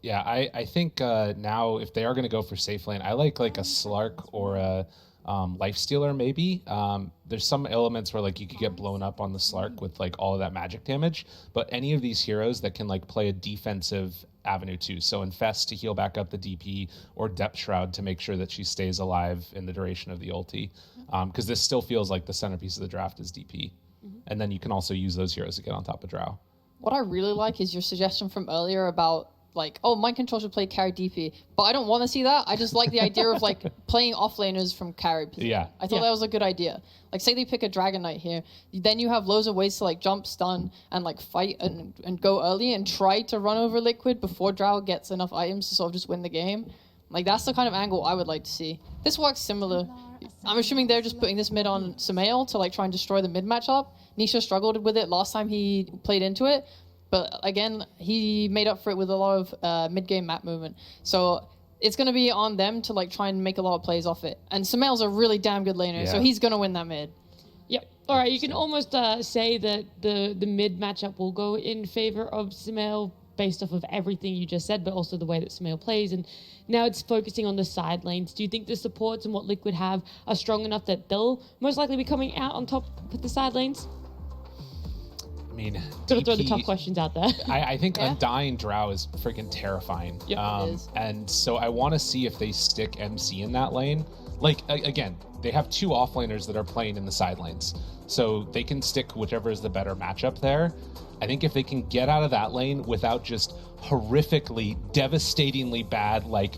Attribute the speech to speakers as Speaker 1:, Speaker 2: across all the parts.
Speaker 1: Yeah, I think now if they are going to go for safe lane, I like a Slark or a Life Stealer maybe. There's some elements where like you could get blown up on the Slark with like all of that magic damage, but any of these heroes that can like play a defensive avenue too. So Infest to heal back up the DP or Depth Shroud to make sure that she stays alive in the duration of the ulti. Because this still feels like the centerpiece of the draft is DP. And then you can also use those heroes to get on top of Drow.
Speaker 2: What I really like is your suggestion from earlier about like, oh, Mind Control should play carry DP, but I don't want to see that. I just like the idea of like playing offlaners from carry position.
Speaker 1: Yeah.
Speaker 2: I thought that was a good idea. Like, say they pick a Dragon Knight here, then you have loads of ways to like jump, stun, and like fight and go early and try to run over Liquid before Drow gets enough items to sort of just win the game. Like, that's the kind of angle I would like to see. This works similar. I'm assuming they're just putting this mid on Samael to like try and destroy the mid matchup. Nisha struggled with it last time he played into it. But again, he made up for it with a lot of mid-game map movement. So it's going to be on them to like try and make a lot of plays off it. And Samael's a really damn good laner, so he's going to win that mid.
Speaker 3: Yep. All right, you can almost say that the mid matchup will go in favor of Samael based off of everything you just said, but also the way that Samael plays. And now it's focusing on the side lanes. Do you think the supports and what Liquid have are strong enough that they'll most likely be coming out on top with the side lanes?
Speaker 1: I mean,
Speaker 3: Gotta throw the tough questions out there.
Speaker 1: I think Undying Drow is freaking terrifying.
Speaker 3: Yep,
Speaker 2: it is.
Speaker 1: And so I want to see if they stick MC in that lane. Like, again, they have two offlaners that are playing in the side lanes. So they can stick whichever is the better matchup there. I think if they can get out of that lane without just horrifically, devastatingly bad, like,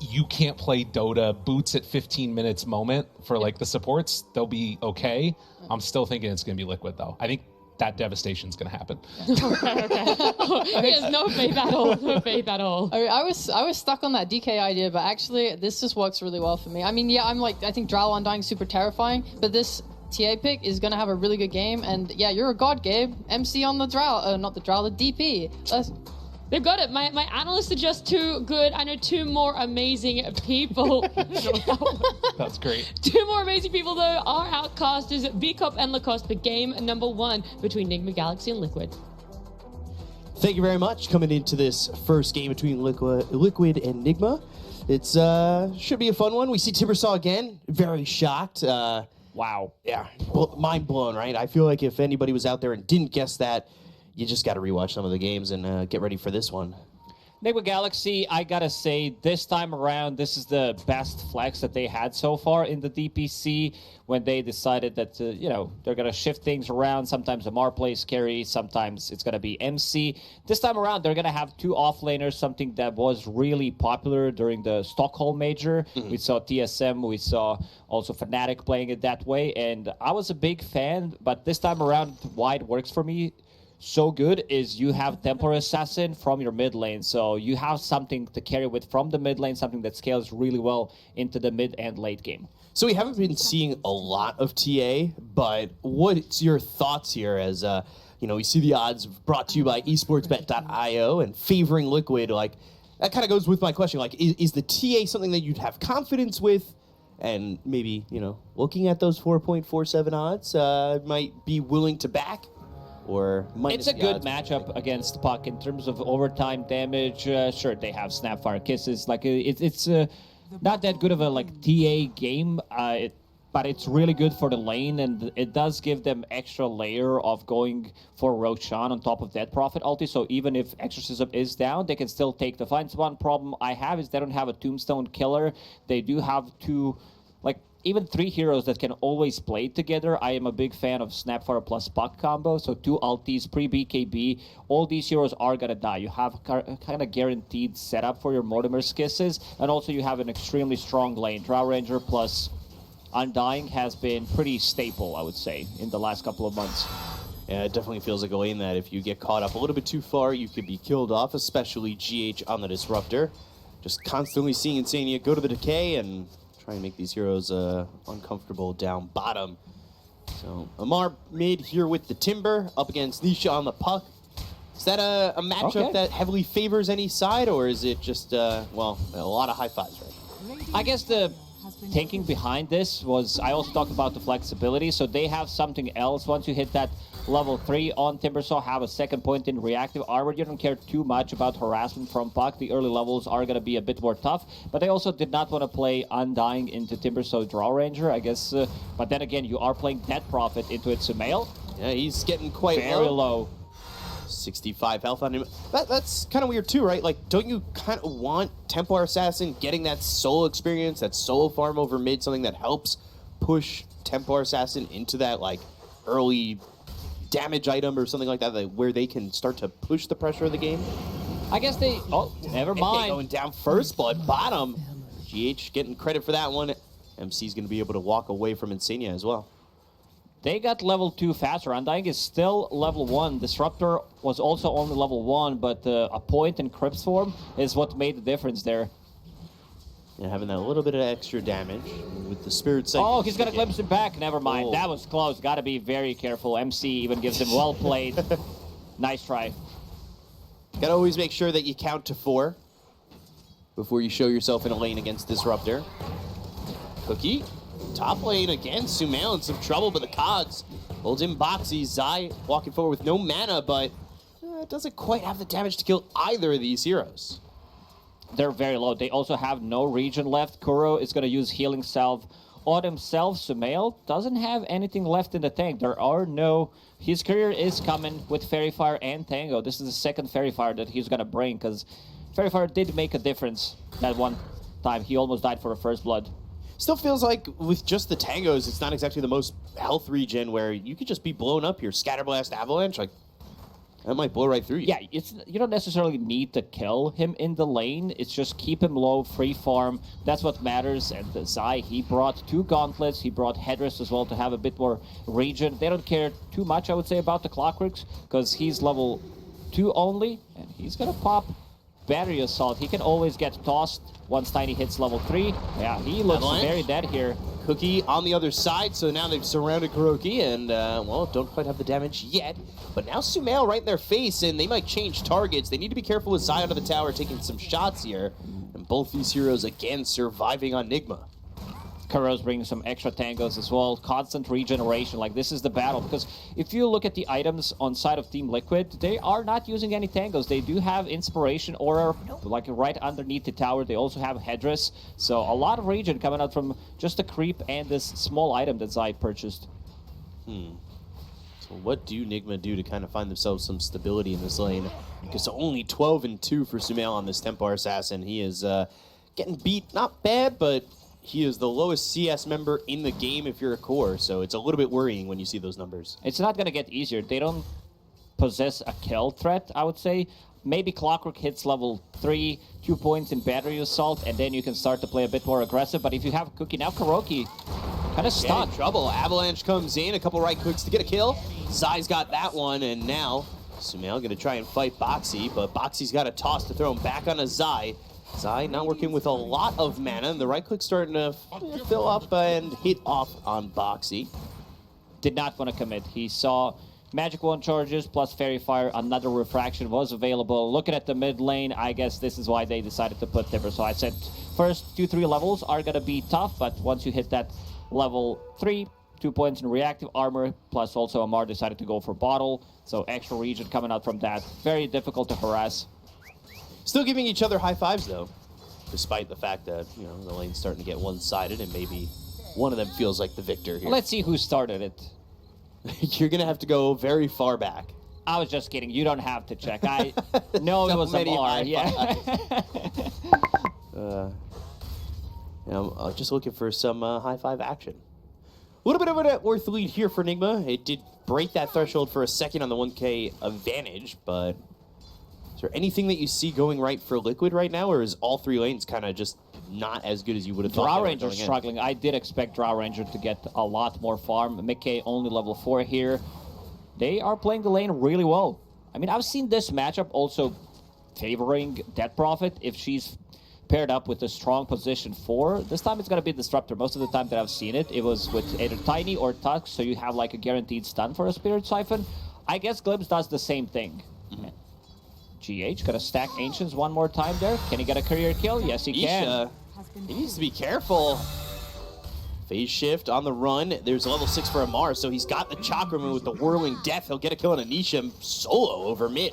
Speaker 1: you can't play Dota boots at 15 minutes moment for like the supports, they'll be okay. I'm still thinking it's going to be Liquid though. I think that devastation's going to happen.
Speaker 3: Okay. There's no faith at all. No faith at all.
Speaker 2: I mean, I was stuck on that DK idea, but actually this just works really well for me. I mean, yeah, I think Drow Undying is super terrifying, but this TA pick is going to have a really good game. And yeah, you're a god, Gabe. MC on the Drow, not the Drow, the DP.
Speaker 3: They've got it. My analysts are just too good. I know two more amazing people.
Speaker 1: That's great.
Speaker 3: Two more amazing people, though, are outcasters, VCOP and Lacoste, for game number 1 between Enigma Galaxy and Liquid.
Speaker 4: Thank you very much. Coming into this first game between Liquid and Enigma. It's should be a fun one. We see Timbersaw again. Very shocked.
Speaker 5: Wow.
Speaker 4: Yeah, mind blown, right? I feel like if anybody was out there and didn't guess that, you just got to rewatch some of the games and get ready for this one.
Speaker 5: Enigma Galaxy, I gotta say, this time around, this is the best flex that they had so far in the DPC when they decided that, they're gonna shift things around. Sometimes Amar plays carry, sometimes it's gonna be MC. This time around, they're gonna have two offlaners, something that was really popular during the Stockholm Major. Mm-hmm. We saw TSM, we saw also Fnatic playing it that way, and I was a big fan, but this time around, why it works for me so good is you have Templar Assassin from your mid lane, so you have something to carry with from the mid lane, something that scales really well into the mid and late game.
Speaker 4: So we haven't been seeing a lot of TA, but what's your thoughts here as, we see the odds brought to you by esportsbet.io and favoring Liquid, like, that kind of goes with my question, like, is the TA something that you'd have confidence with? And maybe, looking at those 4.47 odds, might be willing to back? Or
Speaker 5: it's a good matchup against Puck in terms of overtime damage. Sure, they have Snapfire Kisses. Like it's not that good of a TA game, but it's really good for the lane, and it does give them extra layer of going for Roshan on top of that Prophet ulti. So even if Exorcism is down, they can still take the fight. One problem I have is they don't have a Tombstone killer. They do have two, even three heroes that can always play together. I am a big fan of Snapfire plus Puck combo, so two ultis, pre-BKB. All these heroes are gonna die. You have kind of guaranteed setup for your Mortimer's Kisses, and also you have an extremely strong lane. Drow Ranger plus Undying has been pretty staple, I would say, in the last couple of months.
Speaker 4: Yeah, it definitely feels like a lane that if you get caught up a little bit too far, you could be killed off, especially GH on the Disruptor. Just constantly seeing Insania go to the Decay and try and make these heroes uncomfortable down bottom. So Amar mid here with the Timber up against Nisha on the Puck. Is that a matchup that heavily favors any side, or is it just, a lot of high fives, right?
Speaker 5: I guess the thinking behind this was, I also talked about the flexibility, so they have something else. Once you hit that level 3 on Timbersaw, have a second point in reactive armor. You don't care too much about harassment from Puck. The early levels are going to be a bit more tough, but they also did not want to play Undying into Timbersaw Draw Ranger, I guess. But then again, you are playing Death Prophet into it, Sumail.
Speaker 4: Yeah, he's getting quite
Speaker 5: Very low.
Speaker 4: 65 health on him. That's kind of weird too, right? Like, don't you kind of want Templar Assassin getting that solo experience, that solo farm over mid, something that helps push Templar Assassin into that, like, early damage item or something like that, where they can start to push the pressure of the game?
Speaker 5: I guess they... Oh, never mind.
Speaker 4: Going down first blood, bottom. GH getting credit for that one. MC's going to be able to walk away from Insania as well.
Speaker 5: They got level 2 faster. Undying is still level 1. Disruptor was also only level 1, but a point in Crypt's form is what made the difference there.
Speaker 4: Yeah, having that little bit of extra damage with the Spirit Sight.
Speaker 5: Oh, he's going to glimpse it back. Never mind.
Speaker 4: Oh.
Speaker 5: That was close. Got to be very careful. MC even gives him well played. Nice try.
Speaker 4: Gotta always make sure that you count to 4 before you show yourself in a lane against Disruptor. Cookie. Top lane again, Sumail in some trouble, but the Cogs holds in Boxy. Zai walking forward with no mana, but doesn't quite have the damage to kill either of these heroes.
Speaker 5: They're very low. They also have no regen left. Kuro is going to use Healing Salve on himself. Sumail doesn't have anything left in the tank. There are no... His career is coming with Fairy Fire and Tango. This is the second Fairy Fire that he's going to bring, because Fairy Fire did make a difference that one time. He almost died for the first blood.
Speaker 4: Still feels like with just the Tangos, it's not exactly the most health regen where you could just be blown up here. Scatterblast Avalanche, like, that might blow right through you.
Speaker 5: Yeah, you don't necessarily need to kill him in the lane. It's just keep him low, free farm. That's what matters. And the Zai, he brought 2 gauntlets. He brought Headrest as well to have a bit more regen. They don't care too much, I would say, about the Clockworks, because he's level 2 only, and he's going to pop Battery Assault. He can always get tossed once Tiny hits level 3. Yeah, he looks very dead here.
Speaker 4: Cookie on the other side, so now they've surrounded Kuroki and, well, don't quite have the damage yet. But now Sumail right in their face, and they might change targets. They need to be careful with Zai under the tower taking some shots here. And both these heroes, again, surviving on Nigma.
Speaker 5: Kuro's bringing some extra tangos as well. Constant regeneration. Like, this is the battle. Because if you look at the items on side of Team Liquid, they are not using any tangos. They do have Inspiration Aura, like, right underneath the tower. They also have Headrest. So a lot of regen coming out from just a creep and this small item that Zai purchased.
Speaker 4: So what do Nigma do to kind of find themselves some stability in this lane? Because only 12-2 for Sumail on this Templar Assassin. He is getting beat, not bad, but he is the lowest CS member in the game if you're a core, so it's a little bit worrying when you see those numbers.
Speaker 5: It's not going to get easier. They don't possess a kill threat, I would say. Maybe Clockwork hits level 3, 2 points in Battery Assault, and then you can start to play a bit more aggressive. But if you have Cookie, now Kuroki kind of stuck.
Speaker 4: In trouble. Avalanche comes in, a couple right clicks to get a kill. Zai's got that one, and now Sumail going to try and fight Boxy, but Boxy's got a toss to throw him back on a Zai. Zai not working with a lot of mana, and the right click starting to fill up and hit off on Boxy.
Speaker 5: Did not want to commit. He saw Magic Wand charges plus Fairy Fire. Another Refraction was available. Looking at the mid lane, I guess this is why they decided to put Timber. So I said first 2-3 levels are going to be tough, but once you hit that level 3, 2 points in reactive armor, plus also Amar decided to go for bottle. So extra regen coming out from that. Very difficult to harass.
Speaker 4: Still giving each other high fives, though, despite the fact that, you know, the lane's starting to get one-sided and maybe one of them feels like the victor here.
Speaker 5: Let's see who started it.
Speaker 4: You're going to have to go very far back.
Speaker 5: I was just kidding. You don't have to check. I know it was Amar. Yeah.
Speaker 4: I'm just looking for some high five action. A little bit of a net worth lead here for Nigma. It did break that threshold for a second on the 1K advantage, but is there anything that you see going right for Liquid right now, or is all 3 lanes kind of just not as good as you would have thought?
Speaker 5: Drow Ranger struggling. I did expect Drow Ranger to get a lot more farm. Mickey only level 4 here. They are playing the lane really well. I mean, I've seen this matchup also favoring Dead Prophet if she's paired up with a strong position 4. This time it's going to be Disruptor. Most of the time that I've seen it, it was with either Tiny or Tusk, so you have like a guaranteed stun for a Spirit Siphon. I guess Glimpse does the same thing. GH gonna stack Ancients one more time there. Can he get a career kill? Yes, he can.
Speaker 4: He needs to be careful. Phase shift on the run. There's a level 6 for Amar, so he's got the Chakram, and with the Whirling Death, he'll get a kill on Anisha solo over mid.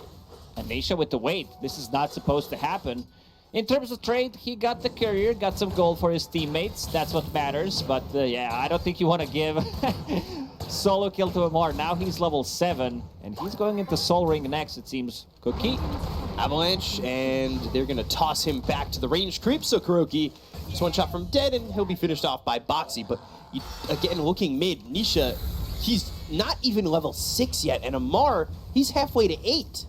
Speaker 5: Anisha with the weight. This is not supposed to happen. In terms of trade, he got the courier, got some gold for his teammates. That's what matters. But yeah, I don't think you want to give solo kill to Amar. Now he's level 7, and he's going into Soul Ring next, it seems. Cookie.
Speaker 4: Avalanche, and they're going to toss him back to the range creep. So Kuroki, just one shot from dead, and he'll be finished off by Boxy. But again, looking mid, Nisha, he's not even level 6 yet, and Amar, he's halfway to 8.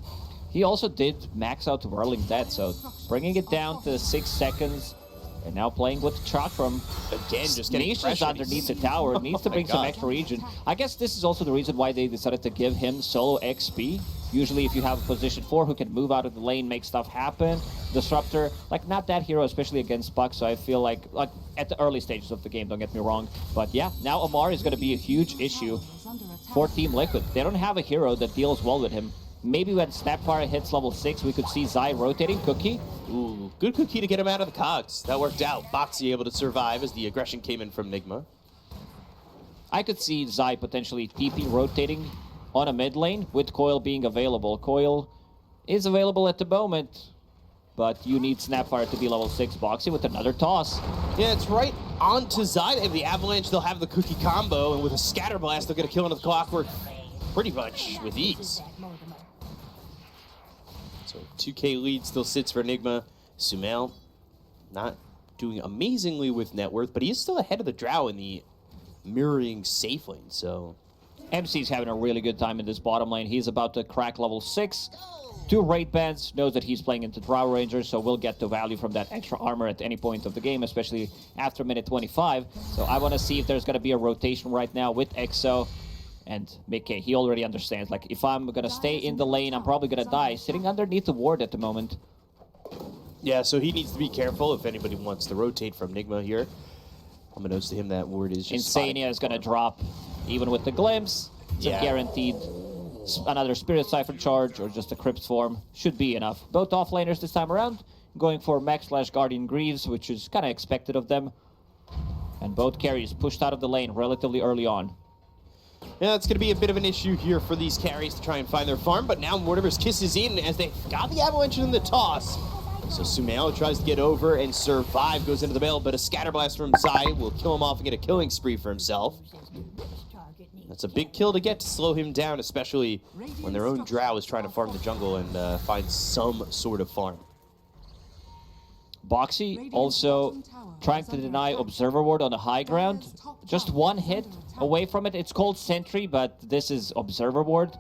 Speaker 5: He also did max out Whirling Death, so bringing it down to 6 seconds, and now playing with Chakram.
Speaker 4: Again, just getting
Speaker 5: Nisha's
Speaker 4: pressure.
Speaker 5: underneath the tower, needs to
Speaker 4: my
Speaker 5: bring some
Speaker 4: God.
Speaker 5: extra region. I guess this is also the reason why they decided to give him solo XP. Usually if you have a position 4 who can move out of the lane, make stuff happen, Disruptor, like not that hero, especially against Puck, so I feel like at the early stages of the game, don't get me wrong. But yeah, now Amar is going to be a huge issue for Team Liquid. They don't have a hero that deals well with him. Maybe when Snapfire hits level 6, we could see Zai rotating Cookie.
Speaker 4: Ooh, good Cookie to get him out of the cogs. That worked out. Boxy able to survive as the aggression came in from Nigma.
Speaker 5: I could see Zai potentially TP rotating on a mid lane with Coil being available. Coil is available at the moment, but you need Snapfire to be level 6. Boxy with another toss.
Speaker 4: Yeah, it's right on to Zai. And the Avalanche, they'll have the Cookie combo, and with a Scatter Blast, they'll get a kill into the Clockwork pretty much with ease. So 2K lead still sits for Enigma. Sumail not doing amazingly with net worth, but he is still ahead of the Drow in the mirroring safe lane, so...
Speaker 5: MC's having a really good time in this bottom lane. He's about to crack level 6. 2 raid bans, knows that he's playing into Drow Ranger, so we'll get the value from that extra armor at any point of the game, especially after minute 25. So I want to see if there's going to be a rotation right now with EXO. And Mickey, he already understands, like, if I'm going to stay in the lane, I'm probably going to die. Sitting underneath the ward at the moment.
Speaker 4: Yeah, so he needs to be careful if anybody wants to rotate from Nigma here. Unbeknownst to him, that ward is just
Speaker 5: Insania is going to drop, even with the glimpse. It's
Speaker 4: Yeah.
Speaker 5: a guaranteed another Spirit Siphon charge or just a Crypt Form. Should be enough. Both offlaners this time around, going for Mech/Guardian Greaves, which is kind of expected of them. And both carries pushed out of the lane relatively early on.
Speaker 4: Yeah, it's going to be a bit of an issue here for these carries to try and find their farm, but now Mortimer's Kiss is in as they got the Avalanche in the toss. So Sumail tries to get over and survive, goes into the bail, but a Scatterblast from Zai will kill him off and get a killing spree for himself. That's a big kill to get to slow him down, especially when their own Drow is trying to farm the jungle and find some sort of farm.
Speaker 5: Boxy also trying to deny Observer Ward on the high ground. Just one hit away from it. It's called Sentry, but this is Observer Ward.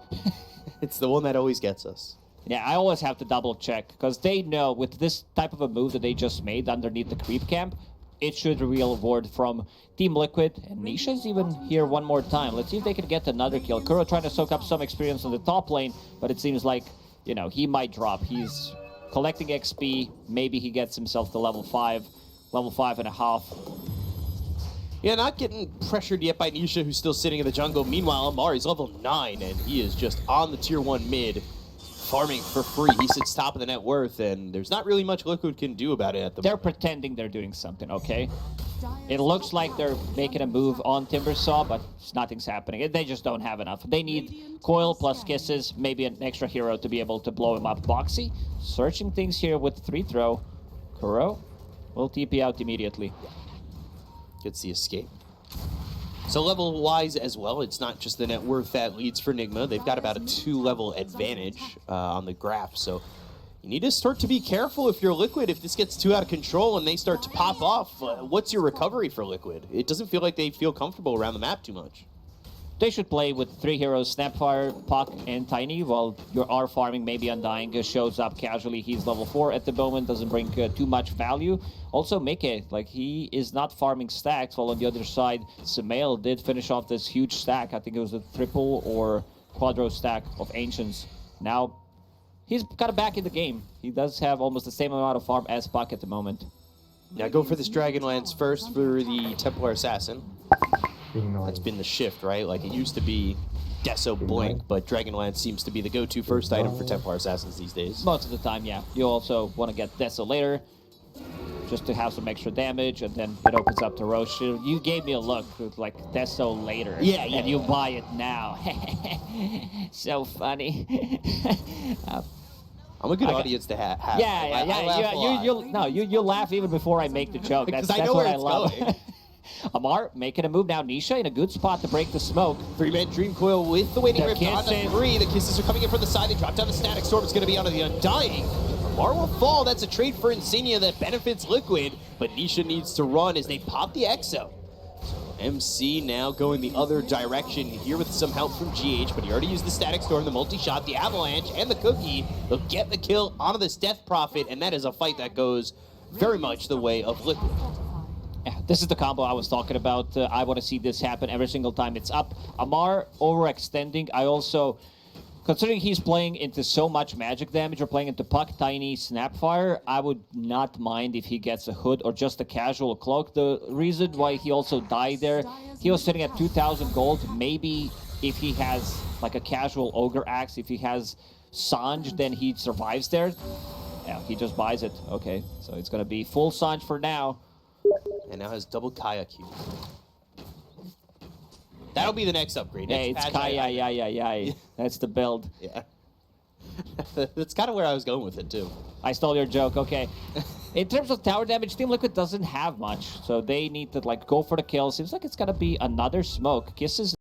Speaker 4: It's the one that always gets us.
Speaker 5: Yeah, I always have to double check, because they know with this type of a move that they just made underneath the creep camp, it should reveal a ward from Team Liquid. And Nisha's even here one more time. Let's see if they can get another kill. Kuro trying to soak up some experience on the top lane, but it seems like, you know, he might drop. He's collecting XP. Maybe he gets himself to level 5, level 5.5.
Speaker 4: Yeah, not getting pressured yet by Nisha, who's still sitting in the jungle. Meanwhile, Amari's level 9, and he is just on the tier 1 mid, farming for free. He sits top of the net worth, and there's not really much Liquid can do about it at the
Speaker 5: They're
Speaker 4: moment.
Speaker 5: pretending they're doing something, okay? It looks like they're making a move on Timbersaw, but nothing's happening. They just don't have enough. They need Coil plus Kisses, maybe an extra hero to be able to blow him up. Boxy searching things here with 3 throw. Kuro will TP out immediately.
Speaker 4: Gets the escape. So level-wise as well, it's not just the net worth that leads for Nigma. They've got about a 2-level advantage on the graph, so you need to start to be careful if you're Liquid. If this gets too out of control and they start to pop off, what's your recovery for Liquid? It doesn't feel like they feel comfortable around the map too much.
Speaker 5: They should play with 3 heroes, Snapfire, Puck, and Tiny, while your R farming, maybe Undying, shows up casually. He's level 4 at the moment, doesn't bring too much value. Also, Mickey, like, he is not farming stacks, while on the other side, Sumail did finish off this huge stack. I think it was a triple or quadro stack of Ancients. Now, he's kind of back in the game. He does have almost the same amount of farm as Puck at the moment.
Speaker 4: Now go for this Dragonlance first for the Templar Assassin. That's been the shift, right? Like, it used to be Deso Blink, but Dragonlance seems to be the go-to first item for Templar Assassins these days.
Speaker 5: Most of the time, yeah. You also want to get Deso later. just to have some extra damage, and then it opens up to Roche. You gave me a look like that's so later.
Speaker 4: Yeah,
Speaker 5: And you buy it now. So funny.
Speaker 4: I'm a good audience to have.
Speaker 5: Yeah.
Speaker 4: I laugh a lot.
Speaker 5: You'll laugh even before I make the joke.
Speaker 4: Because
Speaker 5: That's
Speaker 4: I know
Speaker 5: what
Speaker 4: where
Speaker 5: I
Speaker 4: it's
Speaker 5: love.
Speaker 4: going.
Speaker 5: Amar making a move now. Nisha in a good spot to break the smoke.
Speaker 4: 3-man Dream Coil with the Waiting
Speaker 5: The
Speaker 4: Rift on the
Speaker 5: kisses.
Speaker 4: 3. The kisses are coming in from the side. They drop down the Static Storm. It's going to be onto the Undying. Mar will fall. That's a trade for Insignia that benefits Liquid, but Nisha needs to run as they pop the Exo. MC now going the other direction here with some help from GH, but he already used the Static Storm, the multi-shot, the Avalanche, and the Cookie. They'll get the kill onto this Death Prophet, and that is a fight that goes very much the way of Liquid.
Speaker 5: Yeah, this is the combo I was talking about. I want to see this happen every single time it's up. Amar overextending. I also, considering he's playing into so much magic damage or playing into Puck, Tiny, Snapfire, I would not mind if he gets a hood or just a casual cloak. The reason why he also died there, he was sitting at 2,000 gold. Maybe if he has like a casual Ogre Axe, if he has Sanj, then he survives there. Yeah, he just buys it. Okay, so it's going to be full Sanj for now.
Speaker 4: And now has double Kaya Q. That'll be the next upgrade.
Speaker 5: Yeah,
Speaker 4: Next
Speaker 5: it's
Speaker 4: patch,
Speaker 5: Kaya. That's the build.
Speaker 4: Yeah. That's kind of where I was going with it, too.
Speaker 5: I stole your joke, okay. In terms of tower damage, Team Liquid doesn't have much, so they need to like go for the kill. Seems like it's gonna be another smoke. Kisses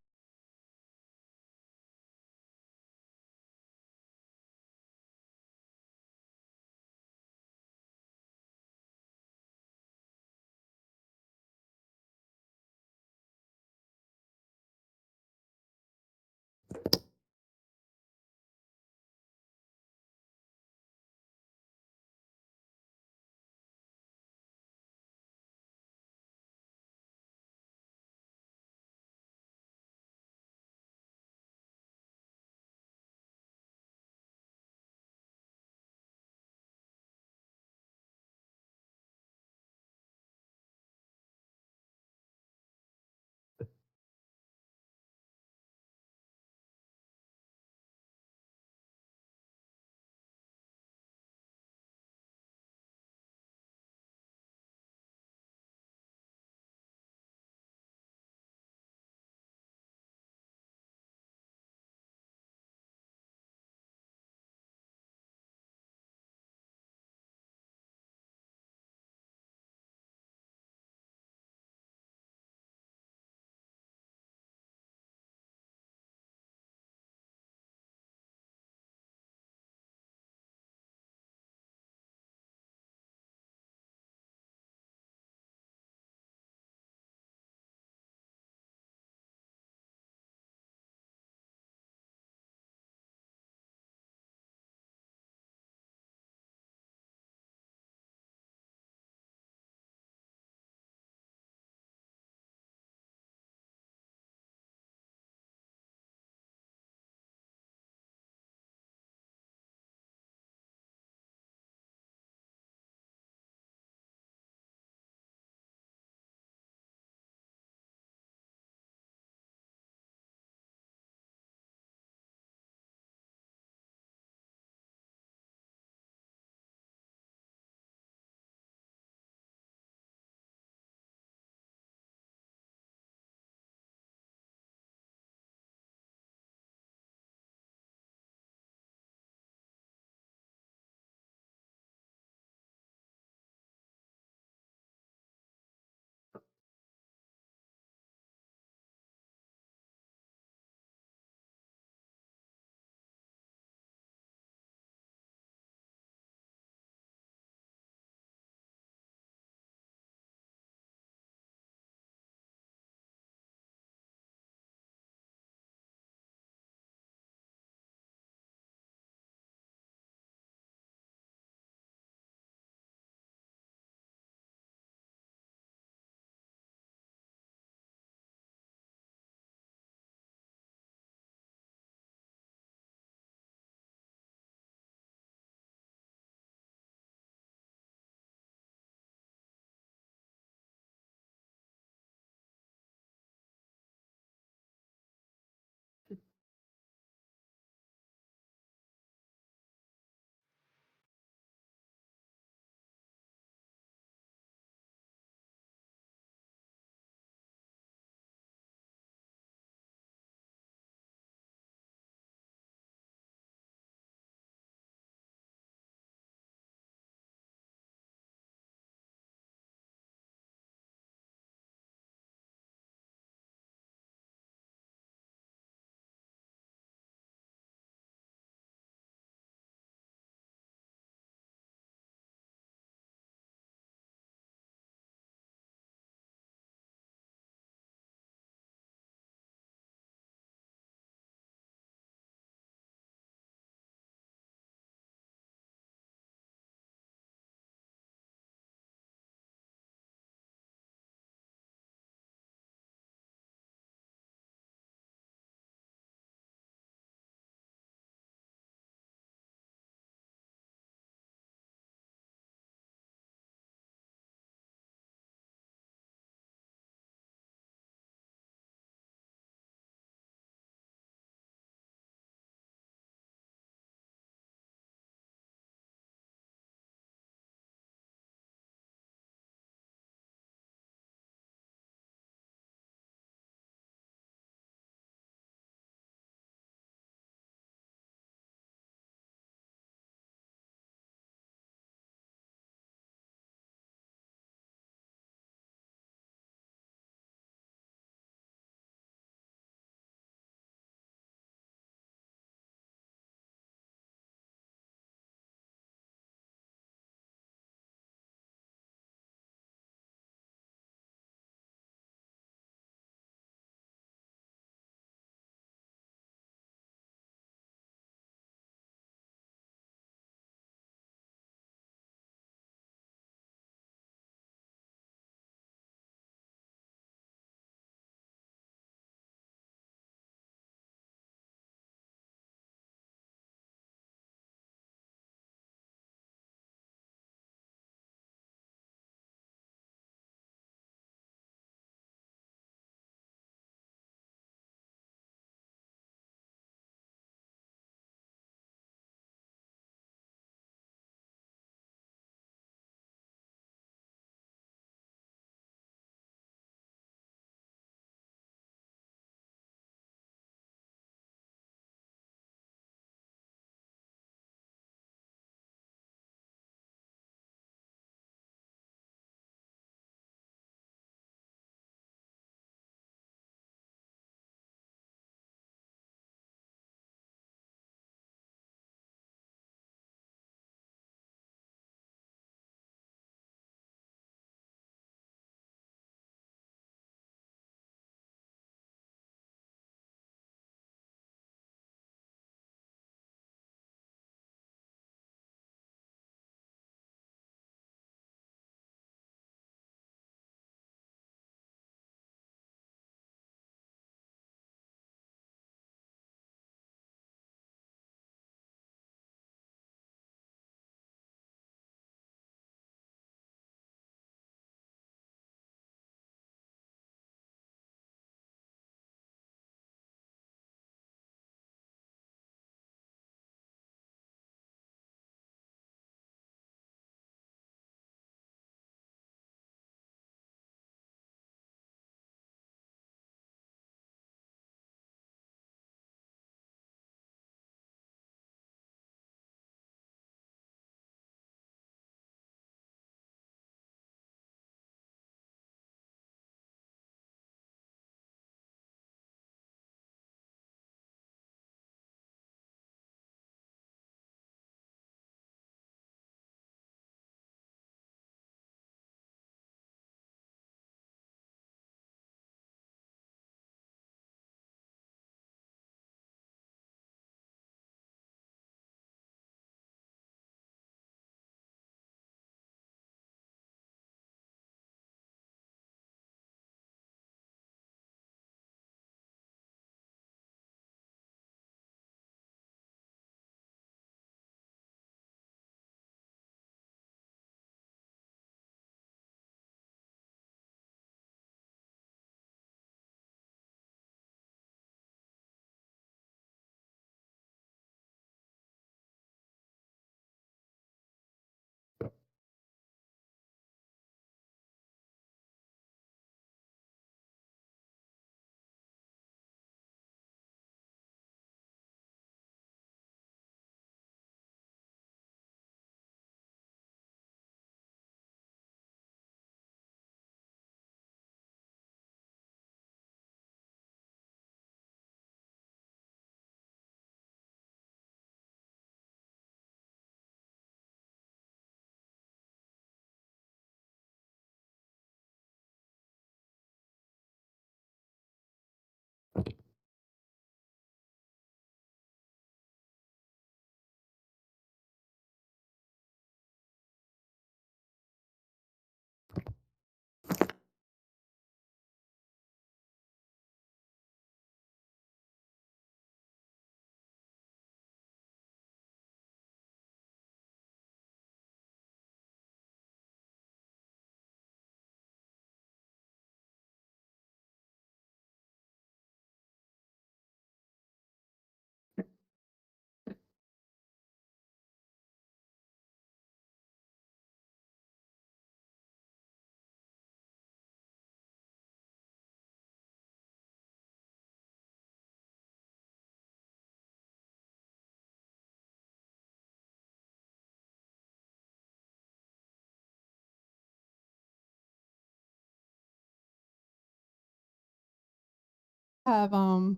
Speaker 6: have
Speaker 5: done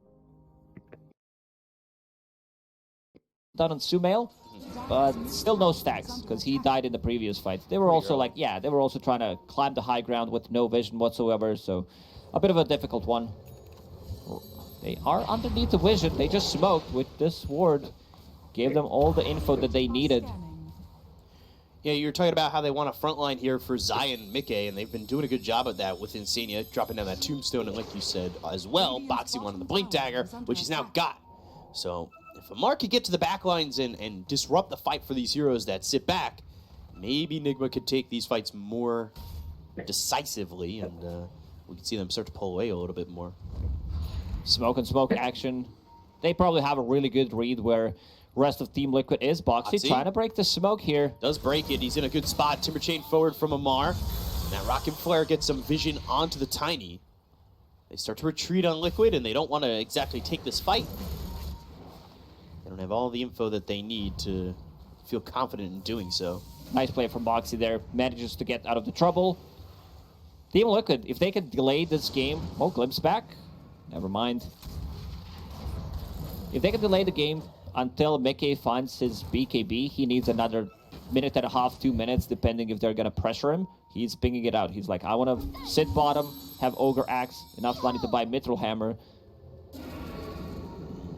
Speaker 5: on Sumail, but still no stacks because he died in the previous fight. They were also like, yeah, they were also trying to climb the high ground with no vision whatsoever, so a bit of a difficult one. They are underneath the vision. They just smoked with this ward. Gave them all the info that they needed.
Speaker 4: Yeah, you're talking about how they want a front line here for Zion and Mickey, and they've been doing a good job of that with Insania, dropping down that tombstone, and like you said as well, Boxy wanted the Blink Dagger, which he's now got. So if Amar could get to the back lines and disrupt the fight for these heroes that sit back, maybe Nigma could take these fights more decisively, and we could see them start to pull away a little bit more.
Speaker 5: Smoke and smoke action. They probably have a really good read where rest of Team Liquid is. Boxy trying to break the smoke here.
Speaker 4: Does break it. He's in a good spot. Timber Chain forward from Amar. That Rocket Flare gets some vision onto the Tiny. They start to retreat on Liquid, and they don't want to exactly take this fight. They don't have all the info that they need to feel confident in doing so.
Speaker 5: Nice play from Boxy there. Manages to get out of the trouble. Team Liquid, if they could delay this game... Oh, Glimpse back. Never mind. If they can delay the game until Mickey finds his BKB, he needs another minute and a half, 2 minutes, depending if they're going to pressure him. He's pinging it out. He's like, I want to sit bottom, have Ogre Axe, enough money to buy Mithril Hammer.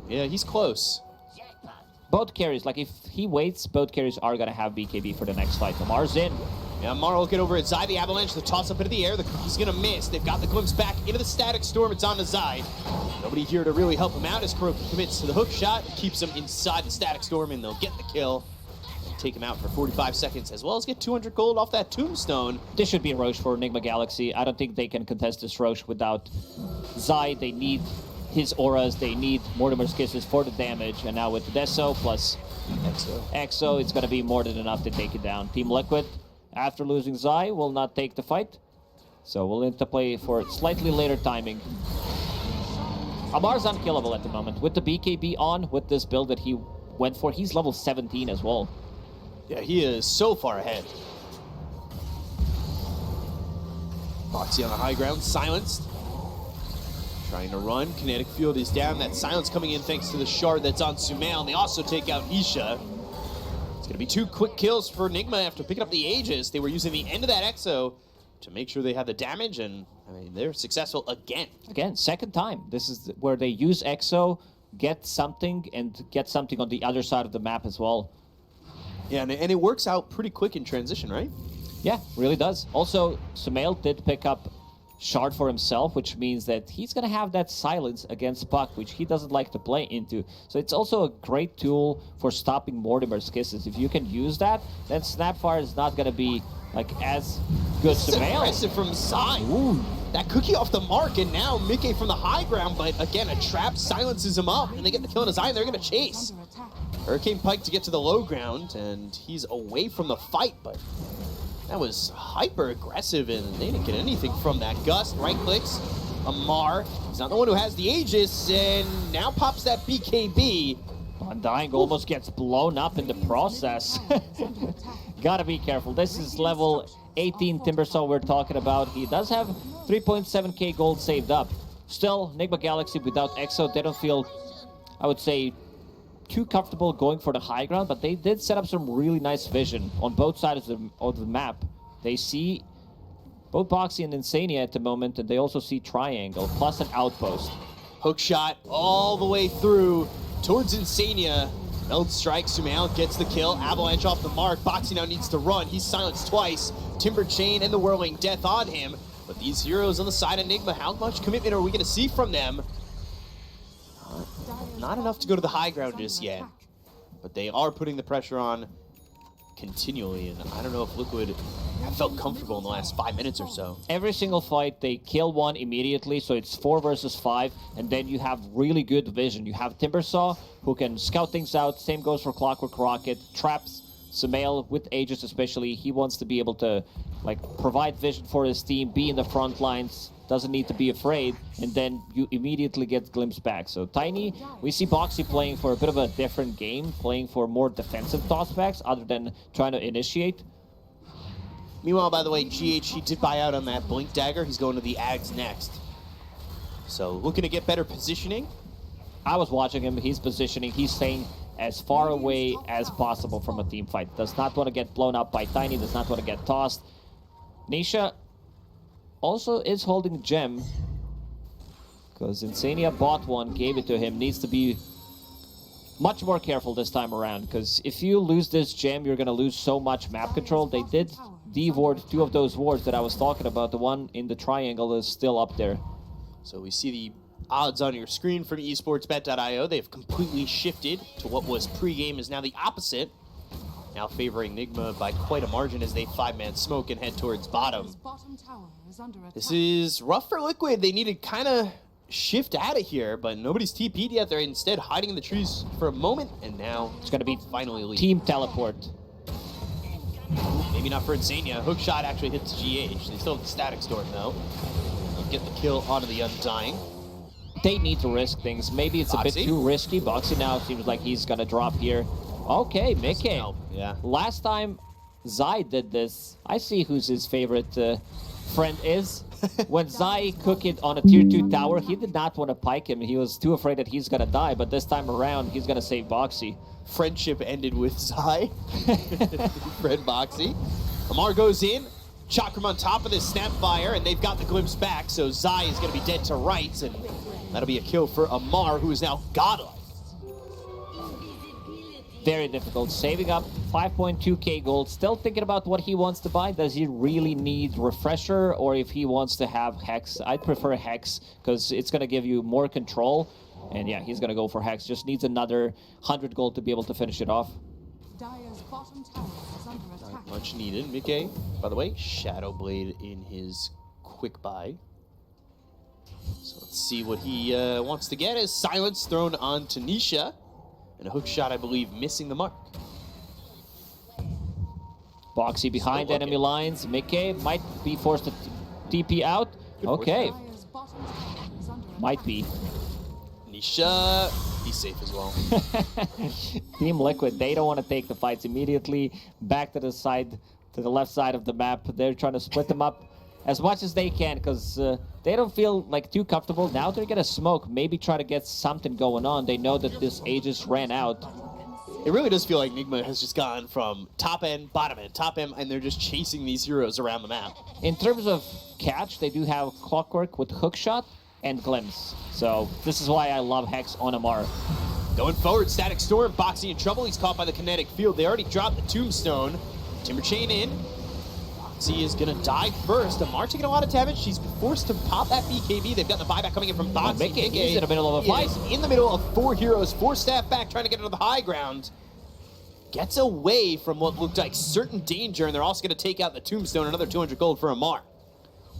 Speaker 4: Yeah, he's close.
Speaker 5: Both carries, like if he waits, both carries are going to have BKB for the next fight. Amar's in.
Speaker 4: Yeah, Amar will get over at Zai. The Avalanche, the toss up into the air. The Cookie's going to miss. They've got the glimpse back into the Static Storm. It's on to Zai. Nobody here to really help him out as Kuroki commits to the hook shot. Keeps him inside the Static Storm, and they'll get the kill. Take him out for 45 seconds, as well as get 200 gold off that tombstone.
Speaker 5: This should be a Roche for Enigma Galaxy. I don't think they can contest this Roche without Zai. They need his auras. They need Mortimer's Kisses for the damage. And now with the Deso plus Exo, it's going to be more than enough to take it down. Team Liquid, after losing Zai, will not take the fight. So we'll need to play for slightly later timing. Amar's unkillable at the moment. With the BKB on, with this build that he went for, he's level 17 as well.
Speaker 4: Yeah, he is so far ahead. Boxy on the high ground, silenced. Trying to run. Kinetic field is down. That silence coming in thanks to the shard that's on Sumail. And they also take out Isha. It's going to be 2 quick kills for Enigma after picking up the Aegis. They were using the end of that Exo to make sure they had the damage, and I mean, they're successful again.
Speaker 5: Again, second time. This is where they use Exo, get something, and get something on the other side of the map as well.
Speaker 4: Yeah, and it works out pretty quick in transition, right?
Speaker 5: Yeah, really does. Also, Sumail did pick up Shard for himself, which means that he's going to have that silence against Puck, which he doesn't like to play into. So it's also a great tool for stopping Mortimer's Kisses. If you can use that, then Snapfire is not going to be like as good. Sumail.
Speaker 4: Aggressive from Zai.
Speaker 5: Ooh.
Speaker 4: That cookie off the mark, and now Mickey from the high ground, but again, a trap silences him up, and they get the kill on Zai, and they're going to chase. Hurricane Pike to get to the low ground, and he's away from the fight, but that was hyper aggressive, and they didn't get anything from that. Gust right clicks. Amar, he's not the one who has the Aegis, and now pops that BKB.
Speaker 5: Undying almost gets blown up in the process. Gotta be careful. This is level 18 Timbersaw we're talking about. He does have 3.7k gold saved up. Still, Enigma Galaxy without Exo, they don't feel, I would say, too comfortable going for the high ground, but they did set up some really nice vision on both sides of the map. They see both Boxy and Insania at the moment, and they also see Triangle, plus an outpost.
Speaker 4: Hook shot all the way through towards Insania. Meld strike, Sumail gets the kill. Avalanche off the mark. Boxy now needs to run. He's silenced twice. Timber Chain and the Whirling Death on him. But these heroes on the side of Enigma, how much commitment are we going to see from them? Not enough to go to the high ground just yet. But they are putting the pressure on continually, and I don't know if Liquid have felt comfortable in the last 5 minutes or so.
Speaker 5: Every single fight, they kill one immediately, so it's 4 versus 5, and then you have really good vision. You have Timbersaw, who can scout things out. Same goes for Clockwork Rocket. Traps, Sumail, with Aegis especially, he wants to be able to like provide vision for his team, be in the front lines, doesn't need to be afraid, and then you immediately get glimpse back. So Tiny, we see Boxy playing for a bit of a different game, playing for more defensive tossbacks other than trying to initiate.
Speaker 4: Meanwhile, by the way, GH, he did buy out on that Blink Dagger. He's going to the Ags next. So looking to get better positioning.
Speaker 5: I was watching him. He's positioning. He's staying as far away as possible from a team fight. Does not want to get blown up by Tiny. Does not want to get tossed. Nisha also is holding gem. Because Insania bought one, gave it to him. Needs to be much more careful this time around. Because if you lose this gem, you're going to lose so much map control. They did de-ward 2 of those wards that I was talking about. The one in the triangle is still up there.
Speaker 4: So we see the odds on your screen from esportsbet.io. They've completely shifted to what was pregame is now the opposite. Now favoring Nigma by quite a margin as they 5-man smoke and head towards bottom. This is rough for Liquid. They need to kind of shift out of here, but nobody's TP'd yet. They're instead hiding in the trees for a moment, and now
Speaker 5: It's going to be
Speaker 4: finally leave.
Speaker 5: team teleport.
Speaker 4: Maybe not for Insania. Hook shot actually hits GH. They still have the static storm though. They'll get the kill onto the Undying.
Speaker 5: They need to risk things. Maybe it's a bit
Speaker 4: Boxy?
Speaker 5: too risky. Boxy now seems like he's going to drop here. Okay, Mickey.
Speaker 4: Help, yeah.
Speaker 5: Last time Zai did this, I see who's his favorite friend is. When Zai cooked it on a tier 2 tower, he did not want to pike him. He was too afraid that he's going to die, but this time around, he's going to save Boxy.
Speaker 4: Friendship ended with Zai. Fred Boxy. Amar goes in. Chakram on top of this Snapfire, and they've got the glimpse back, so Zai is going to be dead to rights, and that'll be a kill for Amar, who is now godlike.
Speaker 5: Very difficult. Saving up 5.2k gold. Still thinking about what he wants to buy. Does he really need Refresher, or if he wants to have Hex? I'd prefer Hex, because it's going to give you more control. And yeah, he's going to go for Hex. Just needs another 100 gold to be able to finish it off.
Speaker 6: Dire's bottom tower is under attack.
Speaker 4: Much needed. Mickey, by the way, Shadow Blade in his quick buy. So let's see what he wants to get. As silence thrown on Tanisha. And a hook shot, I believe, missing the mark.
Speaker 5: Boxy behind
Speaker 4: Still
Speaker 5: enemy
Speaker 4: looking.
Speaker 5: lines. Mickey might be forced to TP out. Okay,
Speaker 6: Dire's bottom tower is under
Speaker 5: might be.
Speaker 4: Nisha, he's safe as well.
Speaker 5: Team Liquid, they don't want to take the fights immediately. Back to the side, to the left side of the map. They're trying to split them up as much as they can, because they don't feel like too comfortable. Now they're gonna smoke, maybe try to get something going on. They know that this Aegis ran out.
Speaker 4: It really does feel like Nigma has just gone from top end, bottom end, top end, and they're just chasing these heroes around the map.
Speaker 5: In terms of catch, they do have Clockwork with Hookshot and Glimpse. So this is why I love Hex on Amar.
Speaker 4: Going forward, Static Storm, Boxy in trouble. He's caught by the kinetic field. They already dropped the Tombstone. Timber Chain in. Boxy is going to die first. Amar taking a lot of damage. She's forced to pop that BKB. They've got the buyback coming in from Boxy.
Speaker 5: Mickey, he's in the middle of a fight.
Speaker 4: In the middle of 4 heroes, 4 staff back, trying to get into the high ground. Gets away from what looked like certain danger, and they're also going to take out the Tombstone. Another 200 gold for Amar.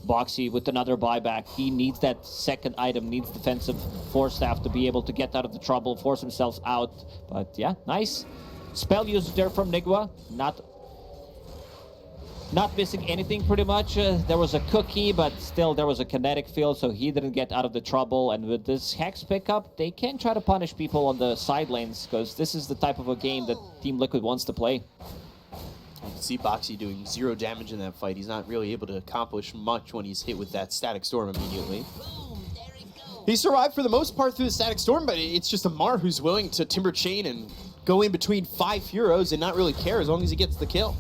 Speaker 5: Boxy with another buyback. He needs that second item, needs defensive force staff to be able to get out of the trouble, force himself out. But yeah, nice. Spell usage there from Nigma. Not missing anything pretty much. There was a cookie, but still there was a kinetic field, so he didn't get out of the trouble. And with this Hex pickup, they can try to punish people on the side lanes, because this is the type of a game that Team Liquid wants to play.
Speaker 4: You can see Boxy doing 0 damage in that fight. He's not really able to accomplish much when he's hit with that Static Storm immediately. He survived for the most part through the Static Storm, but it's just Amar who's willing to Timber Chain and go in between 5 heroes and not really care as long as he gets the kill.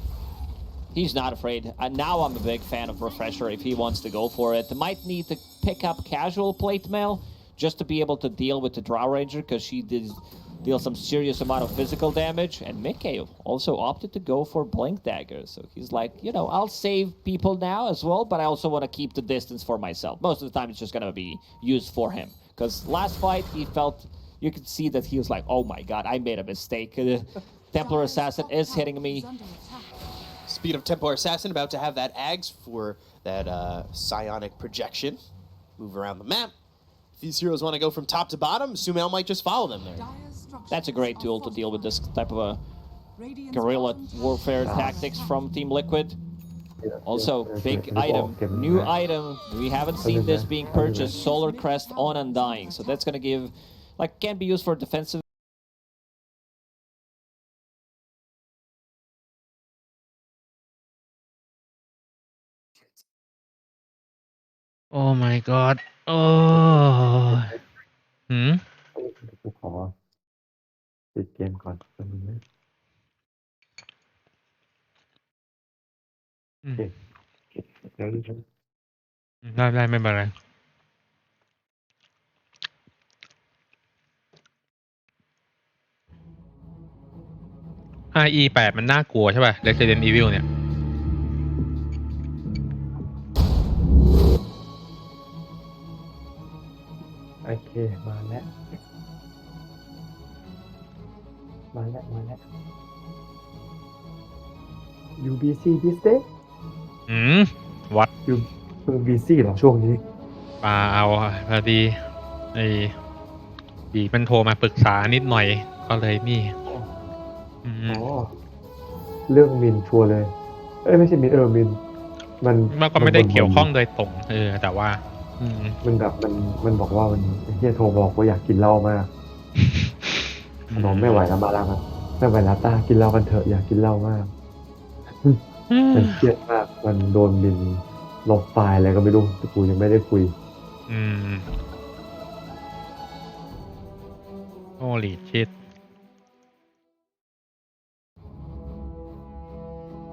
Speaker 5: He's not afraid. Now I'm a big fan of Refresher if he wants to go for it. Might need to pick up casual plate mail just to be able to deal with the Drow Ranger, because she did deal some serious amount of physical damage. And Mickey also opted to go for Blink Dagger. So he's like, you know, I'll save people now as well, but I also want to keep the distance for myself. Most of the time it's just going to be used for him. Because last fight he felt, you could see that he was like, oh my god, I made a mistake. Templar Assassin is hitting me.
Speaker 4: Speed of Templar Assassin, about to have that Ags for that psionic projection. Move around the map. If these heroes want to go from top to bottom, Sumail might just follow them there.
Speaker 5: That's a great tool to deal with this type of a guerrilla warfare tactics from Team Liquid. Also, big item, new item. We haven't seen this being purchased. Solar Crest on Undying. So that's going to give, like, can be used for defensive.
Speaker 7: โอ้ my god โอ้หืม
Speaker 8: กูขอปิดเกมก่อนแป๊บนึงนะโอเคเดี๋ยว
Speaker 7: ได้ไม่เป็นไรRE8 มันน่ากลัวใช่ป่ะ Resident Evil เนี่ย
Speaker 8: โอเคมาแล้วUBC this day
Speaker 7: วัด
Speaker 8: UBC เหรอช่วงนี้
Speaker 7: ปาเอาพอดีไอ้บีมันโทรมาปรึกษานิดหน่อยก็เลยนี่
Speaker 8: อ๋อเรื่องมินชัวร์เลยไม่ใช่มินมิน
Speaker 7: มันก็ไม่ได้เกี่ยวข้องโดยตรงแต่ว่า
Speaker 8: มันแบบมันบอกว่ามันเฮียโทรบอกว่าอยากกินเหล้ามากน้องไม่ไหวแล้วมาแล้วครับไม่ไหวแล้วตากินเหล้ากันเถอะอยากกินเหล้ามากมันเครียดมากมันโดนมินลบไฟล์อะไรก็ไม่รู้แต่กูยังไม่ได้คุย
Speaker 7: โอ้ลีชิต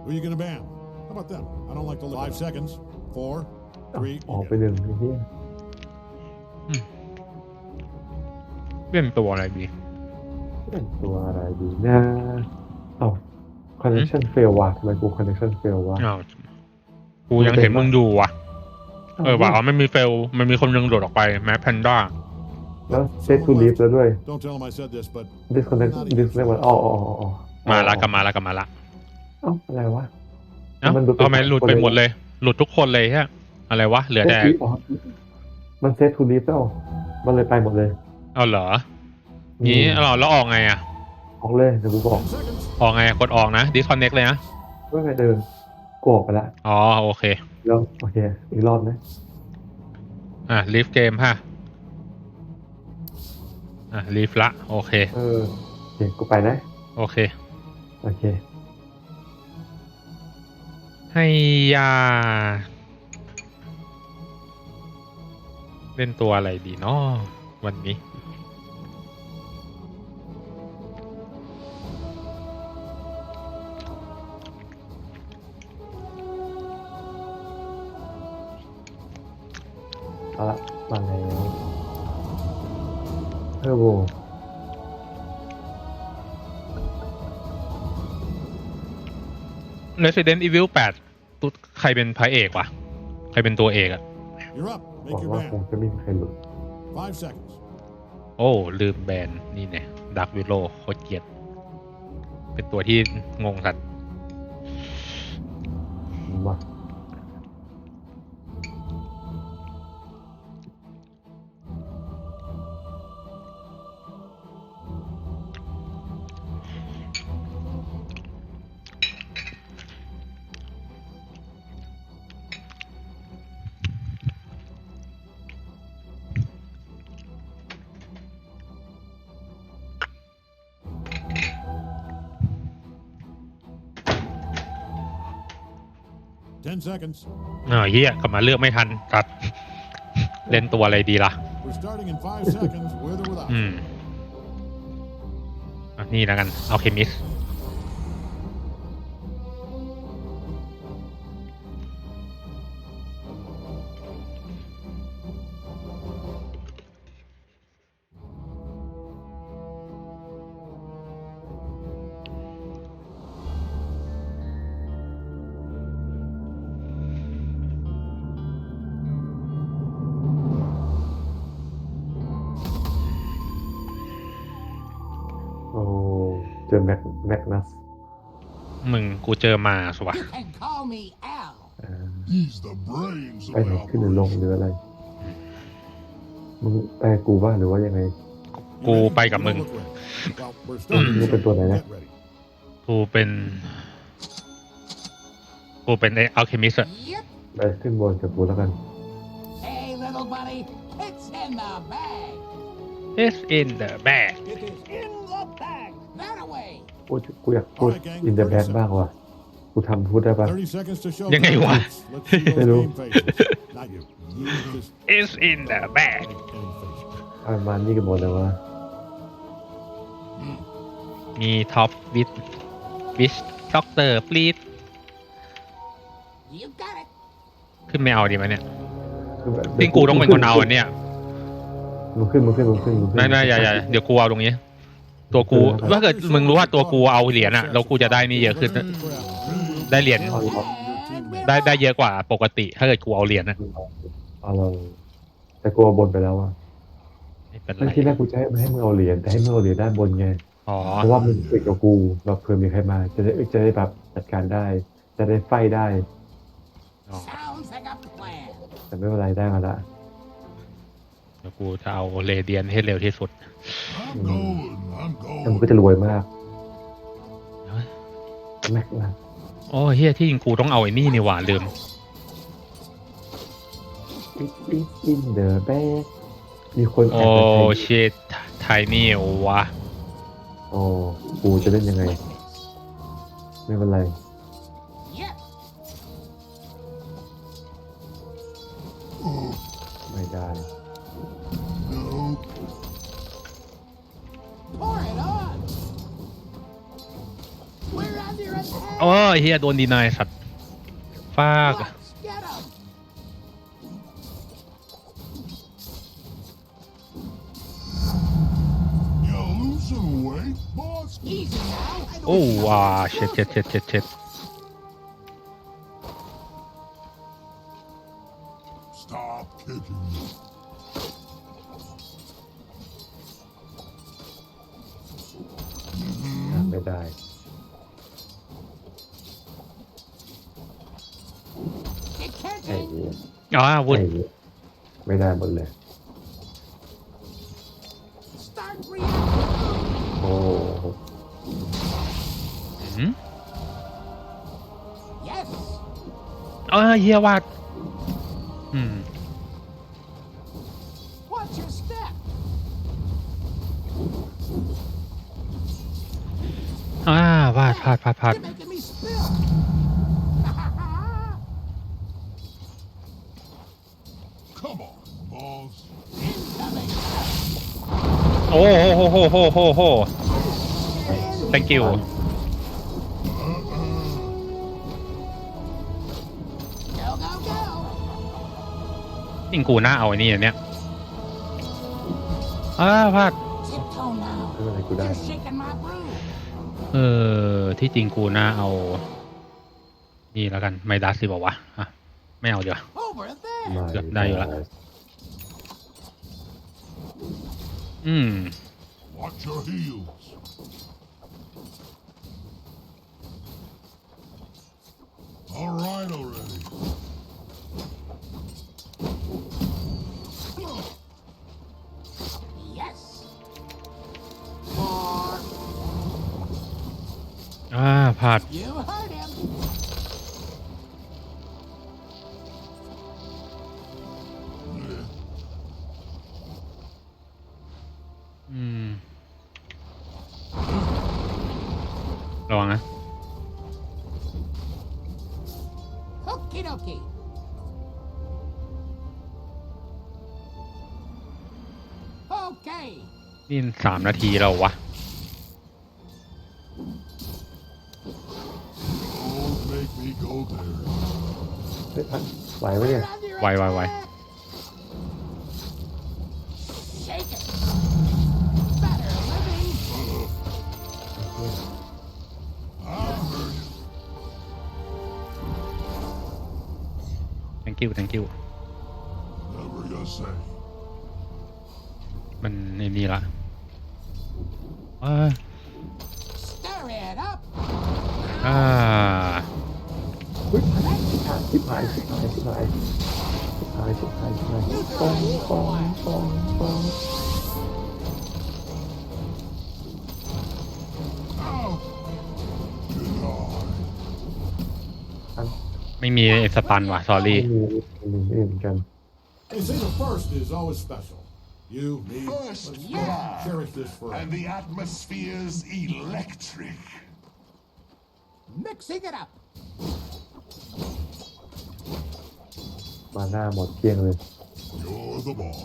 Speaker 9: Who are you gonna ban? How about them? I don't like the 5 seconds. 4, 3.
Speaker 8: ออกไปหนึ่งไอ้เหี้ย
Speaker 7: เล่นตัวอะไรดี
Speaker 8: เป็นตัวอะไรดีนะconnection fail ว่ะทำไมกู connection fail วะ
Speaker 7: กูยังเห็นมึงอยู่ว่ะว่ะไม่มีเฟลมันมีคนนึงโดดออกไปแม้แพนด้า
Speaker 8: แล้ว set to leave แล้วด้วย
Speaker 9: Don't tell him I said this, but
Speaker 8: disconnect มัน
Speaker 7: มาละกลับมาละ
Speaker 8: อะไรวะ
Speaker 7: ทำไมหลุดไปหมดเลยหลุดทุกคนเลยฮะอะไรวะเหลือแต่
Speaker 8: มัน set to leave แล้วมันเลยไปหมดเลย
Speaker 7: เอาเหรองี้แล้วออกไงอ่ะ
Speaker 8: ออกเลยเดี๋ยวกูบอก
Speaker 7: ออกไงกดออกนะ disconnect เลยนะ
Speaker 8: ไม่ไปเดินกูออกไปละ
Speaker 7: โอเค
Speaker 8: แล้วโอเคอีกรอบนะ
Speaker 7: leave game ฮะleave ละโอเค
Speaker 8: โอเคกูไปนะ
Speaker 7: โอเคให้ยาเล่นตัวอะไรดีเนาะวันนี้
Speaker 8: เอาละมาแล้วเทอร์โบ
Speaker 7: Resident Evil 8ตุ๊ดใครเป็นพระเอกวะใครเป็นตัวเอกอะ
Speaker 8: บอกว่าคงจะไม่มีใครหลุด
Speaker 9: 5 seconds
Speaker 7: โอ้ลืมแบนนี่เนี่ยดักวิโลโคตรเกลียดเป็นตัวที่งงสัตว์
Speaker 8: มา
Speaker 9: 10 seconds
Speaker 7: เฮียกลับมาเลือกไม่ทันตัดเล่นตัวอะไรดีล่ะ
Speaker 9: We're starting in 5 seconds with or without
Speaker 7: นี่แล้วกันเอาเคมิส
Speaker 8: เจอแม็กนัส
Speaker 7: มึงกูเจอมาสวะ
Speaker 8: ไปไหนขึ้นหรือลงหรืออะไรมึงไปกูบ้างหรือว่ายังไง
Speaker 7: กูไปกับมึง
Speaker 8: มึงเป็นตัวไหนนะ
Speaker 7: กูเป็นไอ้อัลเคมิสอะ
Speaker 8: ไปขึ้นบนกับกูแล้วกัน
Speaker 7: It's in the bag
Speaker 8: กูอยากพูด in the bag บ้างว่ะกูทำพูดได้ปะ
Speaker 7: ยังไงวะ
Speaker 8: ไม่รู้
Speaker 9: not you. You just
Speaker 7: is in the bag
Speaker 9: any face.
Speaker 8: เอามานี่กันหมดเลยวะ
Speaker 7: มีท็อปวิชด็อกเตอร์ปลีดขึ้นไม่เอาดีไหมเนี่ยจริงกูต้องเป็นคนเอาอันเนี้ย
Speaker 8: มึงขึ้น
Speaker 7: ไม่อย่าเดี๋ยวกูเอาตรงนี้ ตัวกูถ้าเกิดมึงรู้ว่าตัวกูเอาเหรียญอะแล้วกูจะได้นี่เยอะขึ้นนะได้เหรียญได้เยอะกว่าปกติถ้าเกิดกูเอาเหรียญนะ
Speaker 8: เอาเราแต่กลัวบนไปแล้วอะ
Speaker 7: ไม่เป็นไร
Speaker 8: ไม่ที่แรกกูจะให้มึงเอาเหรียญแต่ให้มึงเอาเหรียญด้านบนไง
Speaker 7: อ๋อ
Speaker 8: เพราะว่ามึงติดกับกูแบบเผื่อมีใครมาจะได้แบบจัดการได้ จะได้ไฟได้
Speaker 7: อ๋อ
Speaker 8: แต่ไม่เป็นไรได้มาละ
Speaker 7: เดี๋ยวกูจะเอาเรเดียนให้เร็วที่สุด
Speaker 9: I'm going. I'm
Speaker 8: แต่มึง
Speaker 9: going.
Speaker 8: ก็จะรวยมากแม็กนะ
Speaker 7: โอ้เฮียที่จริงกูต้องเอาไอ้นี่นี่หว่าลืม
Speaker 8: อินเดอะแบกมีคนแอ
Speaker 7: โอ้
Speaker 8: บมาใช้
Speaker 7: ชิตไทนี่วะ
Speaker 8: โอ้กูจะเล่นยังไง ไม่เป็นไรไม่ได้
Speaker 7: โอ้เฮียโดนดีนายสัตว์ฟาก
Speaker 9: You lose some weight, boss.
Speaker 7: โอ้ว้าเช็ด
Speaker 9: Stop kicking me.
Speaker 8: ไม่ได้ไอ้เหี้ย
Speaker 7: อ๋อวุ้น
Speaker 8: ไอ้เหี้ยไม่ได้หมดเลยโอ้
Speaker 7: เฮียวาดวาดพลาด
Speaker 9: Come on, boss.
Speaker 7: โอ้โห thank you จริงกูน่าเอาไอ้นี่อันเนี้ยพลาด
Speaker 8: ไม่เป็นไรกูได้
Speaker 7: ที่จริงกูน่าเอานี่แล้วกันไม่ดัสสิบอกว่าไม่เอาเดี๋ยว ได้อยู่ละ
Speaker 9: Watch your heels. All right already.
Speaker 7: พลาดระวังนะ นี่3 นาทีแล้ววะ
Speaker 9: Don't make me go there.
Speaker 8: เฮ้ยไหวไหมเนี่ย
Speaker 7: ไว thank you
Speaker 9: Whatever you say.
Speaker 7: มันนี่ละ
Speaker 8: ชิบหายปอง
Speaker 7: ไม่มีสตันว่ะ sorry
Speaker 8: ไม่เหมือนกัน
Speaker 9: They say the first is always special. You, me,
Speaker 10: First
Speaker 9: let's
Speaker 10: blood,
Speaker 9: cherish this forever.
Speaker 10: and the atmosphere's electric.
Speaker 6: Mixing it up.
Speaker 8: มาหน้าหมดเกลี้ยงเลย
Speaker 10: You're the boss.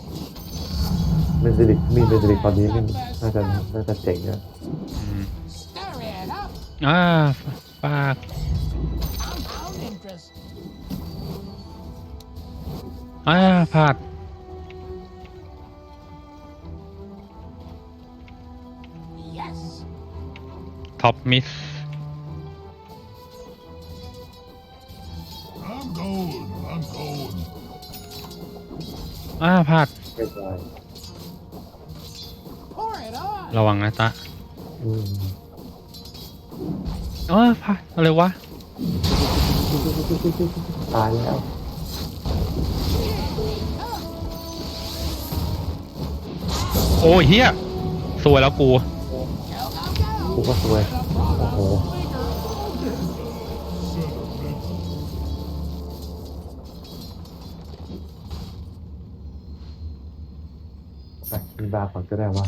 Speaker 8: เมนซิลิกตอนนี้นี่น่าจะเจ๋งนะ
Speaker 6: Stir it up.
Speaker 7: ปาก
Speaker 6: Compound interest.
Speaker 7: พลาด
Speaker 6: Yes.
Speaker 7: ท็อปมิส
Speaker 10: I'm going.
Speaker 7: พลาด
Speaker 8: ไม่ได้
Speaker 6: Pour it on.
Speaker 7: ระวังนะตะ
Speaker 8: อืม
Speaker 7: พลาดอะไรวะ
Speaker 8: ตายแล้ว
Speaker 7: โอ้ยเฮียสวยแล้วกู
Speaker 8: กูก็สวยโอ้โหไปมีบาร์ก่อนก็ได้วะ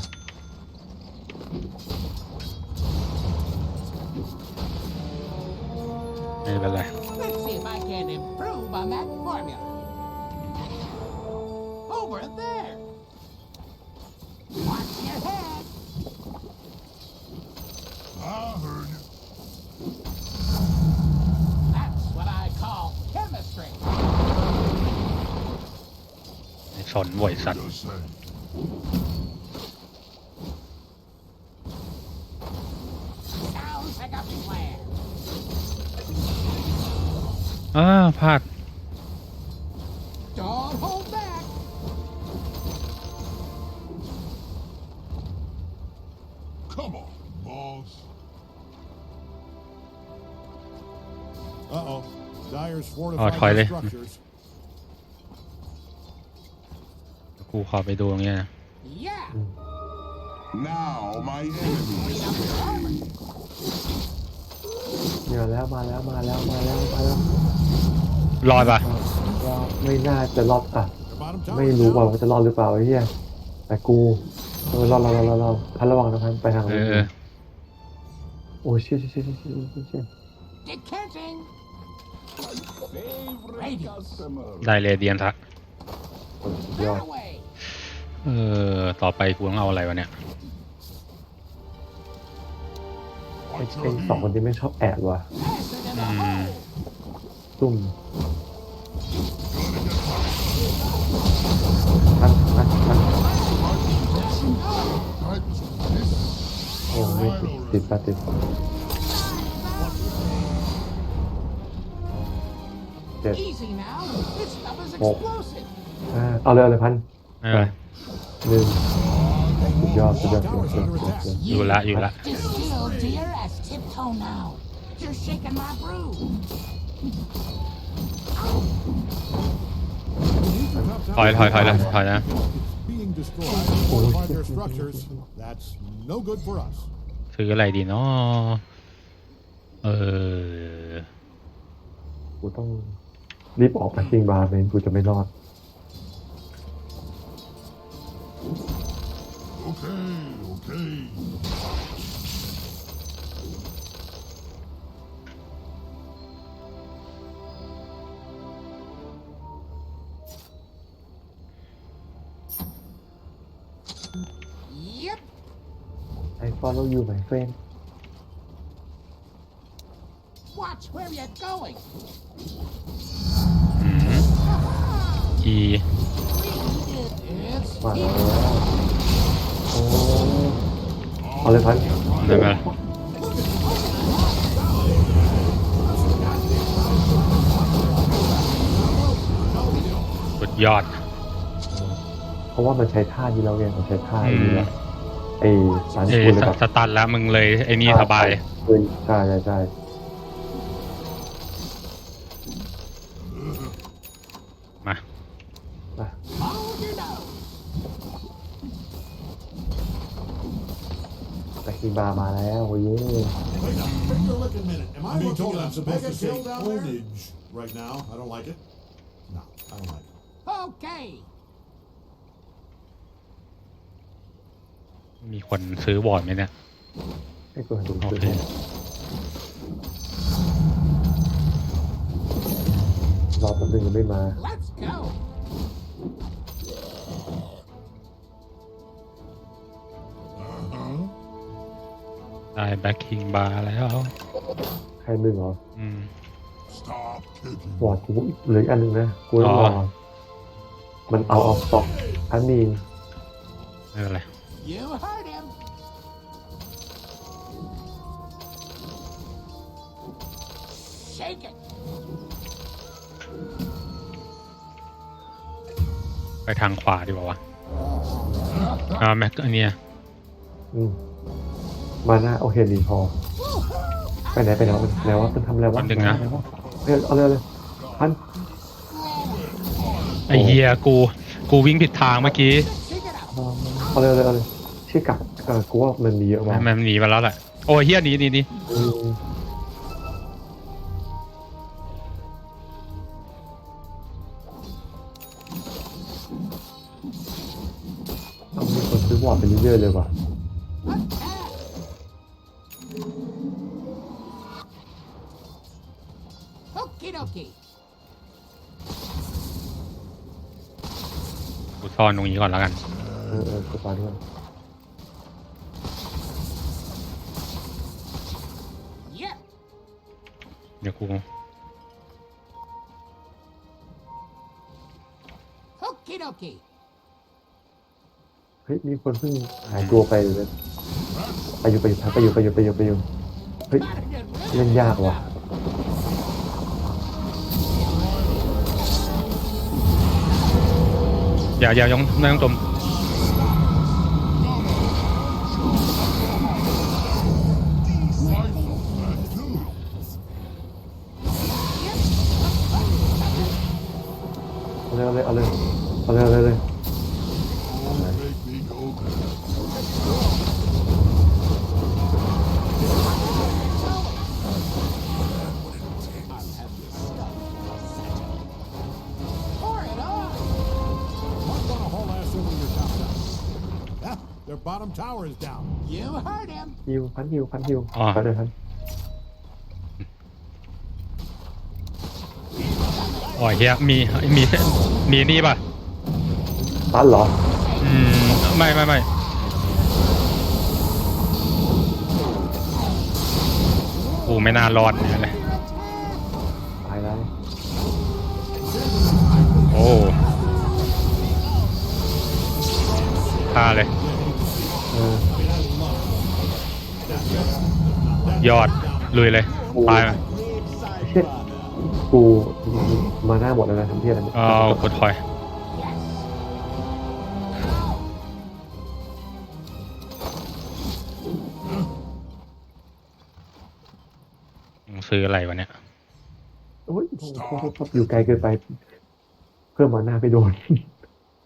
Speaker 7: ไม่เป็นไร
Speaker 6: Let's see if I can improve on that formula. Over there. Watch your head.
Speaker 10: I heard you.
Speaker 6: That's what I call chemistry.
Speaker 7: สนบ่อยสัตว์
Speaker 10: Just saying.
Speaker 6: Sounds like a plan.
Speaker 7: พลาด
Speaker 6: Don't hold back.
Speaker 10: Come on, boss.
Speaker 9: Uh-oh. Dyer's
Speaker 7: Oh,
Speaker 9: fortified
Speaker 7: thôi
Speaker 9: their
Speaker 7: đi.
Speaker 9: structures.
Speaker 7: กูขอไปดูตรงนี้นะ
Speaker 6: Yeah.
Speaker 10: Now my enemies pay.
Speaker 8: เดี๋ยวแล้วมาแล้ว
Speaker 7: รอดปะ
Speaker 8: ไม่น่าจะรอดอ่ะ
Speaker 9: The bottom tower
Speaker 8: ไม่
Speaker 9: is
Speaker 8: รู้
Speaker 9: down.
Speaker 8: ว่าจะรอดหรือเปล่าไอ้เหี้ยแต่กูรอดพันระวังนะพันไปทางนี้โอ้ยเชี่ย
Speaker 6: Decanting.
Speaker 10: Favorite customer.
Speaker 7: ได้เลยเดียนทะ
Speaker 8: สุดยอ
Speaker 6: That
Speaker 8: ด
Speaker 6: away.
Speaker 7: ต่อไปกูต้องเอาอะไรวะเนี่ย
Speaker 8: ไอ้สองคนที่ไม่ชอบแอบว่ะ
Speaker 6: Pass it in the hole.
Speaker 8: ซุ่มมัน โอ้ไม่ติด เจ็ด
Speaker 6: Easy now. This stuff is
Speaker 8: Oh.
Speaker 6: explosive.
Speaker 8: เอาเลยพัน
Speaker 7: ไม่เป็นไร
Speaker 8: หนึ่งสุดยอด
Speaker 9: Tower's under attack.
Speaker 7: อยู่ละ
Speaker 6: Just still, dear, as tiptoe now. You're shaking my brew.
Speaker 9: The top tower
Speaker 7: ถอยนะ
Speaker 9: is being destroyed. Fortified their structures. That's no good for us.
Speaker 7: ซื้ออะไรดีเนาะ
Speaker 8: กูต้องรีบออกไปจริงบาร์เมนกูจะไม่รอด
Speaker 10: Okay.
Speaker 6: Yep.
Speaker 8: I follow you my friend
Speaker 6: Watch where you're going.
Speaker 7: อี
Speaker 6: It's
Speaker 8: มาแล้วโอ้เอาเลยพัน
Speaker 7: ไม่เป็นไรสุดยอด
Speaker 8: เพราะว่ามันใช้ท่านี้แล้วไงมันใช้ท่านี้แล้วไอ้สารคูณเลยแบบ
Speaker 7: สตันแล้วมึงเลยไอ้นี่สบาย
Speaker 8: ใช่
Speaker 7: มา
Speaker 6: follow your nose.
Speaker 8: แต่คิงบาร์มาแล้วโอ้ย
Speaker 9: Wait a frickin' minute. Am I
Speaker 10: Being
Speaker 9: looking
Speaker 10: told
Speaker 9: at
Speaker 10: I'm
Speaker 9: a
Speaker 10: supposed
Speaker 9: mega
Speaker 10: to say
Speaker 9: kill down there?
Speaker 10: ownage
Speaker 9: Right now, I don't like it. No, I don't like it.
Speaker 6: Okay.
Speaker 7: มีคนซื้อบอร์ดไหมเนี่ย
Speaker 8: ให้กูดู
Speaker 7: โอ
Speaker 8: ดู
Speaker 7: เค
Speaker 8: รอแป๊บนึงยังไม่มา
Speaker 6: Let's go.
Speaker 7: ได้แบ็คคิงบาร์แล้ว
Speaker 8: ใครมึงเหรอ
Speaker 10: Stop kicking.
Speaker 8: วอร์ดกูเหลืออีกอันนึงนะกูต้องรอมันเอาออกสต็อกอันนี้
Speaker 7: ไม่เป็นไร
Speaker 6: You heard him. Shake it.
Speaker 7: ไปทางขวาดีกว่าวะแม็กอันเนี้ย
Speaker 8: มาหน้าโอเคดีพอไปไหนไปไหนวะไหนวะมันทำอะไรวะ
Speaker 7: ดึงนะ
Speaker 8: ไหวะเอาเลยพัน
Speaker 7: ไอเฮียกูวิ่งผิดทางเมื่อกี้
Speaker 6: Shake it out.
Speaker 8: เอาเลยชื่อกลับกูว่ามันมีเยอะมาก
Speaker 7: มันหนีมาแล้วแหละโอ้ยเฮียหนี
Speaker 8: ต้องมีคนซื้อวอร์ดไปเรื่อยๆเลยว่ะ
Speaker 6: Okie dokie.
Speaker 7: กูซ่อนตรงนี้ก่อนแล้วกัน
Speaker 8: กูปาด้วย
Speaker 6: Yep.
Speaker 7: เดี๋ยวกู
Speaker 6: Okie dokie.
Speaker 8: เฮ้ยมีคนเพิ่งหายตัวไปเลยไปอยู่เฮ้ยเล่นยากว่ะ
Speaker 7: อย่ายองไม่ต้องจม
Speaker 8: เอาเลย
Speaker 10: Make me go back.
Speaker 6: 'Pour it on.
Speaker 9: Mark on a whole ass over your top tower. Yeah, their bottom tower is down.
Speaker 6: You heard him.
Speaker 8: ฮิวพันฮิว
Speaker 7: อ๋อ
Speaker 8: ไปเลยพัน
Speaker 7: อ๋อเฮียมีนี่ป่ะ
Speaker 8: พันเหรอ
Speaker 7: ไม่กูไม่น่ารอดเนี่ยเลย
Speaker 8: ตายแล้ว
Speaker 7: โอ้ฆ่าเลย ยอดลุยเลยตายมา
Speaker 8: เช็ดกูมาหน้าหมดแล้วนะทำเพี้ยอะไร
Speaker 7: เอากดถอยซื้ออะไรวะเนี่ย
Speaker 8: โอ้ยอยู่ไกลเกินไป เพื่อมาหน้าไปโดน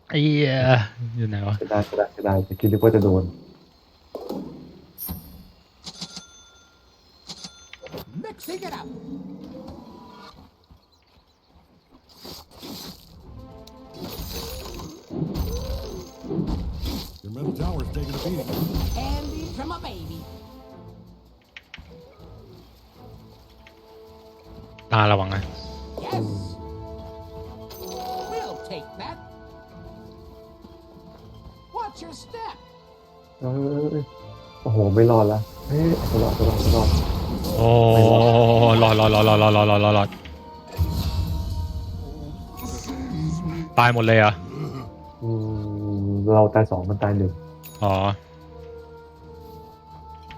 Speaker 7: ไอ้เหี้ยอยู่ไหนวะ
Speaker 8: จะได้จะคิดว่าจะโดน
Speaker 6: Mixing it up.
Speaker 9: Your middle tower's taking a beating.
Speaker 6: Candy from a baby.
Speaker 7: ตาระวังนะ
Speaker 6: Yes. We'll take that. Watch your step.
Speaker 8: โอ้โหไม่รอดละเฮ้ยจะรอด
Speaker 7: โอ้รอดตายหมดเลยเหรอ
Speaker 8: เราตาย2มันตาย1
Speaker 7: อ๋อ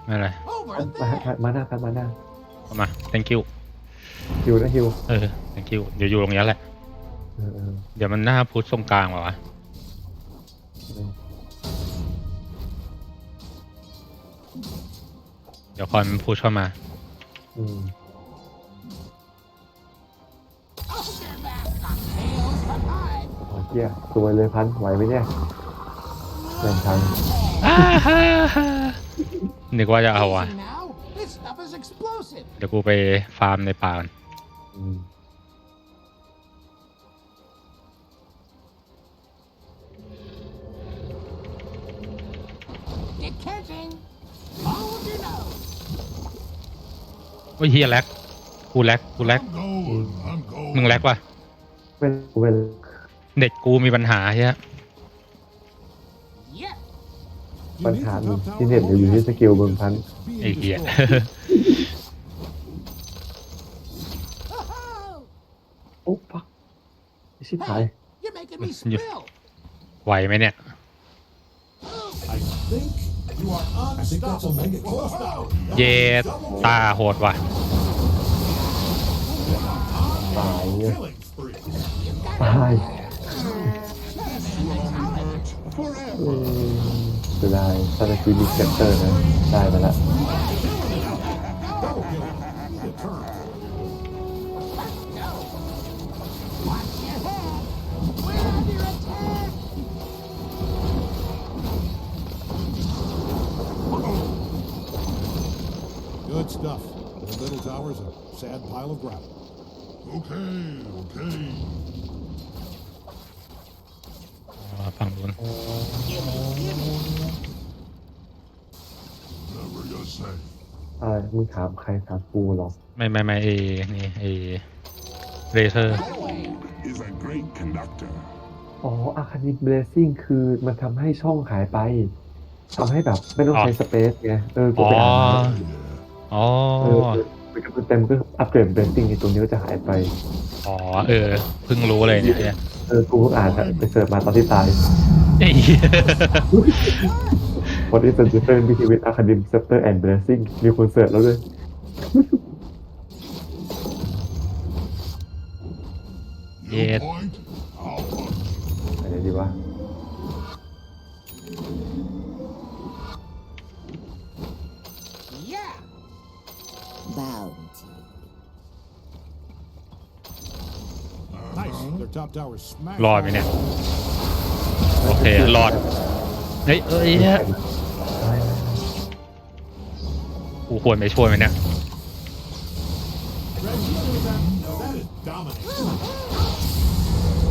Speaker 7: ไม่เป็นไร
Speaker 6: Over
Speaker 8: มาห
Speaker 6: there.
Speaker 8: น้าครับมาหน้า
Speaker 7: เอามา thank you
Speaker 8: ฮิวนะฮิว
Speaker 7: thank you เดี๋ยวอยู่ตรงนี้แหละ เดี๋ยวมันหน้าพุทธตรงกลางวะเดี๋ยวคอยมันพุทธเข้ามา
Speaker 8: เกี้ยตัวเลยพันไหวไหมเนี่ยแรงทัน
Speaker 7: นึกว่าจะเอาวะ
Speaker 6: Now, this stuff is explosive.
Speaker 7: เดี๋ยวกูไปฟาร์มในป่าก่อน
Speaker 6: Decanting. Hold your nose.
Speaker 7: โอ้ยเฮียแลกกูแลก
Speaker 10: I'm going.
Speaker 7: มึงแลกวะ
Speaker 8: เวล
Speaker 7: เน็ตกูมีปัญหาใช่ไหม
Speaker 6: Yep.
Speaker 8: ปัญหาหนึ่งที่เน็ตอยู่ที่สกิลเบิ่งพัน
Speaker 7: ไอ้เหี้ย
Speaker 8: โอ้ฟักชิบหาย
Speaker 6: You're making me spill.
Speaker 7: ไหวไหมเนี่ย
Speaker 9: I think you are unstoppable. Close now.
Speaker 7: เย็ดตาโหดว่ะ
Speaker 8: ตายเนี่ย
Speaker 9: Killing spree.
Speaker 8: ตาย
Speaker 10: Forever.
Speaker 8: เสียดายถ้าตะกี้มีเซปเตอร์นะได้มาละ
Speaker 9: Double kill. The turn.
Speaker 6: Watch your head. We're under attack.
Speaker 9: Good stuff. The middle tower's a sad pile of gravel.
Speaker 10: Okay, okay.
Speaker 7: ฝั่งนู้น
Speaker 10: Whatever you say.
Speaker 8: อะไรมึงถามใครถามกูเหรอ
Speaker 7: ไม่เอนี่เอเรเซอร์
Speaker 10: Is a great conductor.
Speaker 8: อ๋ออาคานิเบลซิ่งคือมันทำให้ช่องหายไปทำให้แบบไม่ต้องใช้สเปซไงกู
Speaker 7: อ๋อ
Speaker 8: ไปอ่านมา
Speaker 7: อ๋อ
Speaker 8: มันก็เต็มก็อัปเกรดเบลซิ่งในตัวนี้ก็จะหายไป
Speaker 7: อ๋อเพิ่งรู้เลยเนี่ย
Speaker 8: กูเพิ่งอ่านไปเสิร์ชมาตอนที่ตาย
Speaker 7: ไอ้เหี้ย
Speaker 8: What is the difference between academic scepter and blessing มีคนเสิร์ชแล้วด้วย
Speaker 10: You
Speaker 7: Yeah.
Speaker 10: point, I'll punch.
Speaker 8: อะไรดีวะ
Speaker 6: Yeah. Bounty.
Speaker 9: Nice. Their top tower's smashed.
Speaker 7: รอดไหมเนี่ย โอเค รอด เฮ้ยเนี่ยกูควรไปช่วยไหมเนี่ย
Speaker 9: That is dominant.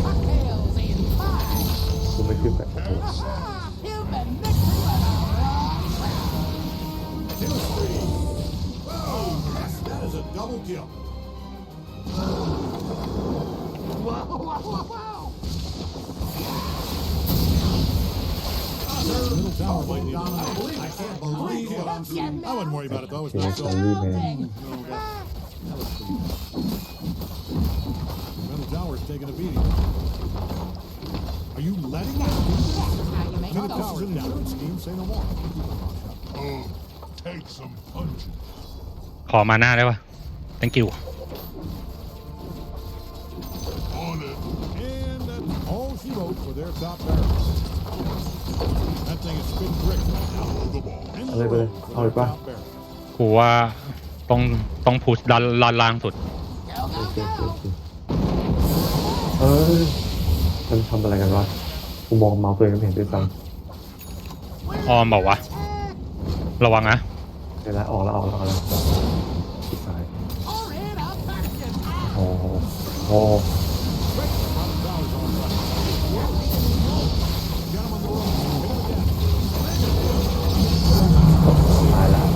Speaker 6: Cocktails in 5.
Speaker 8: กูไม่ขึ้นไปโอ้โห
Speaker 6: You've been mixing with a wrong crowd.
Speaker 9: Kill spree. Oh, yes, that is a double kill.
Speaker 6: Whoa, whoa, whoa, whoa.
Speaker 9: Their middle tower might need I can't believe what I'm seeing. I wouldn't worry about it though. It's
Speaker 8: เจ
Speaker 9: not
Speaker 8: สั
Speaker 9: so.
Speaker 8: นลี่แมน
Speaker 9: That was pretty bad. The middle tower's taking a beating. Are you letting that?
Speaker 6: How you make
Speaker 9: Middle
Speaker 6: those
Speaker 9: tower's in down. Scheme, say no more.
Speaker 10: Oh, take some punches.
Speaker 7: ขอมาหน้าได้ปะ thank you
Speaker 10: On it.
Speaker 9: And that's all she wrote for their top barrel. That thing is spitting bricks right now.
Speaker 10: Throw the ball.
Speaker 9: In
Speaker 8: เอา
Speaker 9: the
Speaker 8: เลยไปเลย
Speaker 9: road
Speaker 8: เอา
Speaker 9: for
Speaker 8: เลย
Speaker 9: their
Speaker 8: ป่ะ
Speaker 9: top barrel.
Speaker 7: กูว่าต้องพุชดันล่างสุด
Speaker 6: Go,
Speaker 8: โอ
Speaker 6: go,
Speaker 8: เค
Speaker 6: go.
Speaker 8: เอ้ยมันทำอะไรกันวะกูมองเมาส์ตัวเองไม่เห็นด้วยซ้
Speaker 7: ออมบอกว่าวะ ระวังนะ
Speaker 8: ำเวลาออกแล้วชิบหาย
Speaker 6: Or in a basket.
Speaker 8: โอ้โหโอ้ ตายแล้ว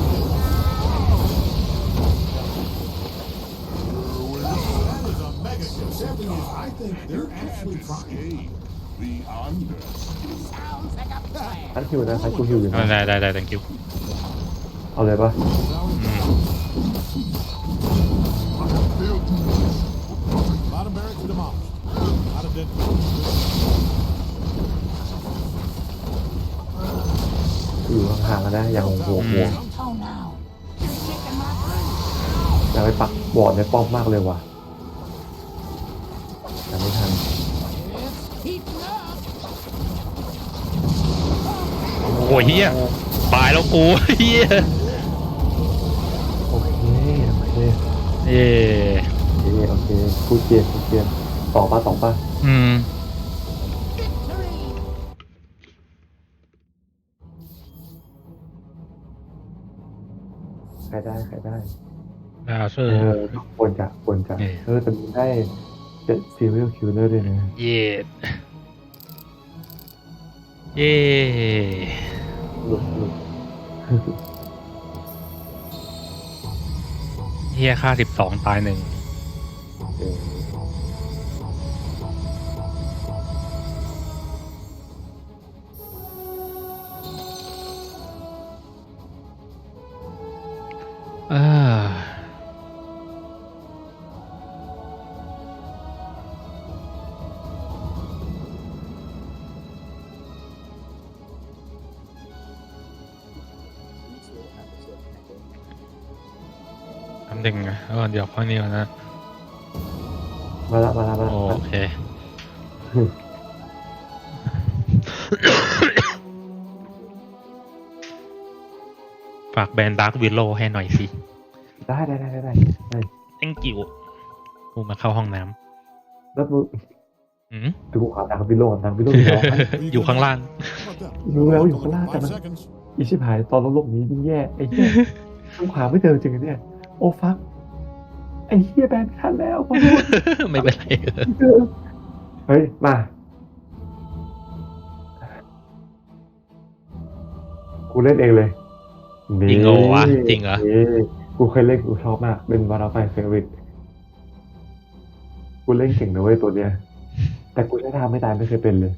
Speaker 9: That is a mega kill. Something is, I think they're actually trying.
Speaker 10: Escape. The under.
Speaker 6: Sounds like a plan.
Speaker 8: ทันคิวนะทันกูคิวอยู่นะ
Speaker 7: ได้ thank you
Speaker 8: เอาเลยป่ะ
Speaker 9: Bottom barracks demolished. Out of dead.
Speaker 8: อยู่ห่างๆกันนะอย่างห่วง
Speaker 6: Tiptoe now. You're shaking my brain.
Speaker 8: อยากไปปักบอร์ดในป้อมมากเลยว่ะแต่ไม่ทัน
Speaker 6: It's heating up.
Speaker 7: โอ้ยเฮียตายแล้วกูเฮีย
Speaker 8: โอเค
Speaker 7: เย่
Speaker 8: โอเคพูดเกียนต่อป่ะ
Speaker 6: Victory.
Speaker 8: ใครได้
Speaker 7: ดาวเซอร์
Speaker 8: ควรจะแต่มึงได้7 serial killer ด้วยนะ
Speaker 7: เย่
Speaker 8: หลุด
Speaker 7: เฮียค่า12 ตาย 1
Speaker 8: เออ
Speaker 7: หนึ่งเดี๋ยวข้อนี้ก่อนนะ
Speaker 8: มาละ
Speaker 7: โอเค ฝากแบรนด์ดาร์กวิลโลให้หน่อยสิ
Speaker 8: ได้
Speaker 7: thank you กูมาเข้าห้องน้
Speaker 8: แล้วมึง
Speaker 7: ำ
Speaker 8: ดูข่าวดังวิโรจน์อยู่แล้ว
Speaker 7: อยู่ข้างล่าง
Speaker 8: รู้แล้วอยู่ข้างล่างแต่
Speaker 9: 5
Speaker 8: มัน
Speaker 9: seconds.
Speaker 8: อีชิบหายตอนโลกนี้ยิ่งแย่ไอ้เหี้ยต้องหาไม่เจอจริงเนี่ยโอ้ฟักไอ้เหี้ยแบนไม่ทันแล้วขอโทษ
Speaker 7: ไม่เป็นไร
Speaker 8: เฮ้ยมากูเล่นเองเลย
Speaker 7: จริงเหรอวะจริงเหรอ
Speaker 8: กูเคยเล่นกูชอบมากเป็นวันออฟไฟเฟเวอร์กูเล่นเก่งนะเว้ยตัวเนี้ยแต่กูใช้ท่าไม่ตายไม่เคยเป็นเลย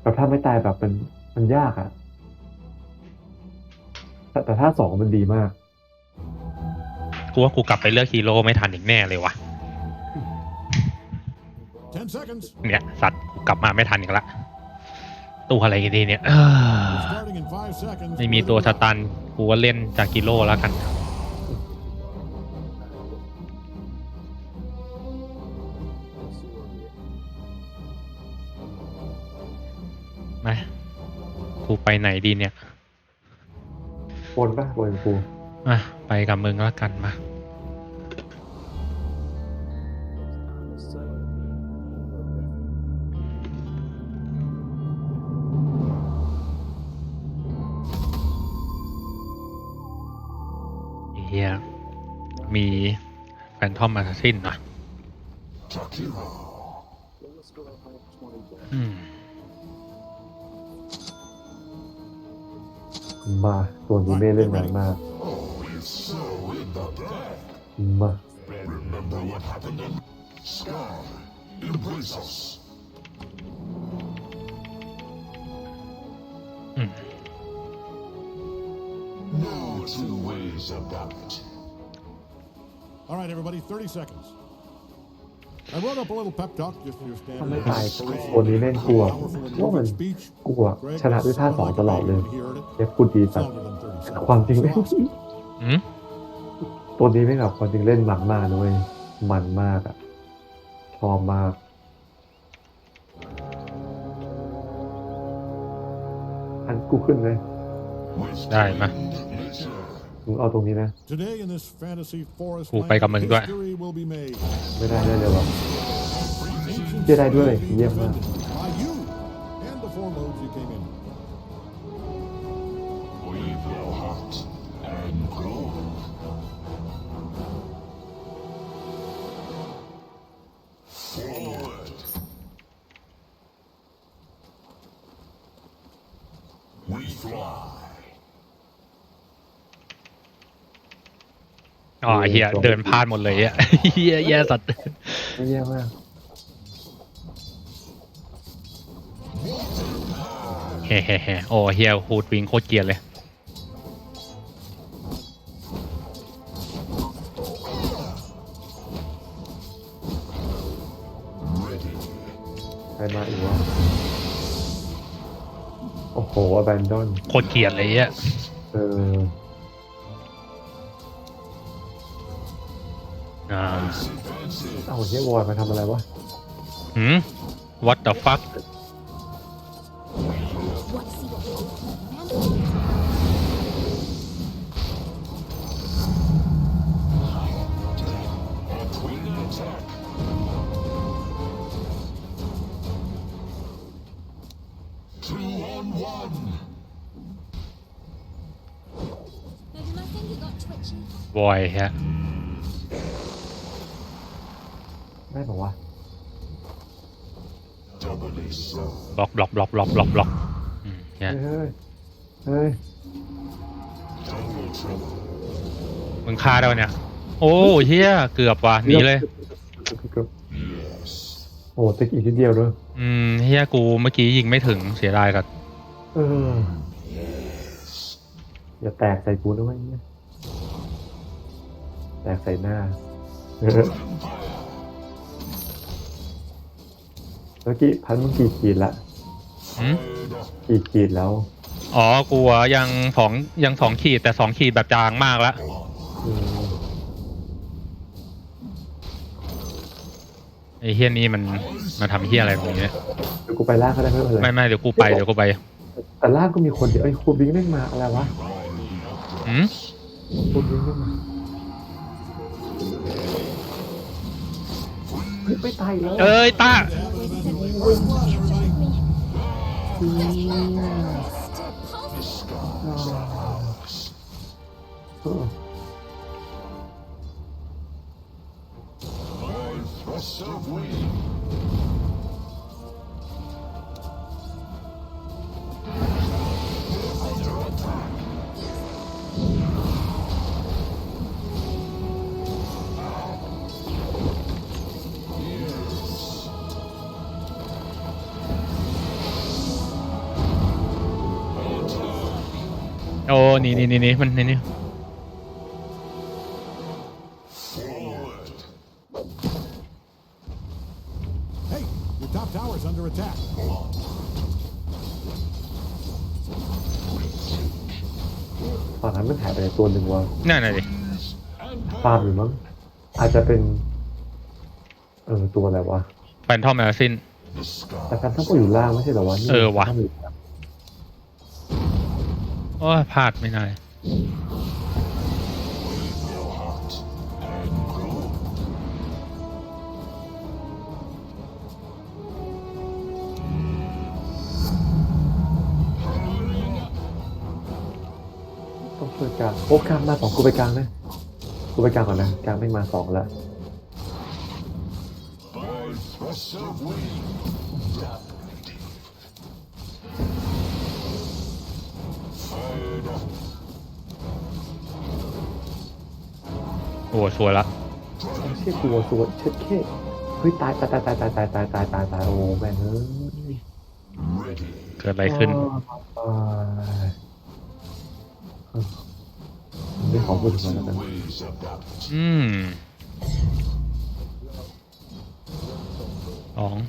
Speaker 8: แบบท่าไม่ตายแบบมันยากอะแต่ท่าสองมันดีมาก
Speaker 7: กูว่ากูกลับไปเลือกฮีโร่ไม่ทันอีกแน่เลยวะ
Speaker 9: 10 seconds.
Speaker 7: เนี่ยสัตว์กูกลับมาไม่ทันอีกละตัวอะไรกันดีเนี่ย
Speaker 9: Starting in 5 seconds.
Speaker 7: ไม่มีตัวสตันกูว่าเล่นจากกิโลแล้วกันมากูไปไหนดีเนี่ย
Speaker 8: บนกู
Speaker 7: ไปกับมึงแล้วกันมาเฮียมีแฟนทอมมาสิ้นนะ
Speaker 8: มาตัวนี้ไม่เล่นนานมาก
Speaker 10: So in the back.
Speaker 8: มา
Speaker 10: Remember what happened in Sky. Embrace us. No two ways about it.
Speaker 9: All right, everybody, 30 seconds. I wrote up a little pep talk just for your
Speaker 8: ถ้าไม่
Speaker 9: standard.
Speaker 8: ตายตัวนี้เล่นกลัวว่ามันกลัวชนะด้วยท่าสองตลอดเลยเอฟกูดีสัตว์
Speaker 9: Longer than 30 seconds.
Speaker 8: ความจริงไม่
Speaker 7: อืม
Speaker 8: ตัวนี้ไม่แบบความจริงเล่นมันมากนะเว้ยมันมากอ่ะชอบมากอันกูขึ้นเลย
Speaker 7: ได้มา
Speaker 8: มึงเอาตรงนี้นะ
Speaker 9: Today in this fantasy forest
Speaker 7: กูไปกับมึงด้วย
Speaker 9: history will be made.
Speaker 8: ไม่ได้เลยวะเจ๊ได้ด้วยเยี่ยมมาก
Speaker 9: By you and the 4 modes you came in.
Speaker 10: Wave your heart and grow. Forward. We fly.
Speaker 7: อ๋อเฮียเดินพลาดหมดเลยอ่ะ เฮียแย่สัตว์
Speaker 8: ไม่เยี่ยมมาก
Speaker 7: เฮ้โอ้เฮียฮูดวิงโคตรเกลียดเลย
Speaker 8: ใครมาอีกวะโอ้โหแบนดอน
Speaker 7: โคตรเกลียดเลยอ่ะ
Speaker 8: เออ เอ้าเฮียวอยมาทำอะไรวะ
Speaker 7: what the fuck
Speaker 10: Two on one.
Speaker 11: Maybe my finger got twitchy.
Speaker 7: บอยฮะ
Speaker 8: ได้บอกว่า
Speaker 10: Doubly so.
Speaker 7: บล็อกเฮีย
Speaker 8: เฮ้ย
Speaker 10: Double trouble.
Speaker 7: มึงฆ่าได้วะเนี่ย โอ้เฮียเกือบว่ะหนีเลย
Speaker 10: Yes.
Speaker 8: โอ้ติ๊กอีกนิดเดียวด้วย
Speaker 7: เฮียกูเมื่อกี้ยิงไม่ถึงเสียดายกับ
Speaker 8: อย่าแตกใส่กูด้วยเนี่ยแตกใส่หน้า เมื่อกี้พันมึงกี่ขีดละกี่ขีดแล้ว
Speaker 7: อ๋อกูยังสองขีดแต่2 ขีดแบบจางมากแล้ว
Speaker 8: อืม
Speaker 7: ไอ้เฮี้ยนี่มันมาทำเฮี้ยอะไรตรงนี้เนี่ย
Speaker 8: เดี๋ยวกูไปล่างก็ได้ไม่เป็นไร
Speaker 7: ไม่เดี๋ยวกูไป
Speaker 8: แต่ล่างก็มีคนเดียวไอ้คูบิงแม่งมาอะไรวะ
Speaker 7: อืม
Speaker 8: คูบิงแม่งมาเฮ้ยไม่ตายแล้ว
Speaker 7: เอ้ยตา
Speaker 10: Thrust of wind.
Speaker 7: โอ้นี่มันนี่
Speaker 10: Forward.
Speaker 9: Hey, your top tower's under attack.
Speaker 8: ตอนนั้นมันหายไปตัวหนึ่งวะ
Speaker 7: นั่นน่ะดิ
Speaker 8: ฟาร์มอยู่มั้งอาจจะเป็นตัวอะไรวะ
Speaker 7: แฟนทอมแอลซิน
Speaker 8: แต่การทั้งก็อยู่ล่างไม่ใช่เหรอวะนี่
Speaker 7: วะโอ้ยพลาดไม่ได้
Speaker 8: ต้องช่วยกลางโอ้กลางมา2กูไปกลางนะกูไปกลางก่อนนะกลางไม่มา2แล้ว
Speaker 10: Thrust of wind.
Speaker 7: โอ้สวยละ
Speaker 8: เชี่ยตัวสวยเช็ดเข้เฮ้ยตายโอ้แม่งเอ้ย
Speaker 7: เกิดอะไรขึ้น
Speaker 8: ไม่ขอพูดถึงมันแล้วกัน
Speaker 7: 2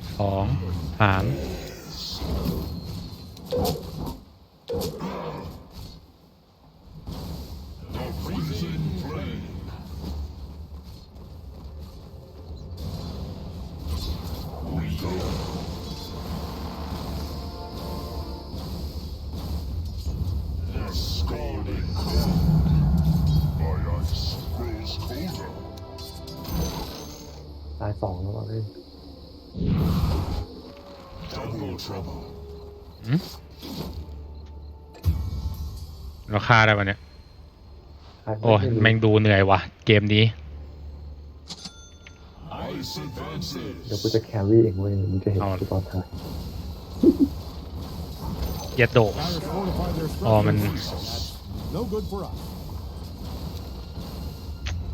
Speaker 7: 3
Speaker 10: Scalding cold. My ice grows colder.
Speaker 8: ตาย2แล้วเล่น
Speaker 10: Double trouble.
Speaker 7: เราฆ่าได้ปะเนี่ย โอ้ยแม่งดูเหนื่อยว่ะเกมนี้
Speaker 10: Ice advances.
Speaker 8: เดี๋ยวกูจะแครี่เองเว้ยมึงจะเห็นกูตอนท้าย
Speaker 7: เย็ดโด
Speaker 9: Pirates fortified their
Speaker 7: Oh, man.
Speaker 9: structures. That's no good for us.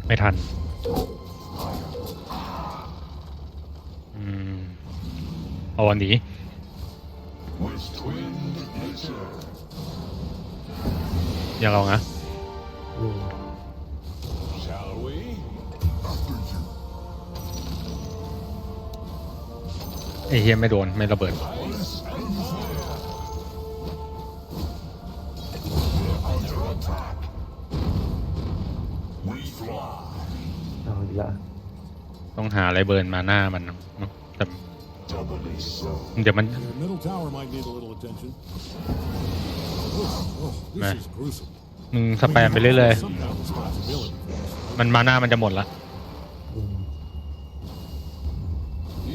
Speaker 7: ไม่ทันเอาอันนี้
Speaker 10: With twin glitter.
Speaker 7: อย่าลองนะ
Speaker 10: Shall we? After you.
Speaker 7: ไอ้เฮียไม่โดนไม่ระเบิด
Speaker 10: Ice and fire. Under attack. We fly.
Speaker 8: เอาอีกละ
Speaker 7: ต้องหาอะไรเบิร์นมาหน้ามันเนอะแต่
Speaker 10: Doubly so.
Speaker 7: เดี๋ยวมัน
Speaker 9: Your middle tower might need a little attention. Oh, this
Speaker 7: Man.
Speaker 9: is gruesome.
Speaker 7: มึงสแปมไปเรื่อย
Speaker 9: Some kind of responsibility.
Speaker 7: ๆมันมาหน้ามันจะหมดละ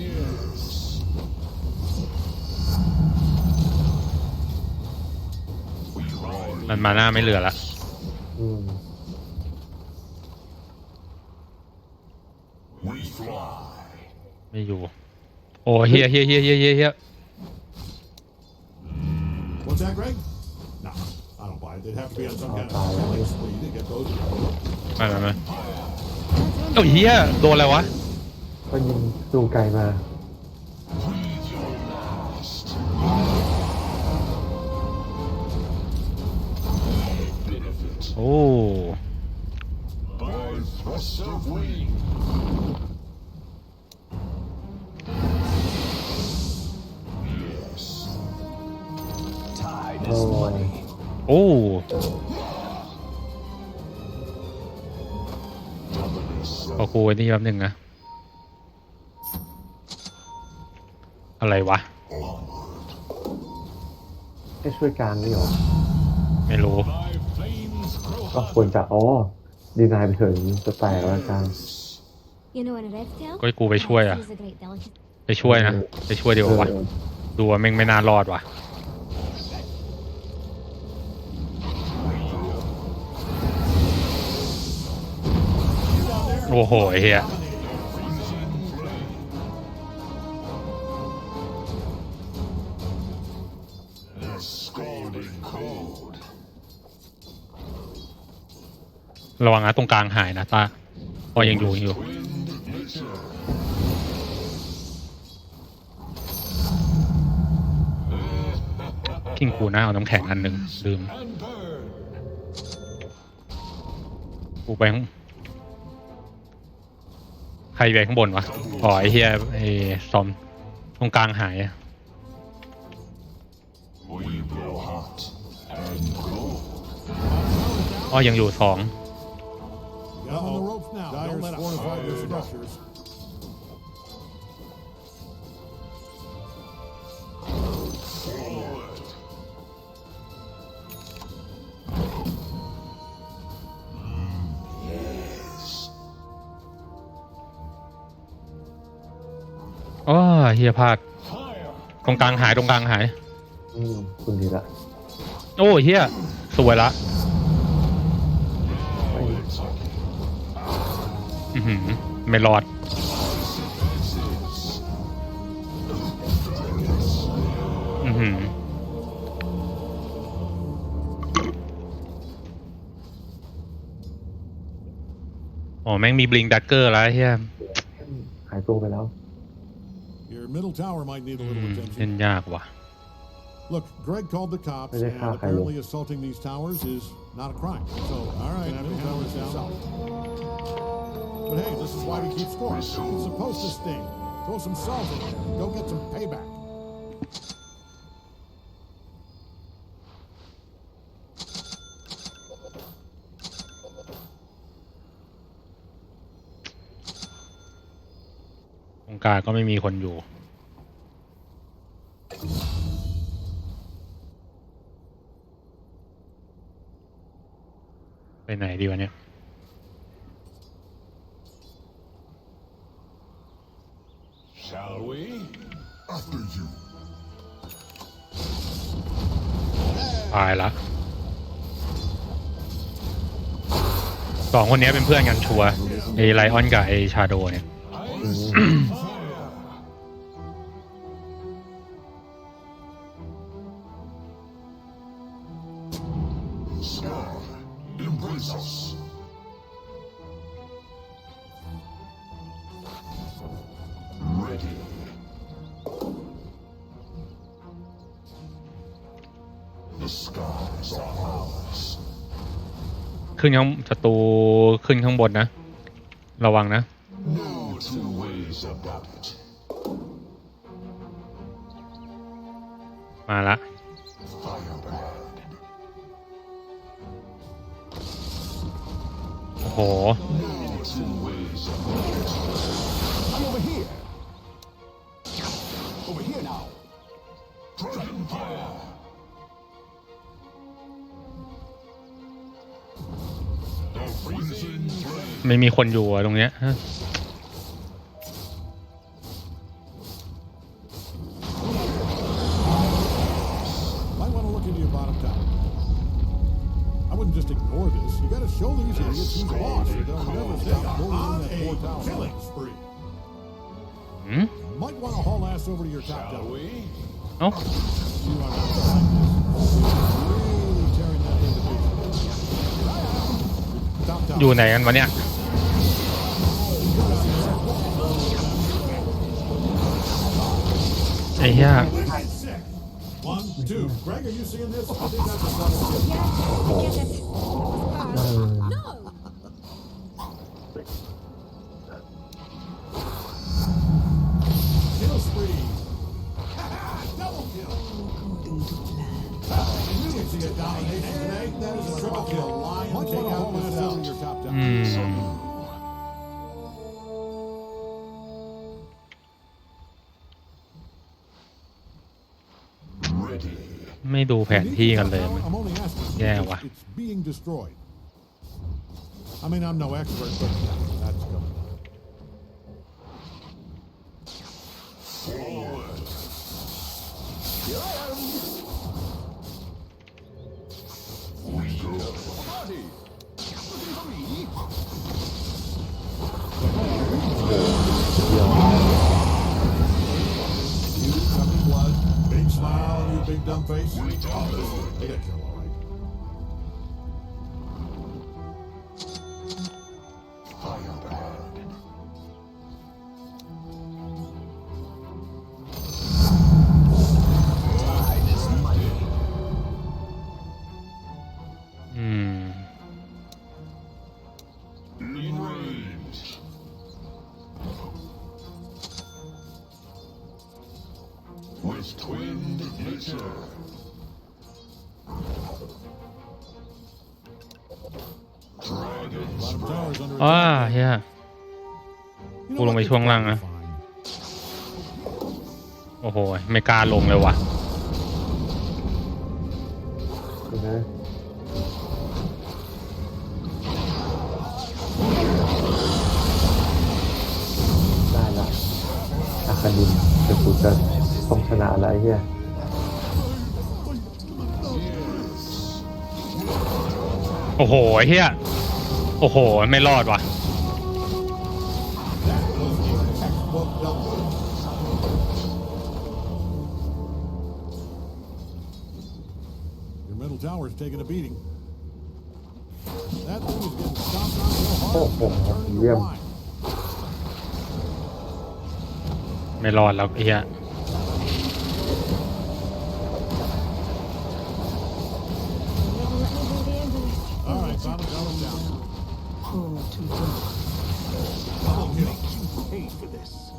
Speaker 10: Yes.
Speaker 7: มันมาหน้าไม่เหลือละ
Speaker 10: We fly.
Speaker 7: ไม่อยู่ โอ้เฮีย
Speaker 9: What's that, Greg? No, I don't buy it. They'd have to be on some kind of killing spree to get those.
Speaker 7: ไม่โอ้เฮียโดนอะไรวะ
Speaker 8: ก็ยิงดูไกลมา
Speaker 10: Breathe your last. Benefit
Speaker 7: โอ้
Speaker 10: by thrust of wing. Yes. Tide
Speaker 8: โอ้
Speaker 10: is money.
Speaker 7: โอ้
Speaker 10: Doubly so.
Speaker 7: ขอกูไว้นี่แป๊บหนึงนะ อะไรวะ
Speaker 8: ให้ช่วยกลางนี่หรอ
Speaker 7: ไม่รู้
Speaker 8: ก็ควรจะดีนายไปถึงจะแตกแล้วกลาง
Speaker 11: You know, in a red tail,
Speaker 7: ก็ให้กูไปช่วยอ่ะ
Speaker 11: is a great delicacy.
Speaker 7: ไปช่วยนะไปช่วยดีกว่าวะดูว่าแม่งไม่น่ารอดว่ะโอ้โหเฮีย
Speaker 10: Scalding cold.
Speaker 7: ระวังนะตรงกลางหายนะตาพอยังอยู่กิ้งกูนะเอาน้ำแข็งอันหนึ่งลืมกูไปใครไปข้างบนวะไอ้เฮียไอ้ซอมตรงกลางหาย
Speaker 10: We blow hot and cold.
Speaker 7: ยังอยู่2
Speaker 9: Get on the ropes now. Don't let fortify their structures.
Speaker 10: Forward.
Speaker 7: เฮียพลาดตรงกลางหาย
Speaker 8: คุณดีละ
Speaker 7: เฮียสวยละไม่รอดแม่งมีบลิงดักเกอร์แล้วเฮีย
Speaker 8: หายตัวไปแล้ว
Speaker 9: Your middle tower might need a little
Speaker 7: เล่น
Speaker 9: attention.
Speaker 7: ยากว่ะ
Speaker 9: Look, Greg called the cops, and apparently assaulting these towers is not a crime. So, all right, middle tower's yourself. But hey, this is why we keep score. It's supposed to sting. Throw some salt in there. Go get some payback.
Speaker 7: ตรงกลางก็ไม่มีคนอยู่ไปไหนดีวะเนี่ย
Speaker 10: Shall we? After you.
Speaker 7: ตายละ2 คนนี้เป็นเพื่อนกันชัวร์ไอ้ไลออนกับไอ้ชาโดเนี่ย
Speaker 10: Scar, embrace us. Ready. The skies are ours.
Speaker 7: ขึ้นข้างศัตรูขึ้นข้างบนนะระวังนะ
Speaker 10: No two ways about it.
Speaker 7: มาละ
Speaker 10: Firebrand.
Speaker 7: โอ้โห
Speaker 10: No two ways about it. I'm over here. Over here now. Dragon fire.
Speaker 7: ไม่มีคนอยู่ตรงเนี้ย
Speaker 9: Might want to look into your bottom tower. I wouldn't just ignore this. You got to show these idiots who's boss. They'll never stop bullying that poor tower. Killing spree. Might want to haul ass over to your top tower.
Speaker 10: We?
Speaker 7: เอ้า
Speaker 9: You are not behind this. Really tearing that thing to pieces. Top tower.
Speaker 7: อยู่ไหนกันวะเนี่ยไอ้เหี้ย
Speaker 9: 1, 2. Greg, are you seeing this? I think that's a double kill.
Speaker 11: Yes, I get it. No!
Speaker 9: Kill spree. Double kill. You can see a domination today. That is a triple kill. Might want to haul ass over to your top tower.
Speaker 7: อ ไม่ดูแผนที่กันเลย
Speaker 9: I'm only asking.
Speaker 7: แย่ว่ะ
Speaker 9: It's being destroyed. I mean, I'm no expert, but that's going on.
Speaker 10: Forward. We go.
Speaker 9: You sucking blood, big smile, you big dumb face. They got kill, all right.
Speaker 10: Firebird. Tide is mighty.
Speaker 7: อืม
Speaker 10: In range. With twinned nature. Dragon's
Speaker 9: Bottom tower's under
Speaker 7: อ้า
Speaker 9: attack.
Speaker 7: เฮีย
Speaker 9: You
Speaker 7: กู
Speaker 9: know
Speaker 7: ลง
Speaker 9: what?
Speaker 7: ไป
Speaker 9: It's
Speaker 7: ช่วงล่าง
Speaker 9: probably
Speaker 7: นะ
Speaker 9: fine.
Speaker 7: โอ้โห ไม่กล้าลงเลยว่ะ
Speaker 8: ใช่ไหมได้ละอาคาดินเดี๋ยวกูจะต้องชนะอะไรเฮีย
Speaker 7: โอ้โหเฮียโอ้โห ไม่รอดว่ะ
Speaker 9: Textbook double. Your middle tower's taking a beating. That thing is getting stomped on so hard, it's turning to
Speaker 8: Yeah.
Speaker 9: wine.
Speaker 7: ไม่รอดแล้วเฮีย
Speaker 9: All right, bottom tower's down.
Speaker 10: I'll make you pay for this.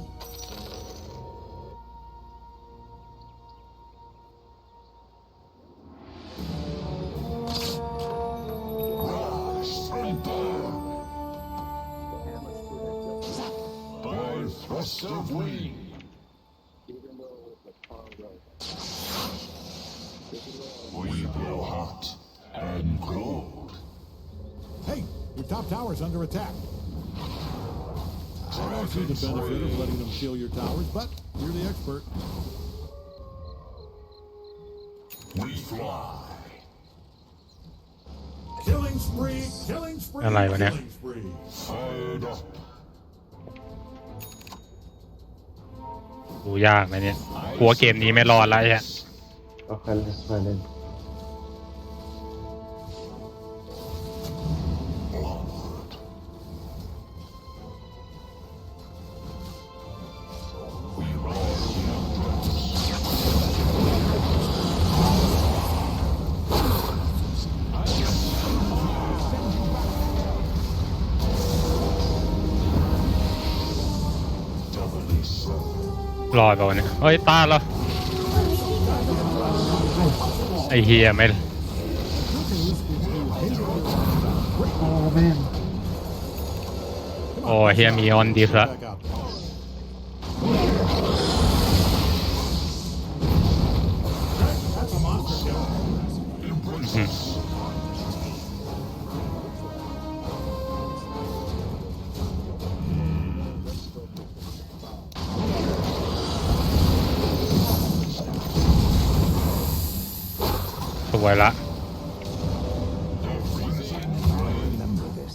Speaker 10: Rise and burn. By thrust of wing. We blow hot and cold.
Speaker 9: Hey, your top tower's under attack. I don't see the benefit of letting them kill your towers, but you're the expert.
Speaker 10: We fly.
Speaker 9: Killing spree, killing spree,
Speaker 7: อะไรวะเนี่ย
Speaker 9: killing spree.
Speaker 10: Fired up.
Speaker 7: ดูยากนะเนี่ยกลัวเกมนี้ไม่รอดแล้วเฮีย
Speaker 8: ก็ค่อยเล่นค่อยเล่น
Speaker 10: Onward. We rise in doubly so.
Speaker 7: รอดป่าวะเนี่ยเฮ้ยตาแล้ว ไอเฮียไม่
Speaker 8: โอ้แม่ง
Speaker 7: โอ้เฮียมีออนดีละ
Speaker 9: Back out. That's a monster kill.
Speaker 10: Embrace us.
Speaker 7: สวยละ
Speaker 10: Remember this.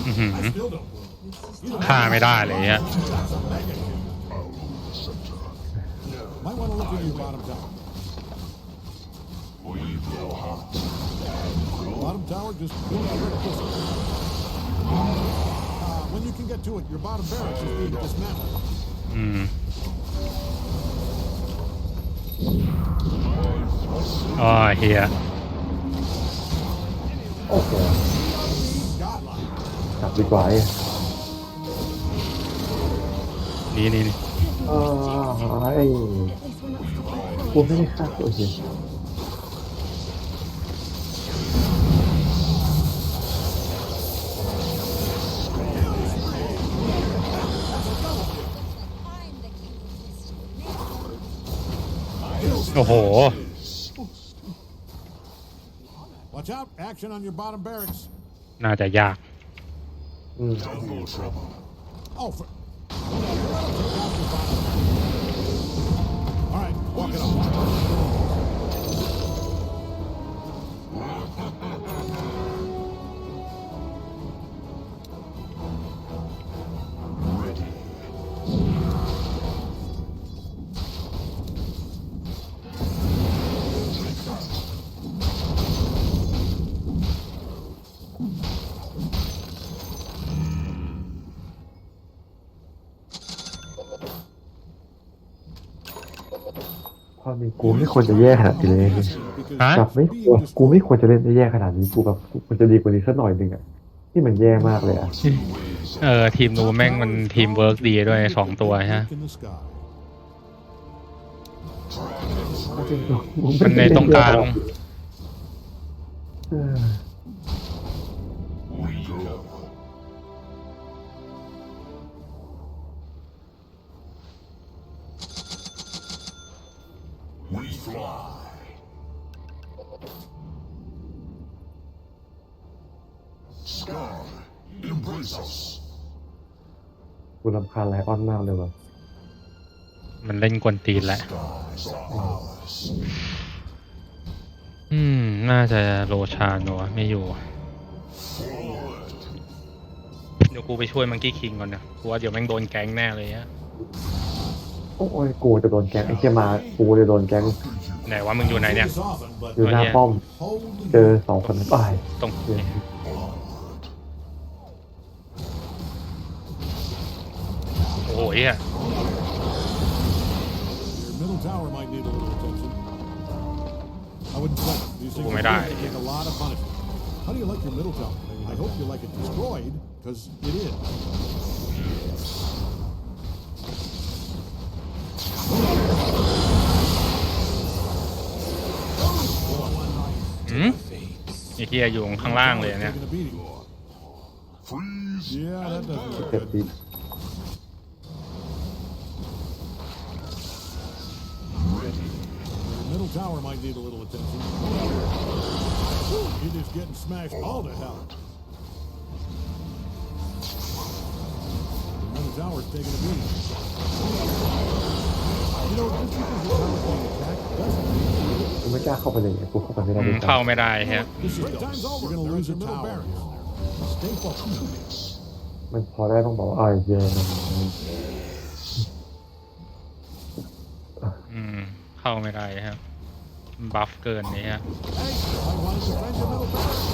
Speaker 7: อื้อหือ
Speaker 9: Still don't.
Speaker 7: ฆ่าไม่ได้เลยเฮีย
Speaker 9: Might want to look at your bottom tower.
Speaker 10: We blow hot.
Speaker 9: Bottom tower just built a red pistol. When you can get to it, your bottom barracks is being dismantled.
Speaker 7: อืมอ๋อเฮีย
Speaker 8: โอ้โห
Speaker 9: Godlike.
Speaker 8: กลับดีกว่าไอ้
Speaker 7: นี่
Speaker 8: ไอ้กูไม่ได้ฆ่าตัวเอง
Speaker 7: โอ้โห
Speaker 9: Watch out! Action on your bottom barracks.
Speaker 7: น่าจะยาก
Speaker 10: Double trouble.
Speaker 9: Oh, for... All right, walk it off.
Speaker 10: Ready.
Speaker 8: ความจริงกูไม่ควรจะแย่ขนาดนี้เลย
Speaker 7: ฮะ
Speaker 8: แบบไม่ควรกูไม่ควรจะเล่นได้แย่ขนาดนี้กูแบบมันจะดีกว่านี้สักหน่อยหนึ่งอ่ะที่มันแย่มากเลยอ่ะ
Speaker 7: ทีมนูแม่งมันทีมเวิร์กดีด้วย2 ตัวฮะ
Speaker 9: In the sky.
Speaker 7: มันในตรงกลาง
Speaker 8: เออ
Speaker 10: We go. We fly. Sky, embrace us.
Speaker 8: กูรำคาญไลออนมากเลยว่ะ
Speaker 7: มันเล่นกวนตีนแหละ
Speaker 10: Skies are ours.
Speaker 7: น่าจะโรชานวะไม่อยู่
Speaker 10: Forward.
Speaker 7: เดี๋ยวกูไปช่วยมังกี้คิงก่อนนะกูว่าเดี๋ยวแม่งโดนแก๊งแน่เลยฮะ
Speaker 8: โอ้ยกูจะโดนแก๊งไอ้เหี้ยมากูจะโดนแก๊ง
Speaker 7: ไหนว่ามึงอยู่ไหนเนี่ย
Speaker 9: It's often, but
Speaker 8: อยู่หน้าป้อม
Speaker 9: hold
Speaker 8: เจอ2 คนตาย
Speaker 7: ตรง โอ้ยอ่ะ
Speaker 9: Your middle tower might need a little attention. I wouldn't sweat it. These things
Speaker 7: Oh, my God.
Speaker 9: take a lot of punishment. How do you like your middle tower? I hope you like it destroyed, because it is.
Speaker 7: ไอ้เหี้ยอยู่ข้างล่างเลยเนี่ย
Speaker 9: Taking a beating.
Speaker 10: Freeze.
Speaker 9: Yeah, that doesn't look
Speaker 8: เจ็บ
Speaker 9: good.
Speaker 8: ดี
Speaker 9: Your middle tower might need a little attention. It is getting smashed all to hell. Your middle tower's taking a beating. You know, just because your tower's being attacked doesn't mean
Speaker 8: กูไม่กล้าเข้าไปเลยกูเข้าไปไม่ได้เลย
Speaker 7: เข้าไม่ได้ฮะ
Speaker 9: this is time's over. You're gonna lose your middle barracks. Stay focused.
Speaker 8: มันพอได้ต้องบอกว่าเย็น
Speaker 7: เข้าไม่ได้ฮะบัฟเกินนี่ฮะ
Speaker 9: Hey, I want to defend your middle barracks.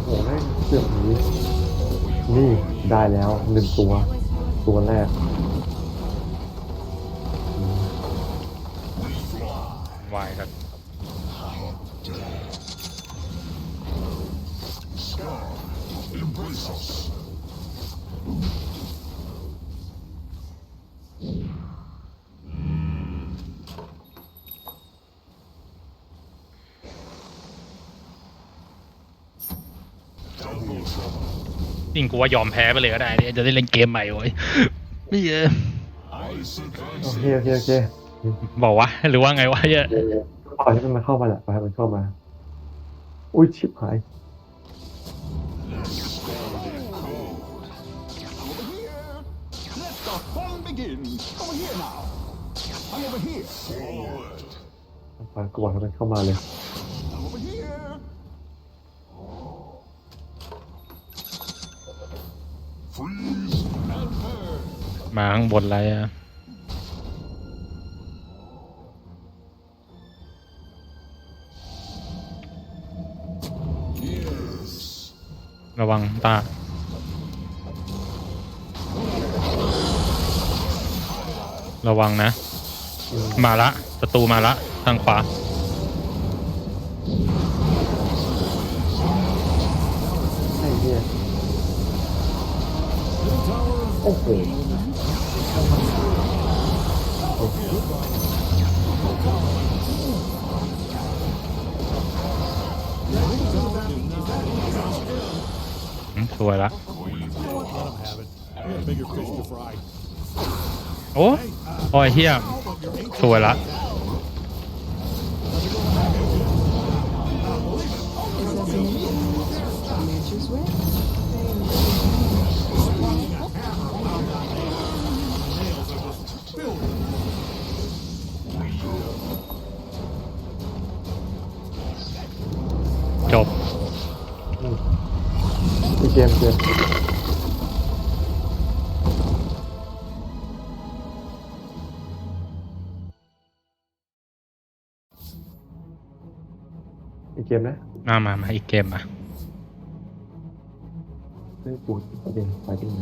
Speaker 8: โอ้โหแม่งเสือกนี้นี่ได้แล้ว1 ตัวแรก
Speaker 7: วายกัน
Speaker 10: Sky, embrace us.
Speaker 7: จริงกูว่ายอมแพ้ไปเลยก็ได้เนี่ยจะได้เล่นเกมใหม่โว้ยไม่เยอะ
Speaker 10: Ice
Speaker 8: โอ
Speaker 10: advancing.
Speaker 8: เค
Speaker 7: บอกว่าหรือว่าไงวะเยอะ
Speaker 8: ปล่อยให้มันเข้ามาแหละปล่อยให้มันเข้ามา อุ้ยชิบหาย
Speaker 10: Let the fun begin. Over here now. I'm over here. Forward.
Speaker 8: ปล่อยกูบอกให้มันเข้ามาเลย
Speaker 10: I'm over here. Freeze and burn.
Speaker 7: มาข้างบนอะไรอ่ะ
Speaker 10: Yes.
Speaker 7: ระวังตา ระวังนะ มาละศัตรูมาละทางขวา
Speaker 8: ไอ้เหี้ยโอ้โห
Speaker 7: สวยละ
Speaker 9: Let him have it. We got bigger fish to fry.
Speaker 7: โอ้โอ้ยเฮียสวยละ จบ
Speaker 8: อีกเกมอีกเกมนะ
Speaker 7: มาอีกเกมมา
Speaker 8: เฮ้ยปูดประเด็นไปที่ไหน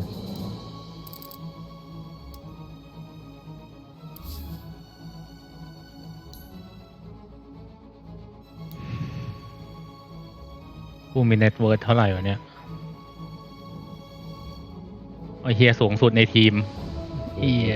Speaker 7: กูมีเน็ตเวิร์ธเท่าไหร่วะเนี่ยไอเฮียสูงสุดในทีมเฮีย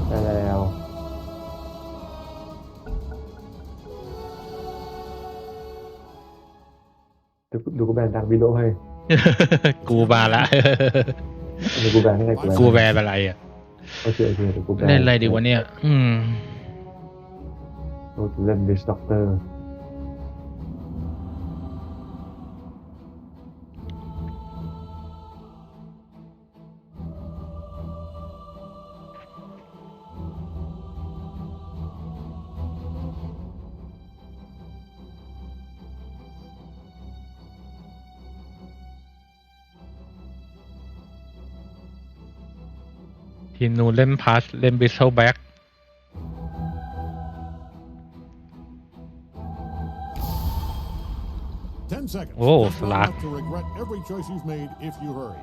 Speaker 8: ได้แล้วดูกูแบนดังวิดีโอให้
Speaker 7: กูมาละ
Speaker 8: ดูกูแบนให้ไง
Speaker 7: กูแบนอะไรอ่ะ
Speaker 8: โอเคเดี๋ยวกูแบน
Speaker 7: เล่นอะไรดีวะเนี่ย
Speaker 8: โอ้เล่นดิสด็อกเตอร์
Speaker 7: ทีมนู้นเล่นพาสเล่นบิสเซิลแบ็ก
Speaker 9: 10 seconds.
Speaker 7: Oh,
Speaker 9: Just long
Speaker 7: slack.
Speaker 9: enough to regret every choice you've made if you hurry.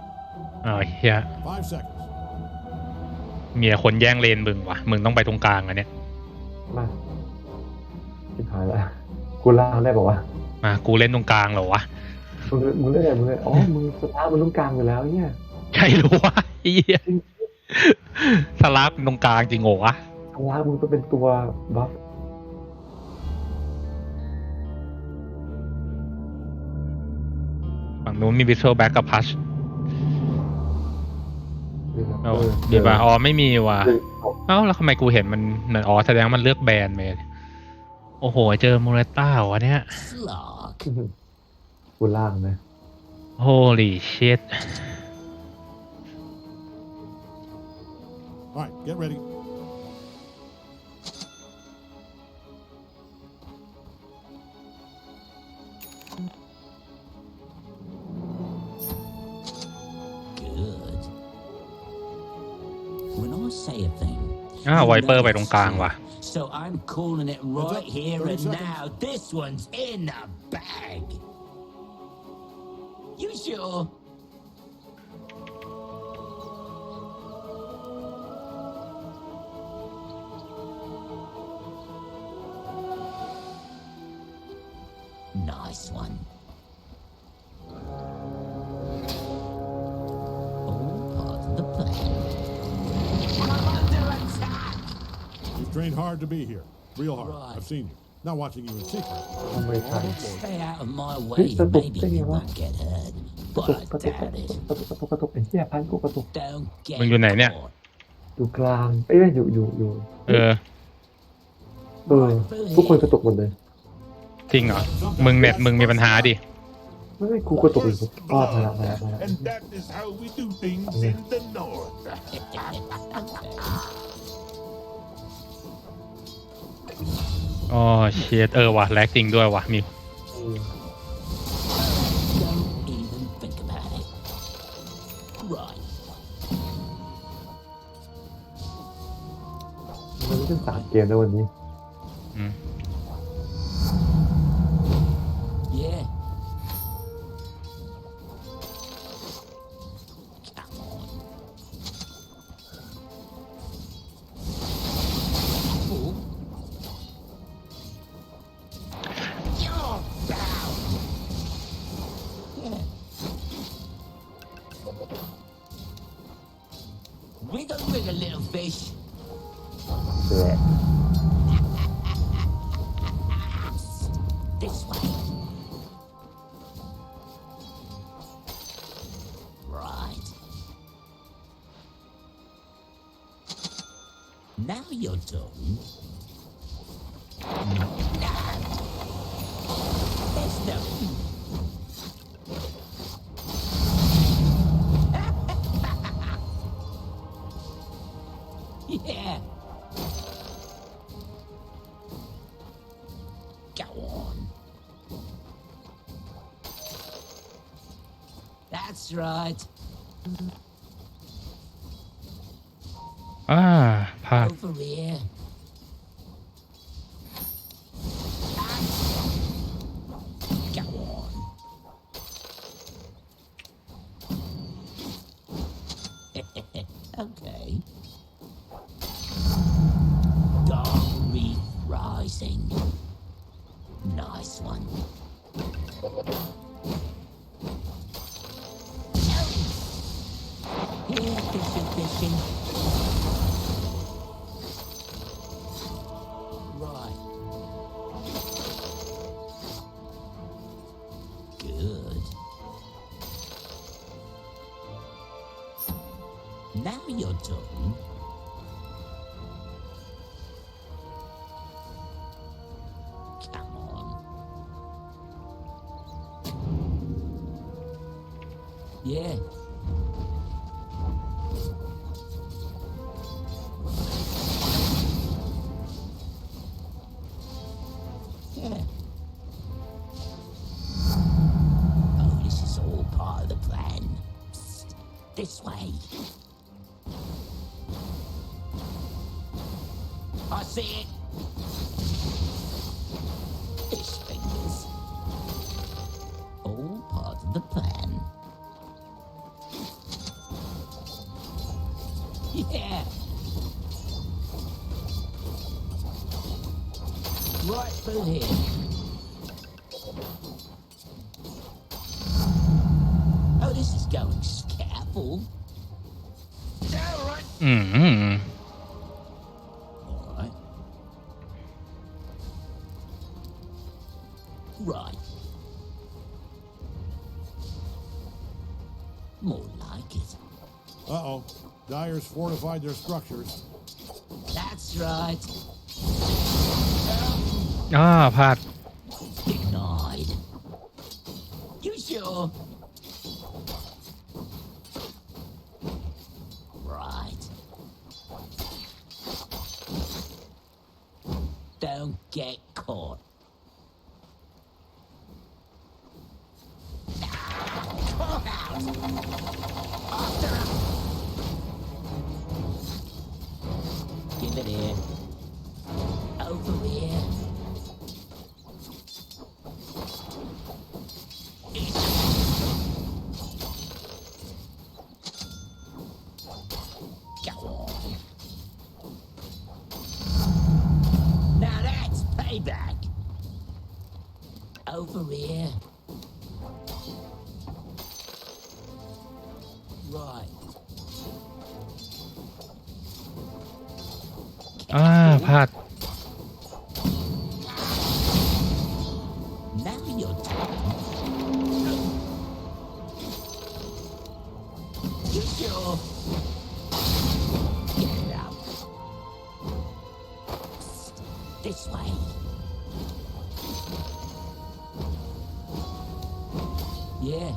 Speaker 7: เฮีย
Speaker 9: 5 seconds.
Speaker 7: เมียคนแย่งเลนมึงวะมึงต้องไปตรงกลางอะเนี่ย
Speaker 8: มาชิบหายแล้วกูล่างได้บอกว่า
Speaker 7: มากูเล่นตรงกลางเหรอวะ
Speaker 8: มึงเล่นอะไรมึงเลยอ๋อมึงสตาร์ทมันต้องกลางอยู่แล้วเนี่ย
Speaker 7: ใช่รู้วะเฮียสลับตรงกลางจริงโง่วะ
Speaker 8: สตาร์ทมึงต้องเป็นตัวบัฟ
Speaker 7: ฝั่งนู้นมีบิสเซิลแบ็กกับพัชดีป่ะอ๋อไม่มีว่ะเอ้าแล้วทำไมกูเห็นมันอ๋อแสดงมันเลือกแบนไปโอ้โหเจอมูเรต้าวะเนี่ย
Speaker 8: กูล่างนะ
Speaker 7: Holy shit
Speaker 9: All right, get ready.
Speaker 6: Good. When I say a thing,
Speaker 7: ไวเปอร์ไปตรงกลางว่ะ
Speaker 6: so I'm calling it right here and now. This one's in the bag. You sure? Nice one. All part of the plan. I'm under attack.
Speaker 9: You've trained hard to be here. Real hard.
Speaker 6: Right.
Speaker 9: I've seen you. Not watching you in secret.
Speaker 8: ทำไมทัน
Speaker 6: Stay out of my
Speaker 8: เฮ้ย
Speaker 6: way.
Speaker 8: กระตุก
Speaker 6: Maybe
Speaker 8: ได้ไง
Speaker 6: you
Speaker 8: วะ
Speaker 6: won't get hurt.
Speaker 8: กระ
Speaker 6: But
Speaker 8: ตุก
Speaker 6: I
Speaker 8: กระตุก
Speaker 6: doubt it.
Speaker 8: กระตุกไอ้เหี้ยพันกูกระตุก
Speaker 6: Don't get
Speaker 7: มึงอยู่ไหนเนี่ย
Speaker 6: caught.
Speaker 8: อยู่กลางเอ้ยอยู่
Speaker 7: เออ
Speaker 8: ทุกคนกระตุกหมดเลย
Speaker 7: จริงเหรอมึงเน็ตมึงมีปัญหาดิ
Speaker 8: ไม่กูกระตุกอีกอ๋อมาแล้ว
Speaker 10: And that is how we do things in the north.
Speaker 7: อ๋อเชียว่ะแลกจริงด้วยว่ะมี
Speaker 6: Don't even think about it. Right.
Speaker 8: มันเล่น3 เกมแล้ววันนี้
Speaker 6: Yeah. Come on. Apple. You're bound. Yeah. Wiggle, wiggle, little fish.
Speaker 8: แหละ
Speaker 6: This way. Right. Now you're done. No. There's no. Yeah. Go on. That's right.
Speaker 7: พลาด
Speaker 6: Over here. Go on. Okay. Dark reef rising. Nice one. Yeah, fishing. Right. Good. Now you're done. Come on. Yeah. Yeah. Oh, this is all part of the plan. Psst. This way. I see it. Fish fingers. All part of the plan. Yeah. Right through here. Oh, this is going careful. All right. All right. Right. More like it.
Speaker 9: Uh-oh. Dyer's fortified their structures.
Speaker 6: That's right.
Speaker 7: พลาด
Speaker 6: Denied. You sure? Right. Don't get caught. Caught out. After him. Give it here. Over here. Go on. Now that's payback. Over here. Right.
Speaker 7: พลาด
Speaker 6: Now you're done. You sure? Get it up. This way. Yeah.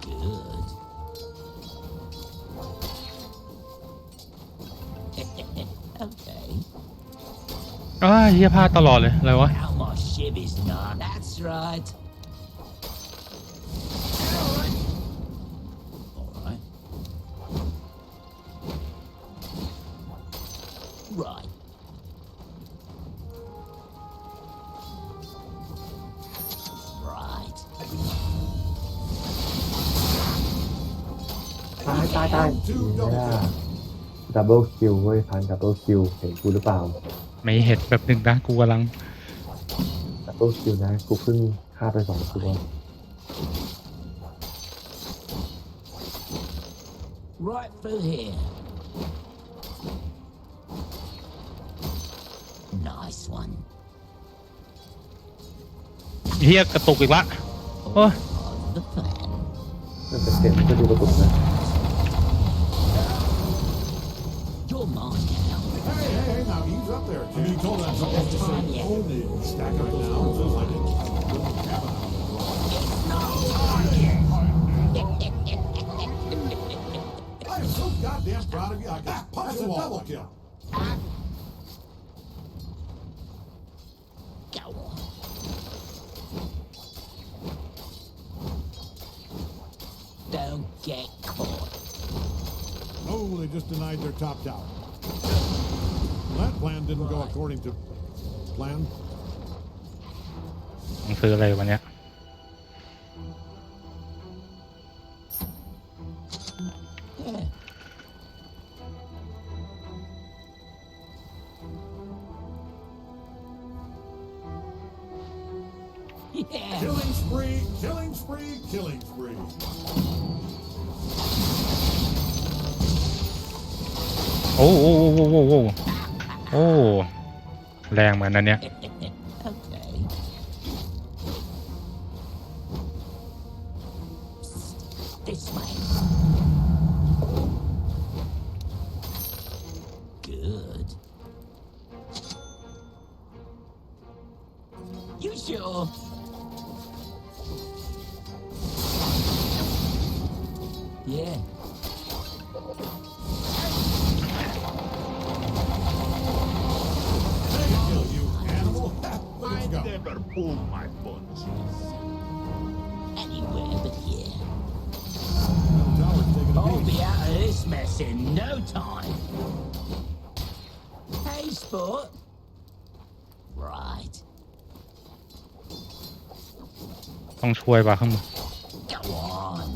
Speaker 6: Good. Okay.
Speaker 7: เฮียพลาดตลอดเลยอะไรวะ
Speaker 6: Now my ship is not. That's right. All right. Right. Right.
Speaker 8: ตายเนี่ยดับเบิลคิวเว้ยพันดับเบิลคิวเห็นกูหรือเปล่า
Speaker 7: ไม่เห็นแบบหนึ่งนะกูกำลัง
Speaker 8: ดับเบิลคิวนะกูเพิ่งฆ่าไป2 ตัว
Speaker 6: Right through here. Nice one.
Speaker 7: เฮียกระตุกอีกละโอ้ย
Speaker 6: The plan.
Speaker 8: นั่นแต่เสียงมันก็ดูกระตุกนะ
Speaker 6: You're mine now.
Speaker 9: Hey, now ease up there. I mean, you told that supposed to say only stack up those houses like it wouldn't happen. I am so goddamn proud of you. I can punch the wall. Double kill.
Speaker 6: Go on. Don't get caught.
Speaker 9: Oh, they just denied their top tower. That plan didn't go according to plan.
Speaker 7: ต้องซื้ออะไรวันเนี้ย
Speaker 6: Yeah. Yeah.
Speaker 9: Killing spree, killing spree, killing spree.
Speaker 7: โอ้โอ้แรงเหมือนนั้นเนี่ย
Speaker 6: Okay. This way. Good. You sure? Yeah.
Speaker 9: Kill you, animal. Let's go.
Speaker 10: Never pull my punches.
Speaker 6: Anywhere but here.
Speaker 9: Tower's taking a
Speaker 6: I'll
Speaker 9: beat.
Speaker 6: be out of this mess in no time. Hey, sport. Right.
Speaker 7: ต้องช่วยป่ะข้างบน
Speaker 6: Go on.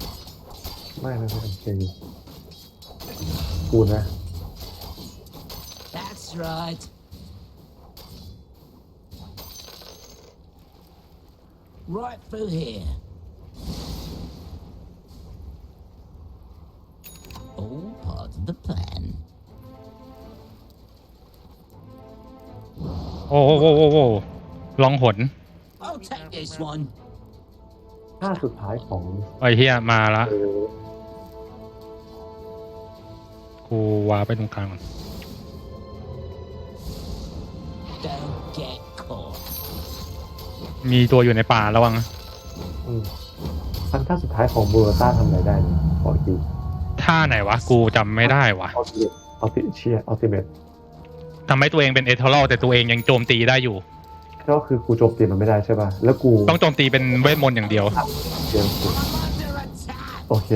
Speaker 8: ไม่โอเคอยู่กูนะ
Speaker 6: That's right. Right through here. All part of the plan.
Speaker 7: โอ้ลองหน
Speaker 6: I'll take this one.
Speaker 8: ท่าสุดท้ายของ
Speaker 7: ไอ้เฮียมาละกูวาไปตรงกลางก่อน
Speaker 6: Don't get caught.
Speaker 7: มีตัวอยู่ในป่าระวังนะ
Speaker 8: พันท่าสุดท้ายของบูโรต้าทำอะไรได้เนี่ยขออีกที
Speaker 7: ท่าไหนวะกูจำไม่ได้วะ
Speaker 8: อัลติเมท
Speaker 7: ทำให้ตัวเองเป็นเอเทอรัลแต่ตัวเองยังโจมตีได้อยู่
Speaker 8: ก็คือกูโจมตีมันไม่ได้ใช่ป่ะแล้วกู
Speaker 7: ต้องโจมตีเป็นเวทมนต์อย่างเดียว
Speaker 8: โอเค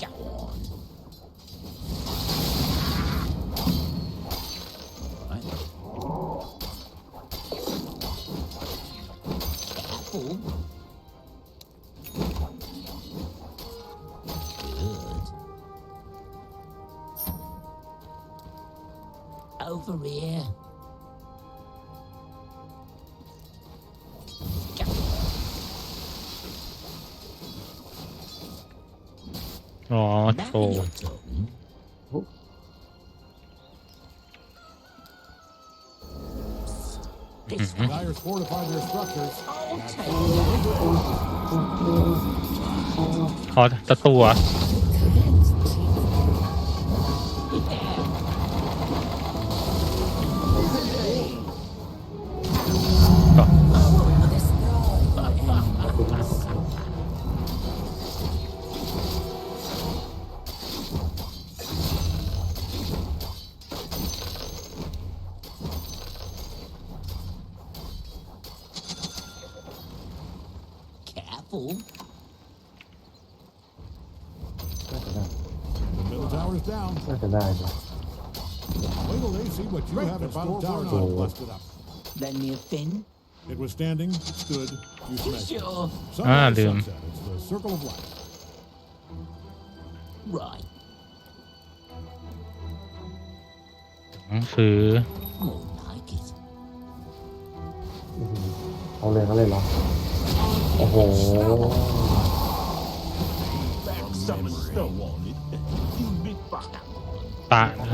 Speaker 6: Go on. Right. Careful. Good. Over here. Go on.
Speaker 7: อ๋อ
Speaker 6: Now
Speaker 7: โอ้
Speaker 6: you're talking. This way.
Speaker 9: Dyer's fortified their structures.
Speaker 6: I'll
Speaker 9: That's
Speaker 6: take
Speaker 9: all
Speaker 6: that.
Speaker 9: they do.
Speaker 7: อ๋อตะตัว
Speaker 6: Yeah. Careful.
Speaker 8: น่าจะได้
Speaker 9: The middle tower's down.
Speaker 8: น่าจะได้นะ
Speaker 9: Wait till they see what you have in store for and I'll bust it up.
Speaker 6: Lend me a fin.
Speaker 9: It was standing, stood, you
Speaker 6: You
Speaker 9: smashed it.
Speaker 6: sure?
Speaker 9: Sunrise,
Speaker 7: Liam.
Speaker 9: sunset. It's the circle of life.
Speaker 6: Right.
Speaker 7: หนังสือ
Speaker 6: More like it.
Speaker 8: เอาเลยเหรอโอ้โห
Speaker 10: Some stone on it. You big fucker.
Speaker 7: ตะ
Speaker 8: อะไร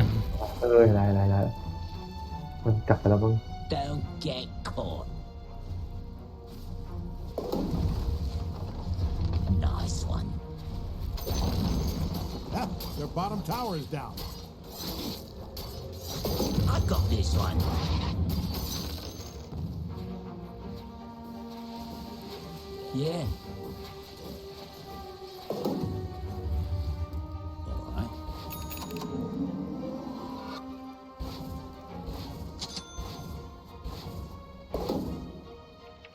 Speaker 8: มันกลับไปแล้วมั้ง
Speaker 6: Don't get caught. Nice one.
Speaker 9: Ah, their bottom tower is down.
Speaker 6: I got this one. Yeah. Alright.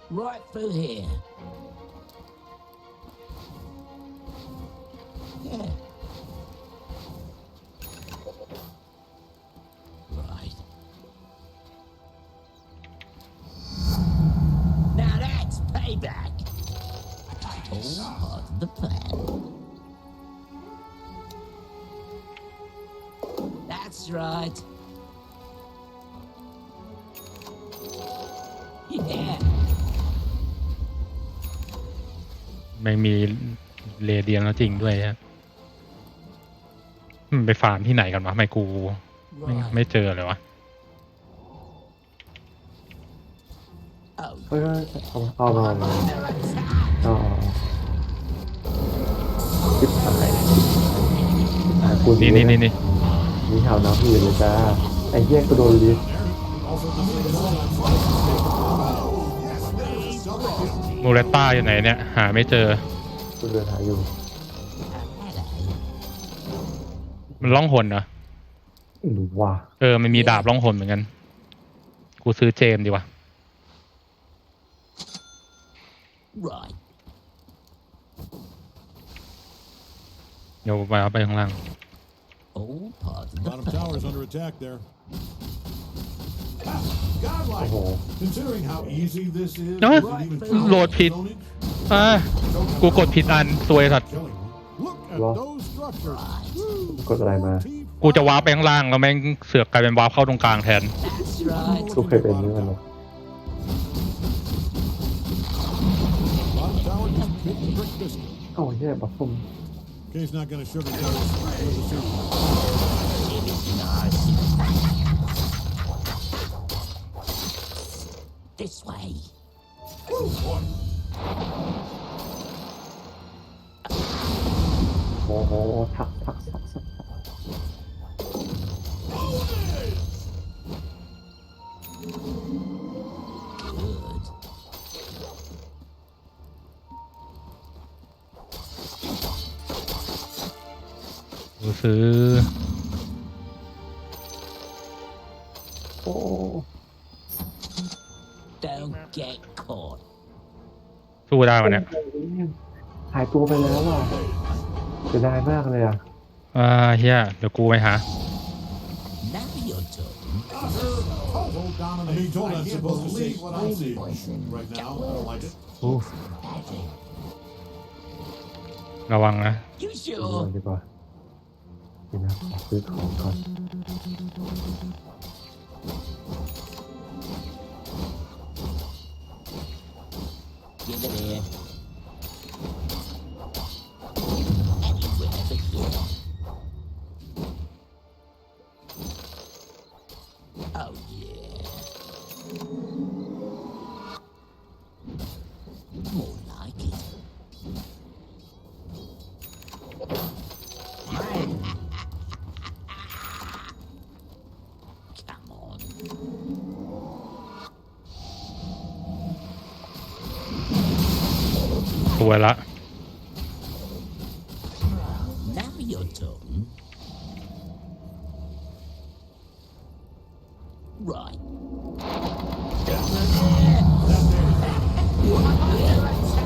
Speaker 6: Right through here. Yeah. Right. Now that's payback. All part of the plan. That's right. Yeah.
Speaker 7: ไม่มีเรเดียนแล้วจริงด้วยฮะไปฟาร์มที่ไหนกันวะไม่กูไม่เจอเลยวะ
Speaker 6: Oh,
Speaker 8: เฮ้ยเอามาอ๋อชิบหายคุณ
Speaker 7: นี่
Speaker 8: นี่ข่าวน้ำพี่เลยจ้าไอ้เหี้ยก็โดนลิส
Speaker 7: มูเลต้าอยู่ไหนเนี่ยหาไม่เจอ
Speaker 8: คุณเดินหาอยู่
Speaker 7: มันล่องหนเหรอ
Speaker 8: หรือว่า
Speaker 7: มันมีดาบล่องหนเหมือนกันกูซื้อเจมดีวะ
Speaker 6: right.
Speaker 7: เดี๋ยวไปเอาไปข้างล่าง
Speaker 6: All part of the
Speaker 9: Bottom
Speaker 6: plan.
Speaker 9: tower's under attack there. Ah, godlike.
Speaker 8: Oh.
Speaker 9: Considering how easy this is,
Speaker 7: No.
Speaker 9: does it even count
Speaker 7: Lord
Speaker 9: as
Speaker 7: Pete.
Speaker 9: zonage?
Speaker 7: กูกดผิดอันซวยสัตว์
Speaker 9: Killing them. Look at
Speaker 8: Well.
Speaker 9: those structures.
Speaker 8: กดอะไรมา
Speaker 7: กูจะวาร์ปไปข้างล่างแล้วแม่งเสือกกลายเป็นวาร์ปเข้าตรงกลางแทน
Speaker 6: That's right.
Speaker 8: กูเคยเป็นนี่มันหรอ
Speaker 9: Bottom tower just bit the brick biscuit.
Speaker 8: เอ้าเหี้ยบัฟฟม
Speaker 9: Kay's not gonna sugarcoat it. There's a secret.
Speaker 6: This way.
Speaker 8: โอ้โหทัก
Speaker 6: Good.
Speaker 7: กูซื้อ
Speaker 8: โอ้
Speaker 6: Don't get caught.
Speaker 7: สู้ได้วะเนี่ย
Speaker 8: หายตัวไปแล้วอ่ะเสียดายมากเลยอ่ะ
Speaker 7: เฮียเดี๋ยวกูไปหา
Speaker 6: Now your turn.
Speaker 9: Total domination. I mean, told I'm supposed to say what I see right now. I don't like it.
Speaker 8: โอ้
Speaker 7: ระวังนะ
Speaker 6: You
Speaker 8: ดู
Speaker 6: sure?
Speaker 8: ดีกว่านี่นะขอซื้อของก่อน
Speaker 6: Give it here. Anywhere but here. Oh yeah. More like it. Come on.
Speaker 7: สวยละ
Speaker 6: Now your turn. Right.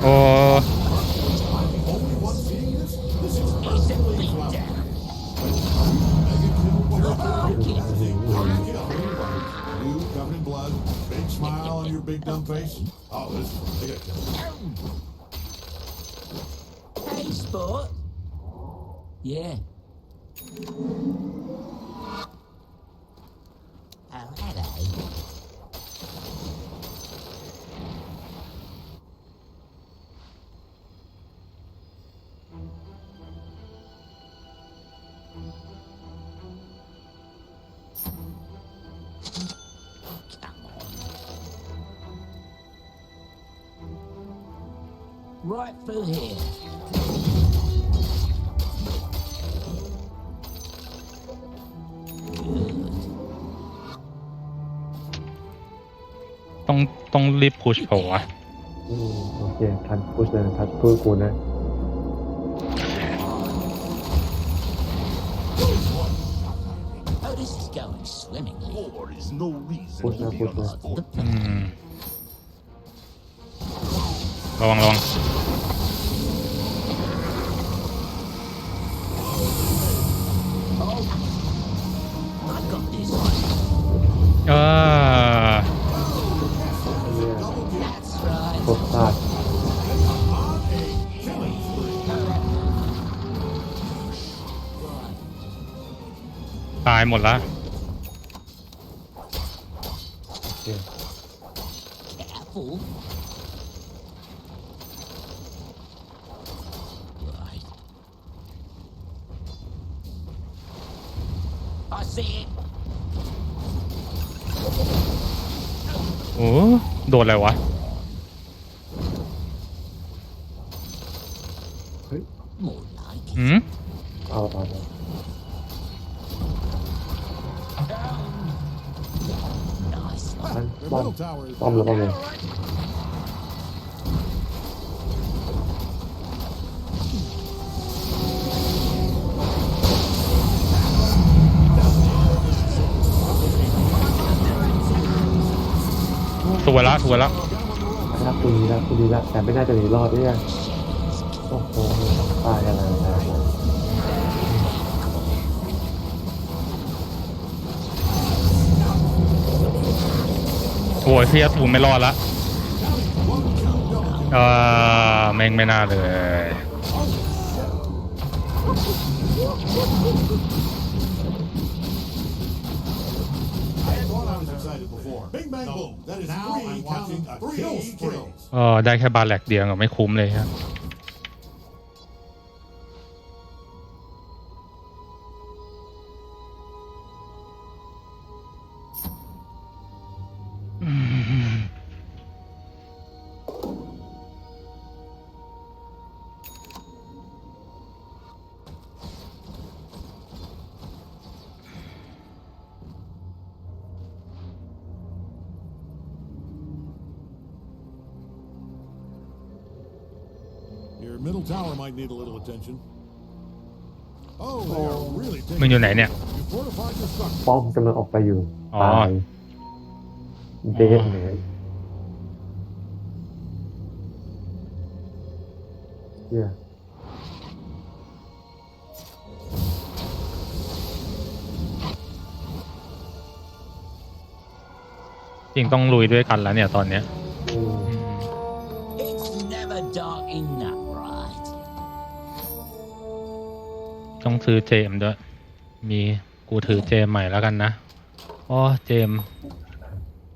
Speaker 7: โอ้
Speaker 9: blood. Big smile on your big dumb face. Oh, this is they got killed.
Speaker 6: Hey, sport. Yeah. Oh, hello. Right through here.
Speaker 7: ต้องรีบพุชผมวะ
Speaker 8: โอเคทันพุชเลยทันพูดกูนะ
Speaker 6: Oh, this is going swimmingly.
Speaker 10: War is no reason
Speaker 8: Push
Speaker 10: to
Speaker 8: now,
Speaker 10: be
Speaker 8: push
Speaker 10: on
Speaker 8: now.
Speaker 10: the sport.
Speaker 7: ระวัง
Speaker 6: I got this.
Speaker 8: เนี่ย
Speaker 6: That's right.
Speaker 8: โคตรพลาด
Speaker 7: ตายหมดละ
Speaker 6: Careful. Right. I see it.
Speaker 7: โอ้โดนอะไรวะ
Speaker 6: More like it.
Speaker 7: หืม
Speaker 8: เอา
Speaker 6: Nice.
Speaker 8: ทัน
Speaker 9: Their
Speaker 8: ป้อม
Speaker 9: middle tower is
Speaker 8: ป้อมแล้วป้อมเลย
Speaker 7: สวยละสวยละ
Speaker 8: ถ้าคุณดีละแต่ไม่น่าจะหนีรอดเนี่ยโอ้โหตายอะไรนะ
Speaker 7: โอ้ยเพียตูนไม่รอดละแม่งไม่น่าเลย
Speaker 9: Thought I was excited before. Big bang boom. That is now I'm watching a kill spree.
Speaker 7: ได้แค่บาแหลกเดียวก็ไม่คุ้มเลยฮะ
Speaker 9: Your middle tower might need a little attention. Oh, they are really
Speaker 7: มึง
Speaker 9: taking.
Speaker 7: อยู่ไหนเนี่ย
Speaker 9: You fortified your structure.
Speaker 8: ป้อมกำลังออกไปอยู่
Speaker 7: อ๋อ
Speaker 8: ตายเดนเลยเฮีย
Speaker 7: จริงต้องลุยด้วยกันแล้วเนี่ยตอนเนี้ย
Speaker 6: It's never dark enough, right?
Speaker 7: ต้องซื้อเจมด้วย มีกูถือเจมใหม่แล้วกันนะอ๋อเจม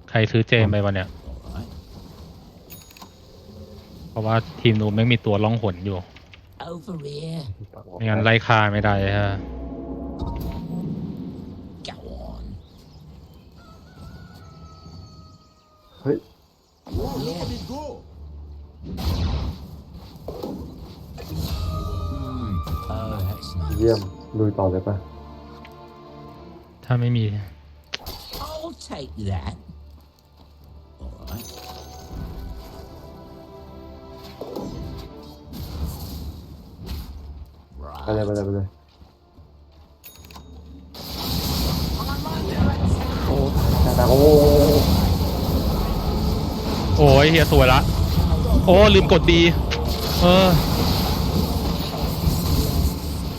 Speaker 7: ใครซื้อเจมไปวะเนี่ย
Speaker 6: Alright.
Speaker 7: เพราะว่าทีมนู้นไม่มีตัวล่องหนอยู่
Speaker 6: Over here.
Speaker 7: ไม่งั้นไล่ฆ่าไม่ได้ฮะ
Speaker 6: Go on.
Speaker 8: เฮ้ย
Speaker 9: Whoa, look at go.
Speaker 6: Oh, that's nice.
Speaker 8: เยี่ยมลุยต่อเลยป่ะ
Speaker 7: ถ้าไม่มี
Speaker 6: I'll take that. Alright.
Speaker 8: ไปเลยไปเลยไปเลยโอ้แต่โอ้
Speaker 7: โอ้ยเฮียสวยละ โอ้ลืมกดดี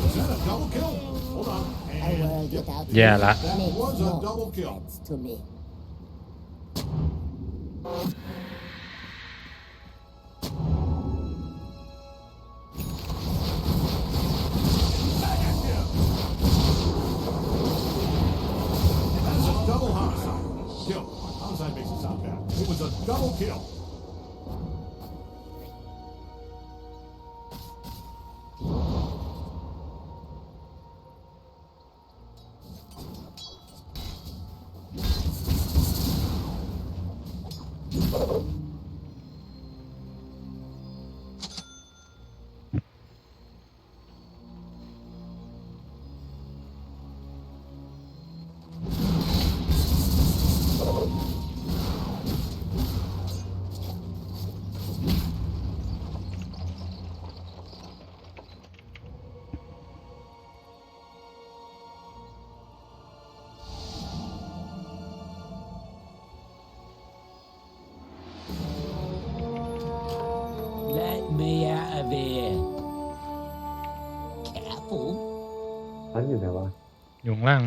Speaker 9: Was that a double kill? Hold on.
Speaker 11: I
Speaker 9: And
Speaker 11: will get out.
Speaker 7: Yeah, la.
Speaker 11: Make
Speaker 9: was a
Speaker 11: no
Speaker 9: double kill.
Speaker 11: sense to me.
Speaker 9: Double homicide. Kill. Homicide makes it sound bad. It was a double kill.
Speaker 6: Let me out of here. Careful.
Speaker 8: พันอยู่ไหนวะ
Speaker 7: อยู่ข้างล่าง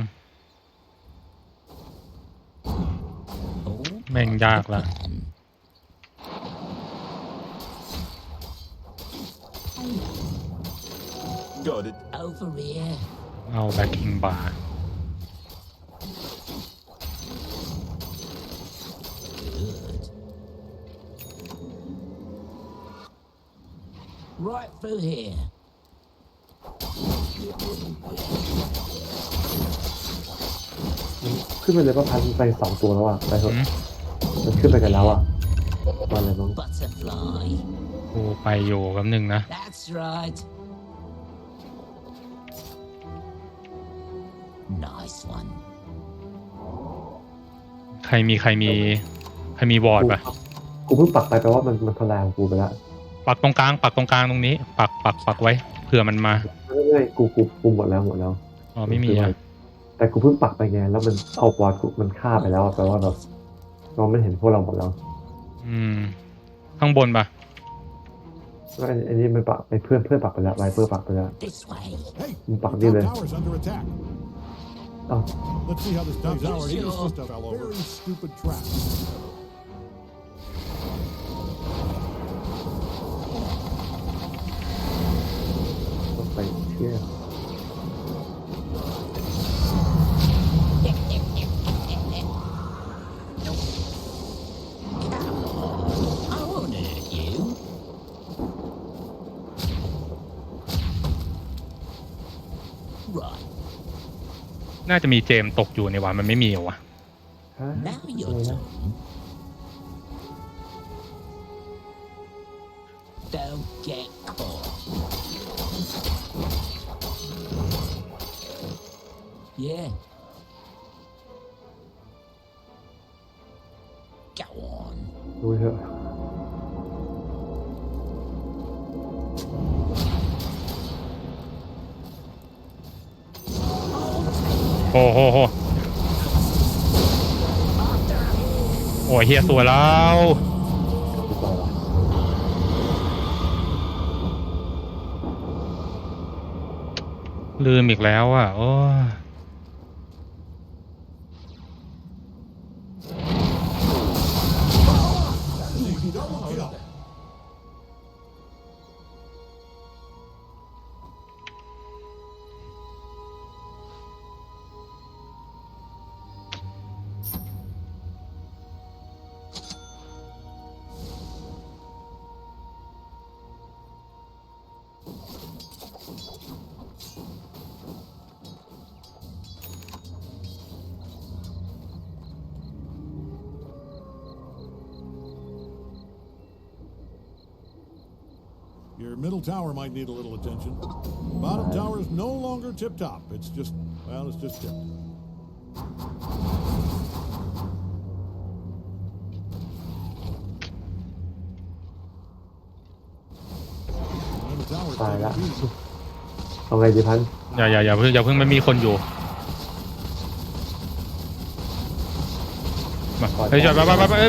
Speaker 6: Oh,
Speaker 7: แม่งยากละ
Speaker 10: Got it.
Speaker 6: over here.
Speaker 7: เอาแบ็คคิงบาร์
Speaker 6: Good. Right through here.
Speaker 8: ขึ้นไปเลยป่ะพันไป2 ตัวแล้วอ่ะไปเถอะมันขึ้นไปกันแล้วอ่ะมาเลยน้อง
Speaker 6: Butterfly.
Speaker 7: กูไปอยู่แป๊บนึงนะ
Speaker 6: That's right. Nice one.
Speaker 7: ใครมีวอร์ดปะ
Speaker 8: กูเพิ่งปักไปแปลว่ามันทลายของกูไปแล้ว
Speaker 7: ปักตรงกลางตรงนี้ ปักไว้เผื่อมันมา
Speaker 8: ไม่กูหมดแล้ว
Speaker 7: อ๋อไม่มีอ่ะ
Speaker 8: แต่กูเพิ่งปักไปไงแล้วมันเอาบอลกูมันฆ่าไปแล้วแปลว่าแบบเราไม่เห็นพวกเราหมดแล้ว
Speaker 7: ข้างบนปะ
Speaker 8: แล้วอันนี้มันปักไปเพื่อนปักไปแล้วไวเปอร์ปักไปแล้ว
Speaker 6: This way.
Speaker 9: Hey,
Speaker 8: Yung
Speaker 9: the
Speaker 8: pakdi din.
Speaker 9: tower's under attack.
Speaker 8: อ้าว
Speaker 9: Let's see how this plays out. He
Speaker 6: Sure.
Speaker 9: just fell over. Very stupid trap.
Speaker 8: ต้องไปเที่ยว
Speaker 6: I won't hurt you. Right.
Speaker 7: น่าจะมีเจมตกอยู่ในวันมันไม่มีเหรอวะ
Speaker 8: ฮะ
Speaker 6: Now your turn. Don't get caught. Yeah. Go on.
Speaker 8: ดูเถอะ
Speaker 7: โอ้โหโอ้ยเฮียสวยแล้ว
Speaker 8: ดูต่อวะ
Speaker 7: ลืมอีกแล้วอ่ะโอ้ย
Speaker 9: Double kill. Your middle tower might need a little attention. Bottom tower is no longer tip-top. It's just tipped. Middle tower's
Speaker 8: ตายละ
Speaker 9: taking a beating.
Speaker 8: เอาไงดีพัน
Speaker 7: อย่าเพิ่งไม่มีคนอยู่มาเฮ้ย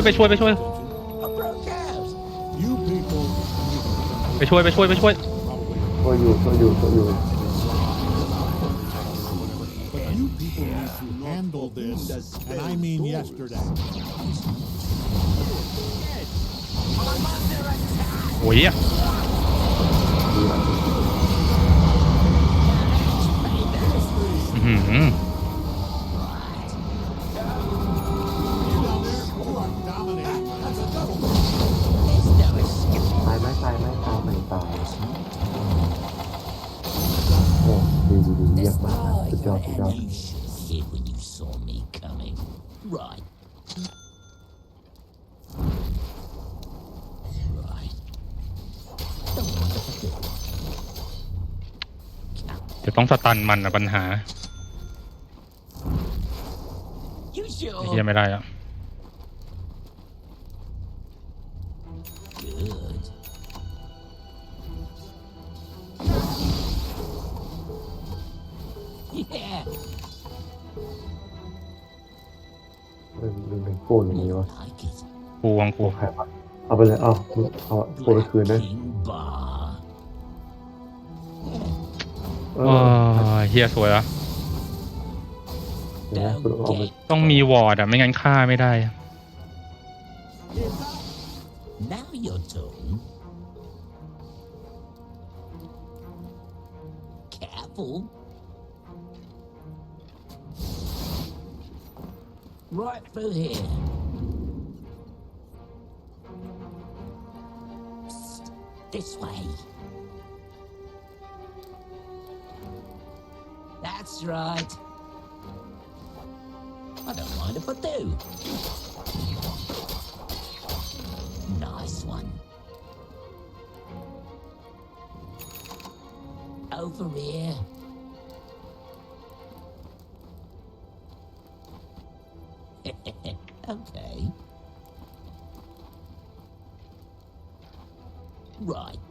Speaker 7: ไปช่วย
Speaker 6: I broke out.
Speaker 9: You people
Speaker 7: ไปช่วย
Speaker 9: probably
Speaker 8: ช่วยอยู่
Speaker 9: But you people need to handle this, and I mean yesterday.
Speaker 7: โอ้ยอะอื้อหือ
Speaker 8: ตายไหมตายไหมตายไหมตายโอ้ดีเยี่ยมมากสุดยอดสุดยอด
Speaker 6: Hid when you saw me coming. Right. Right.
Speaker 7: เดี๋ยวต้องสตันมันนะปัญหา
Speaker 6: You
Speaker 7: เฮีย
Speaker 6: sure?
Speaker 7: ไม่ได้อะ
Speaker 6: Good.
Speaker 8: เป็นโกนอย่างนี้วะ
Speaker 6: Like it.
Speaker 7: กูวังกู
Speaker 8: โอเคปะเอาไปเลยเอาโกนไปคืนนะ
Speaker 6: King Bar.
Speaker 8: เอ
Speaker 7: โอ้
Speaker 8: อย
Speaker 7: เฮียสวยอะ
Speaker 8: เดี๋ยวนะคุณเอาไป
Speaker 7: ต้องมีวอร์ดอะไม่งั้นฆ่าไม่ได้
Speaker 6: Now your turn. Careful. Right through here. Psst, this way. That's right. I don't mind if I do. Nice one. Over here. Okay. Right.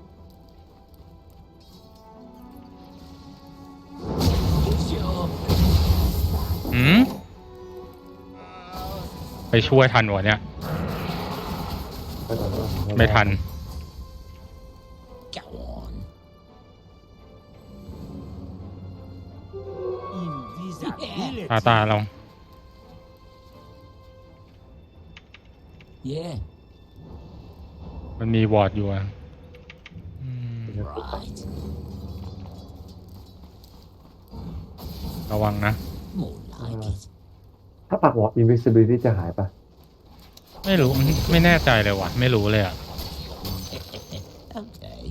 Speaker 6: You sure?
Speaker 7: อืมไปช่วยทันวะเนี่ย ไม่ทัน
Speaker 6: Go on.
Speaker 7: ตาลอง
Speaker 6: Yeah.
Speaker 7: มันมีวอร์ดอยู่อะ
Speaker 6: Right.
Speaker 7: ระวังนะ
Speaker 6: More like it.
Speaker 8: ถ้าปักวอร์ด invisibility จะหายปะ
Speaker 7: ไม่รู้ ไม่แน่ใจเลยว่ะ ไม่รู้เลยอะ
Speaker 6: Okay.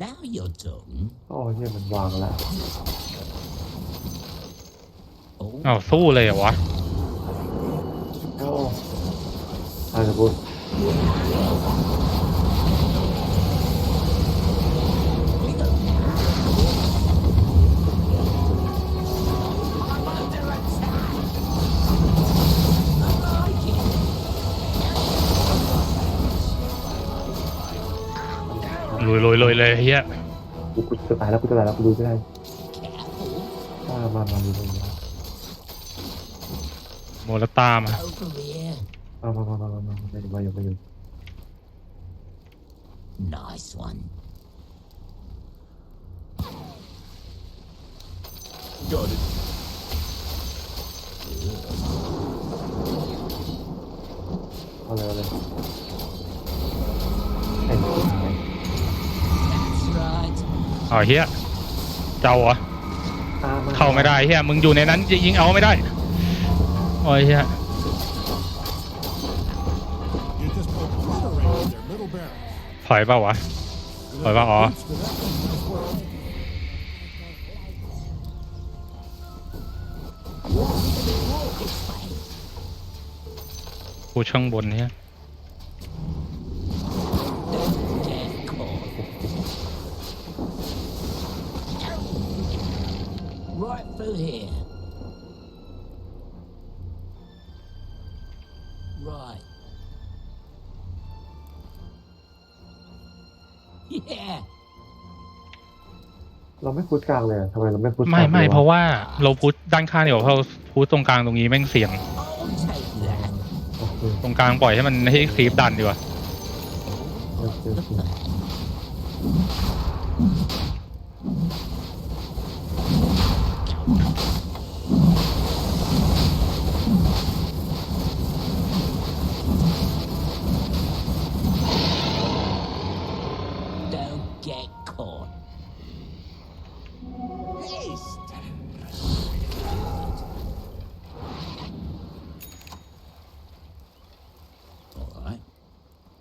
Speaker 6: Now your turn.
Speaker 8: อ๋อเนี่ยมันวางแล้ว
Speaker 6: Oh,
Speaker 7: อ้าวสู้เลยเหรอวะ
Speaker 8: โอ้อาจจะพูด
Speaker 7: ลุยเลยเฮีย
Speaker 8: กูจะตายแล้วกูดูไม่ได้มาดูตรงนี้
Speaker 7: โมลตามา
Speaker 6: over here.
Speaker 8: มาอยู่
Speaker 6: Nice one.
Speaker 10: Got it.
Speaker 8: เอาเลยไอ้นี่
Speaker 6: That's right.
Speaker 7: อ๋อเฮียเจ้าเหรอ เข้าไม่ได้เฮียมึงอยู่ในนั้นยิงเอาไม่ได้ โอ้ยเฮีย
Speaker 9: You just obliterated their middle barrel.
Speaker 7: ถอยเปล่าวะ ถอยเปล่าอ๋อ
Speaker 9: Boots to that. Nice work.
Speaker 7: กูช่างบนเฮีย
Speaker 6: Right through here. Right. Yeah.
Speaker 8: เราไม่พุทกลางเลยทำไมเราไม่พุท
Speaker 7: ไม่เพราะว่าเราพุชด้านข้างเดี๋ยวเราพุชตรงกลางตรงนี้แม่งเสี่ยง
Speaker 6: I'll take that.
Speaker 8: โอเค
Speaker 7: ตรงกลางปล่อยให้มันให้คลีปดันดีกว่า
Speaker 8: โอเค
Speaker 6: Right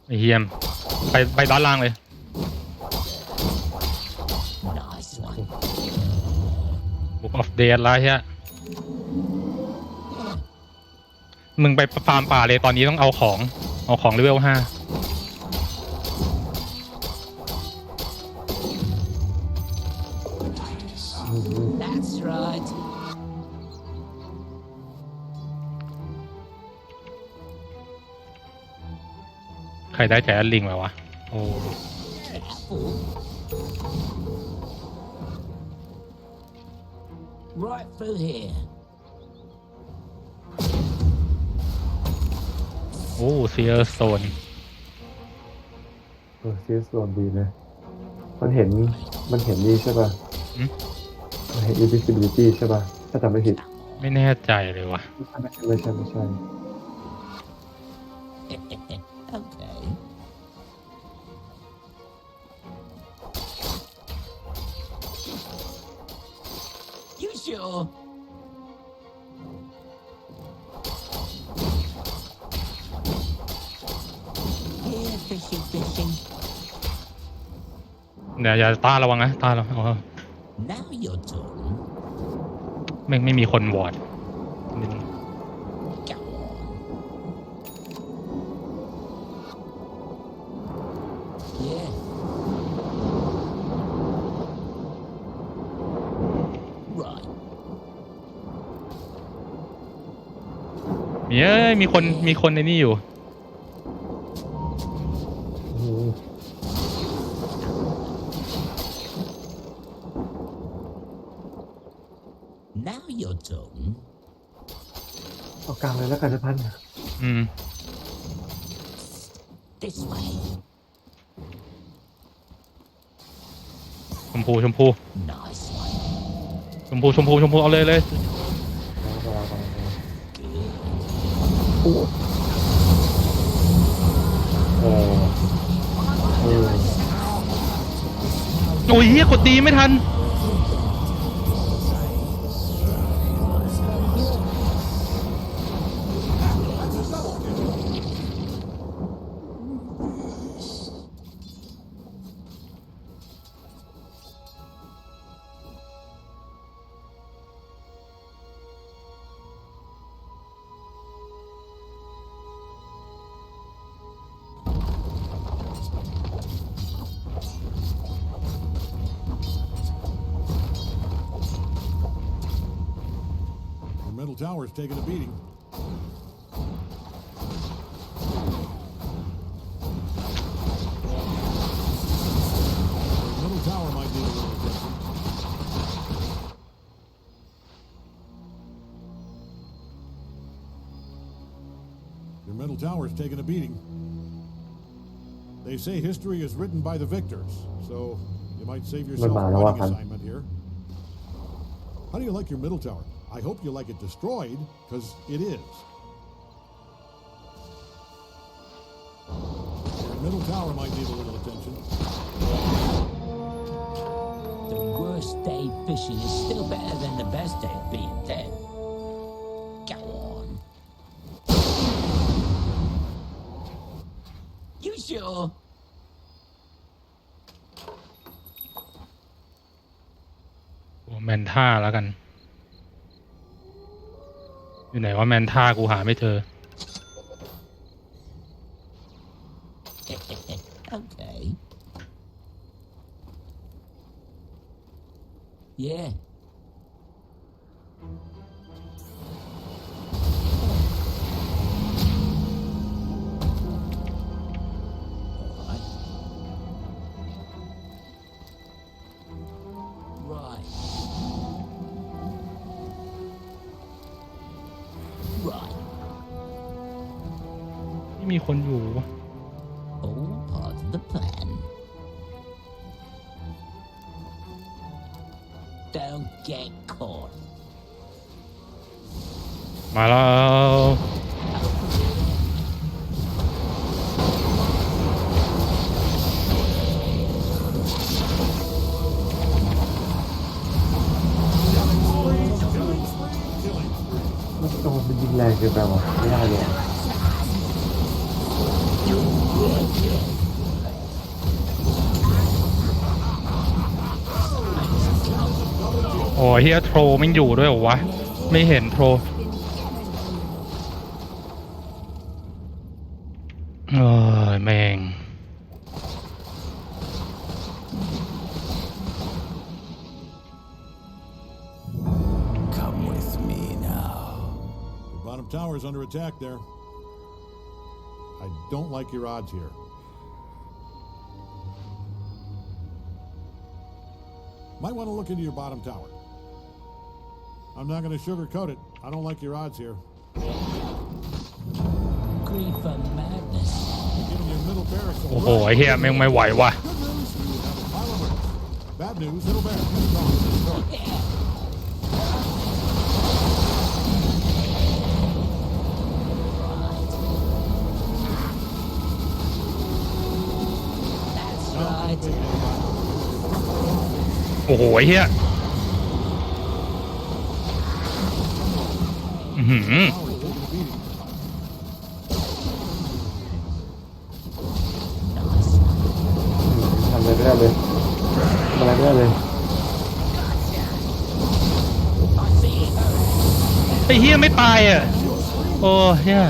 Speaker 7: ไอ้เฮียมไปด้านล่างเลย
Speaker 6: Nice one.
Speaker 7: Book of Death แล้วเฮียมึงไปฟาร์มป่าเลยตอนนี้ต้องเอาของเลเวล 5
Speaker 6: That's right.
Speaker 7: ใครได้แจลิงมาวะโอ้
Speaker 6: Careful. Right through here.
Speaker 7: โอ้เซียร์โซน
Speaker 8: เซียสโซนดีนะมันเห็นนี่ใช่ป่ะมันเห็น invisibility ใช่ป่ะถ้าจำไม่ผิด
Speaker 7: ไม่แน่ใจเลยวะ
Speaker 8: ไม่ใช่
Speaker 6: Okay. You sure? Here, fishing.
Speaker 7: อย่าตาระวังนะตาระวัง
Speaker 6: Now you're talking.
Speaker 7: ไม่มีคนวอร์ด
Speaker 6: Go on. Yeah. Right.
Speaker 7: มีคนในนี่อยู่
Speaker 6: Now you're talking.
Speaker 8: เอากลางเลยแล้วกันนะพัน
Speaker 6: This way.
Speaker 7: ชมพู
Speaker 6: Nice one.
Speaker 7: ชมพูเอาเลยโอ้ยเฮียกดตีไม่ทัน
Speaker 9: Middle tower's taking a beating. The middle tower might need a little attention. Your middle tower's taking a beating. They say history is written by the victors, so you might save yourself a writing assignment here. How do you like your middle tower? I hope you like it destroyed, because it is. Your middle tower might need a little attention.
Speaker 6: The worst day fishing is still better than the best day being dead. Go on. You sure?
Speaker 7: แมนท่าแล้วกันอยู่ไหนว่าแมนท่ากูหาไม่เจอ
Speaker 6: Okay. Yeah. Right. Right.
Speaker 7: ไม่มีคนอยู่
Speaker 6: All part of the plan. Don't get caught.
Speaker 7: มาแล้ว
Speaker 8: มันโดนมันยิงแรงเกินไปวะไม่ได้เลย
Speaker 7: โอ้ยเฮียโทรไม่อยู่ด้วยเหรอวะไม่เห็นโทรเออแม่ง
Speaker 10: Come with me now.
Speaker 9: The bottom tower is under attack there. I don't like your odds here. Might want to look into your bottom tower. I'm not going to sugarcoat it. I don't like your odds here.
Speaker 6: Grief for madness.
Speaker 9: Giving your middle barracks a
Speaker 7: โอ้โหไอ้เฮียแม่งไม่ไหวว่ะ
Speaker 9: Good news, you have a pile of bricks. Bad news, middle barracks is gone.
Speaker 6: That's right.
Speaker 7: โอ้โหไอ้เฮียอื้อหือ
Speaker 8: ทำอะไรไม่ได้เลยทำอะไรไม่ได้เลย
Speaker 7: ไอ้เฮียไม่ตายอ่ะโอ้เฮีย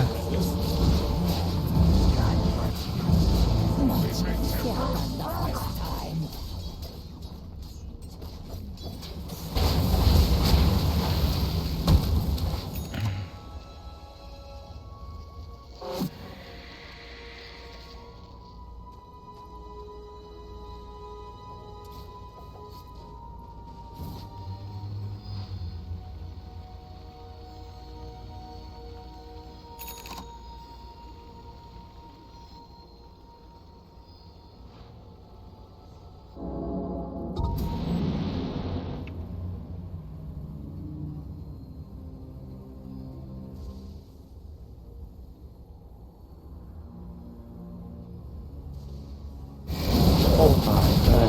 Speaker 8: โอ้ตายได้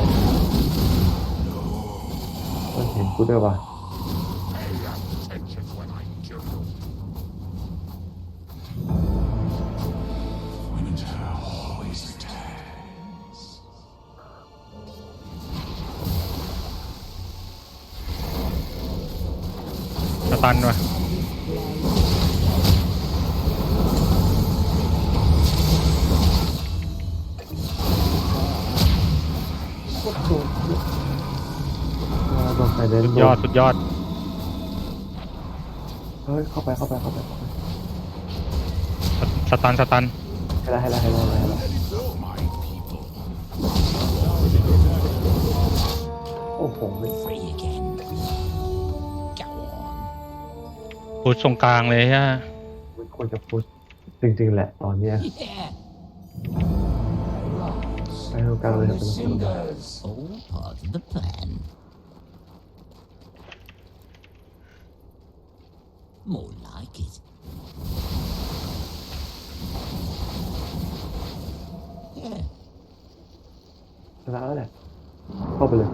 Speaker 8: มันเห็นกูด้วยว่ะ
Speaker 7: สตันว่ะ
Speaker 8: โดนไฟเดน
Speaker 7: สุดยอดสุดยอด
Speaker 8: เฮ้ยเข้าไป
Speaker 7: สตันสตัน
Speaker 8: ให้ละโอ้โหไม่
Speaker 6: Free again. Go on.
Speaker 7: พุชตรงกลางเลยฮะ
Speaker 8: ไม่ควรจะพุชจริงๆแหละตอนเนี้ย
Speaker 6: Yeah.
Speaker 8: ไปตรงกลางเลยครับ
Speaker 6: All part of the plan. More like it.
Speaker 8: ชนะแล้วแหละเข้าไปเลย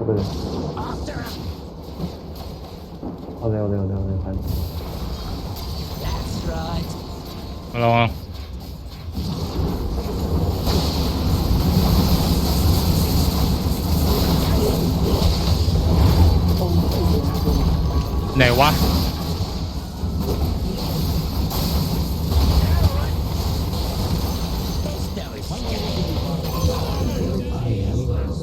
Speaker 8: เอาเร็วพัน
Speaker 6: That's right.
Speaker 7: ลองไหนวะ
Speaker 6: There's no escape.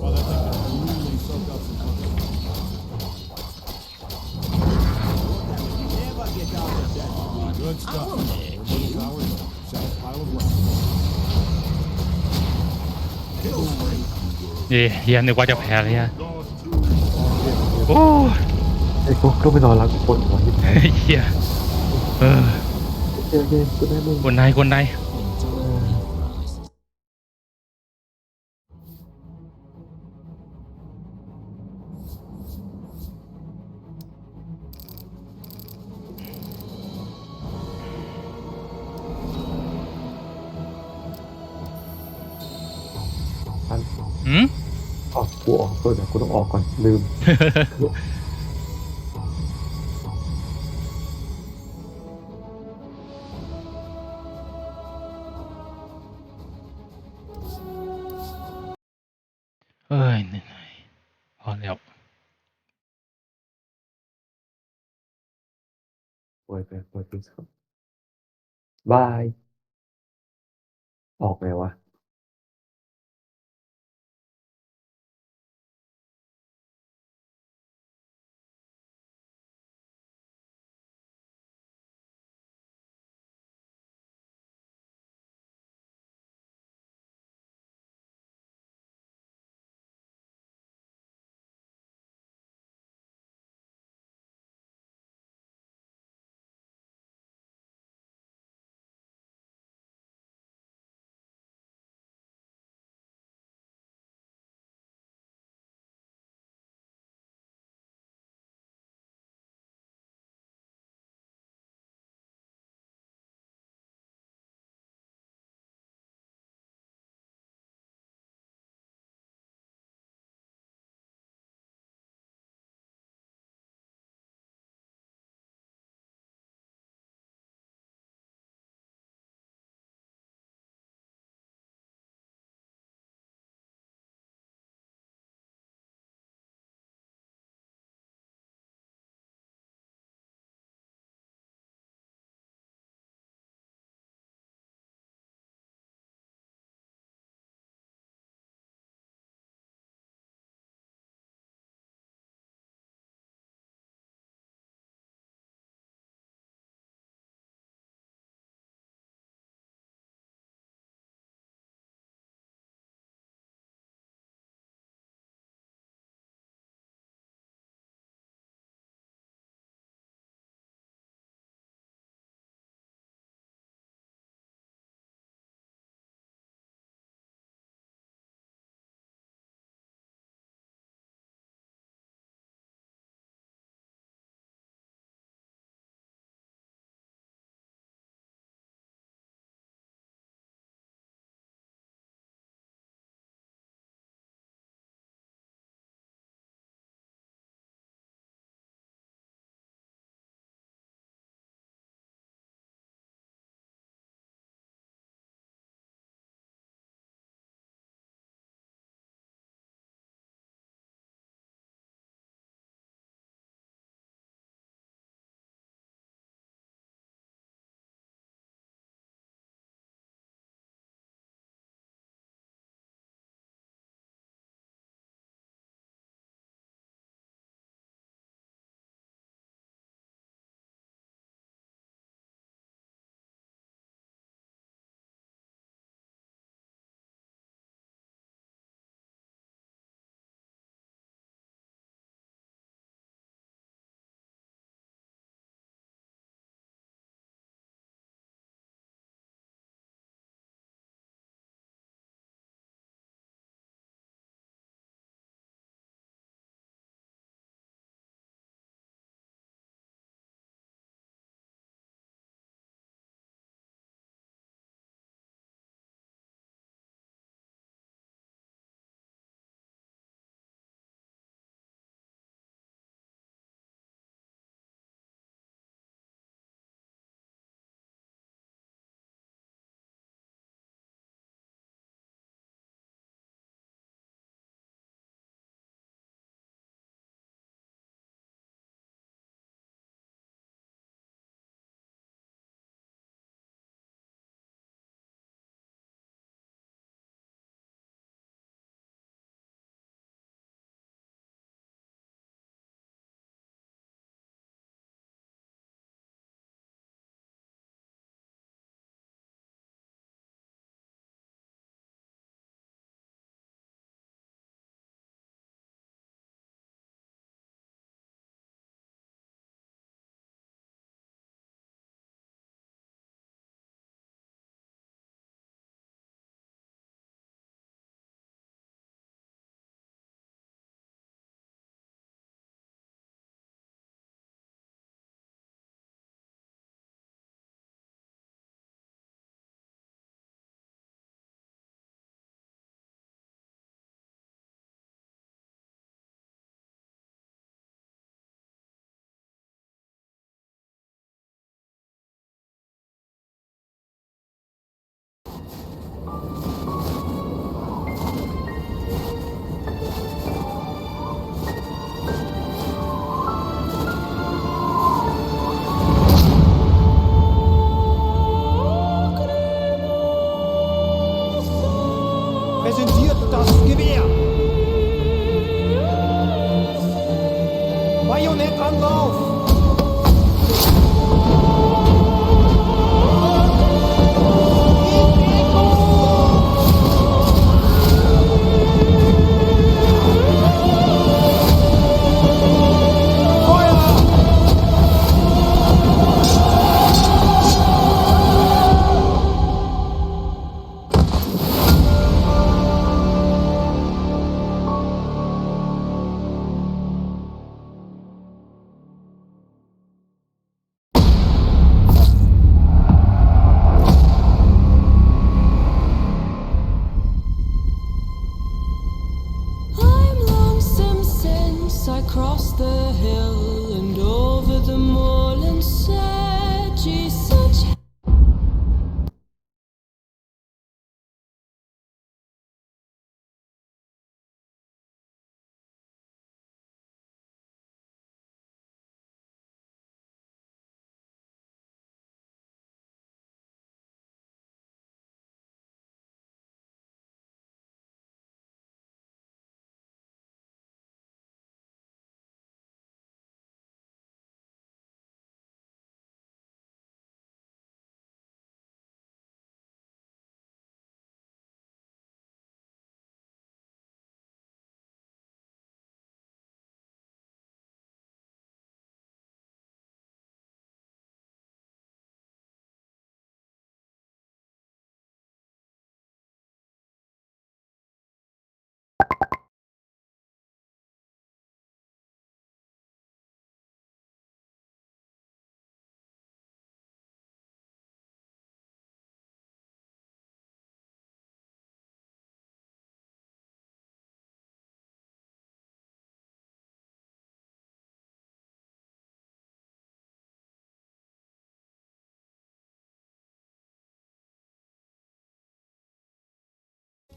Speaker 9: Well, that thing can really soak up some punch. Good stuff. Middle tower, set a pile of bricks.
Speaker 7: เฮียนึกว่าจะแพ้เลยฮะโอ้
Speaker 8: ไอ้พวกก็ไปนอนรักปวดหัวที่ไหน
Speaker 7: เฮียเออ
Speaker 8: โอเคกูได้มึง
Speaker 7: คนใน
Speaker 8: พัน
Speaker 7: หืม
Speaker 8: กูออกเดี๋ยวกูต้องออกก่อนลืม
Speaker 7: เหนื่อยพอแล้ว
Speaker 8: เปิดดิสครับบายออกไงวะ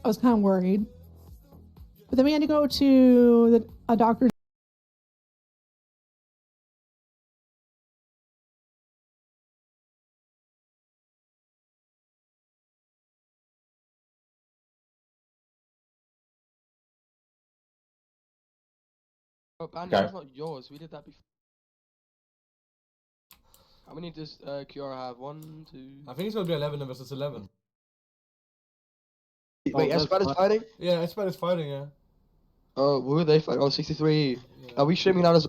Speaker 12: I was kind of worried. But then we had to go to a doctor.
Speaker 13: Oh, Bandy, that's not yours. We did that before. How many does Kiora have? 1, 2.
Speaker 14: I think it's gonna be 11 versus 11.
Speaker 13: Wait, Espada is fighting?
Speaker 14: Yeah, Espada is fighting. Yeah.
Speaker 13: Oh, who are they fighting? Oh, 63. Are we streaming that as?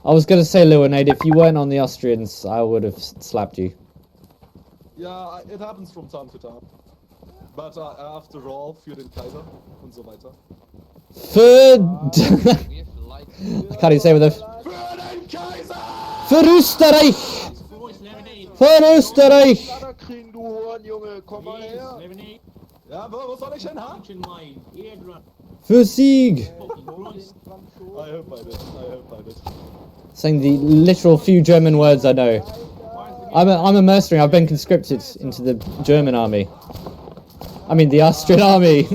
Speaker 15: I was gonna say, Leonade, if you weren't on the Austrians, I would have slapped you.
Speaker 16: Ja, it happens from time to time. But after all, für den Kaiser und so weiter.
Speaker 15: Für... I can't even say with a... Für Österreich! Für Österreich!
Speaker 16: Ja, wo soll ich hin, ha?
Speaker 15: Für Sieg!
Speaker 16: I hope I did.
Speaker 15: Saying the literal few German words I know. I'm a mercenary. I've been conscripted into the German army. I mean, the Austrian army.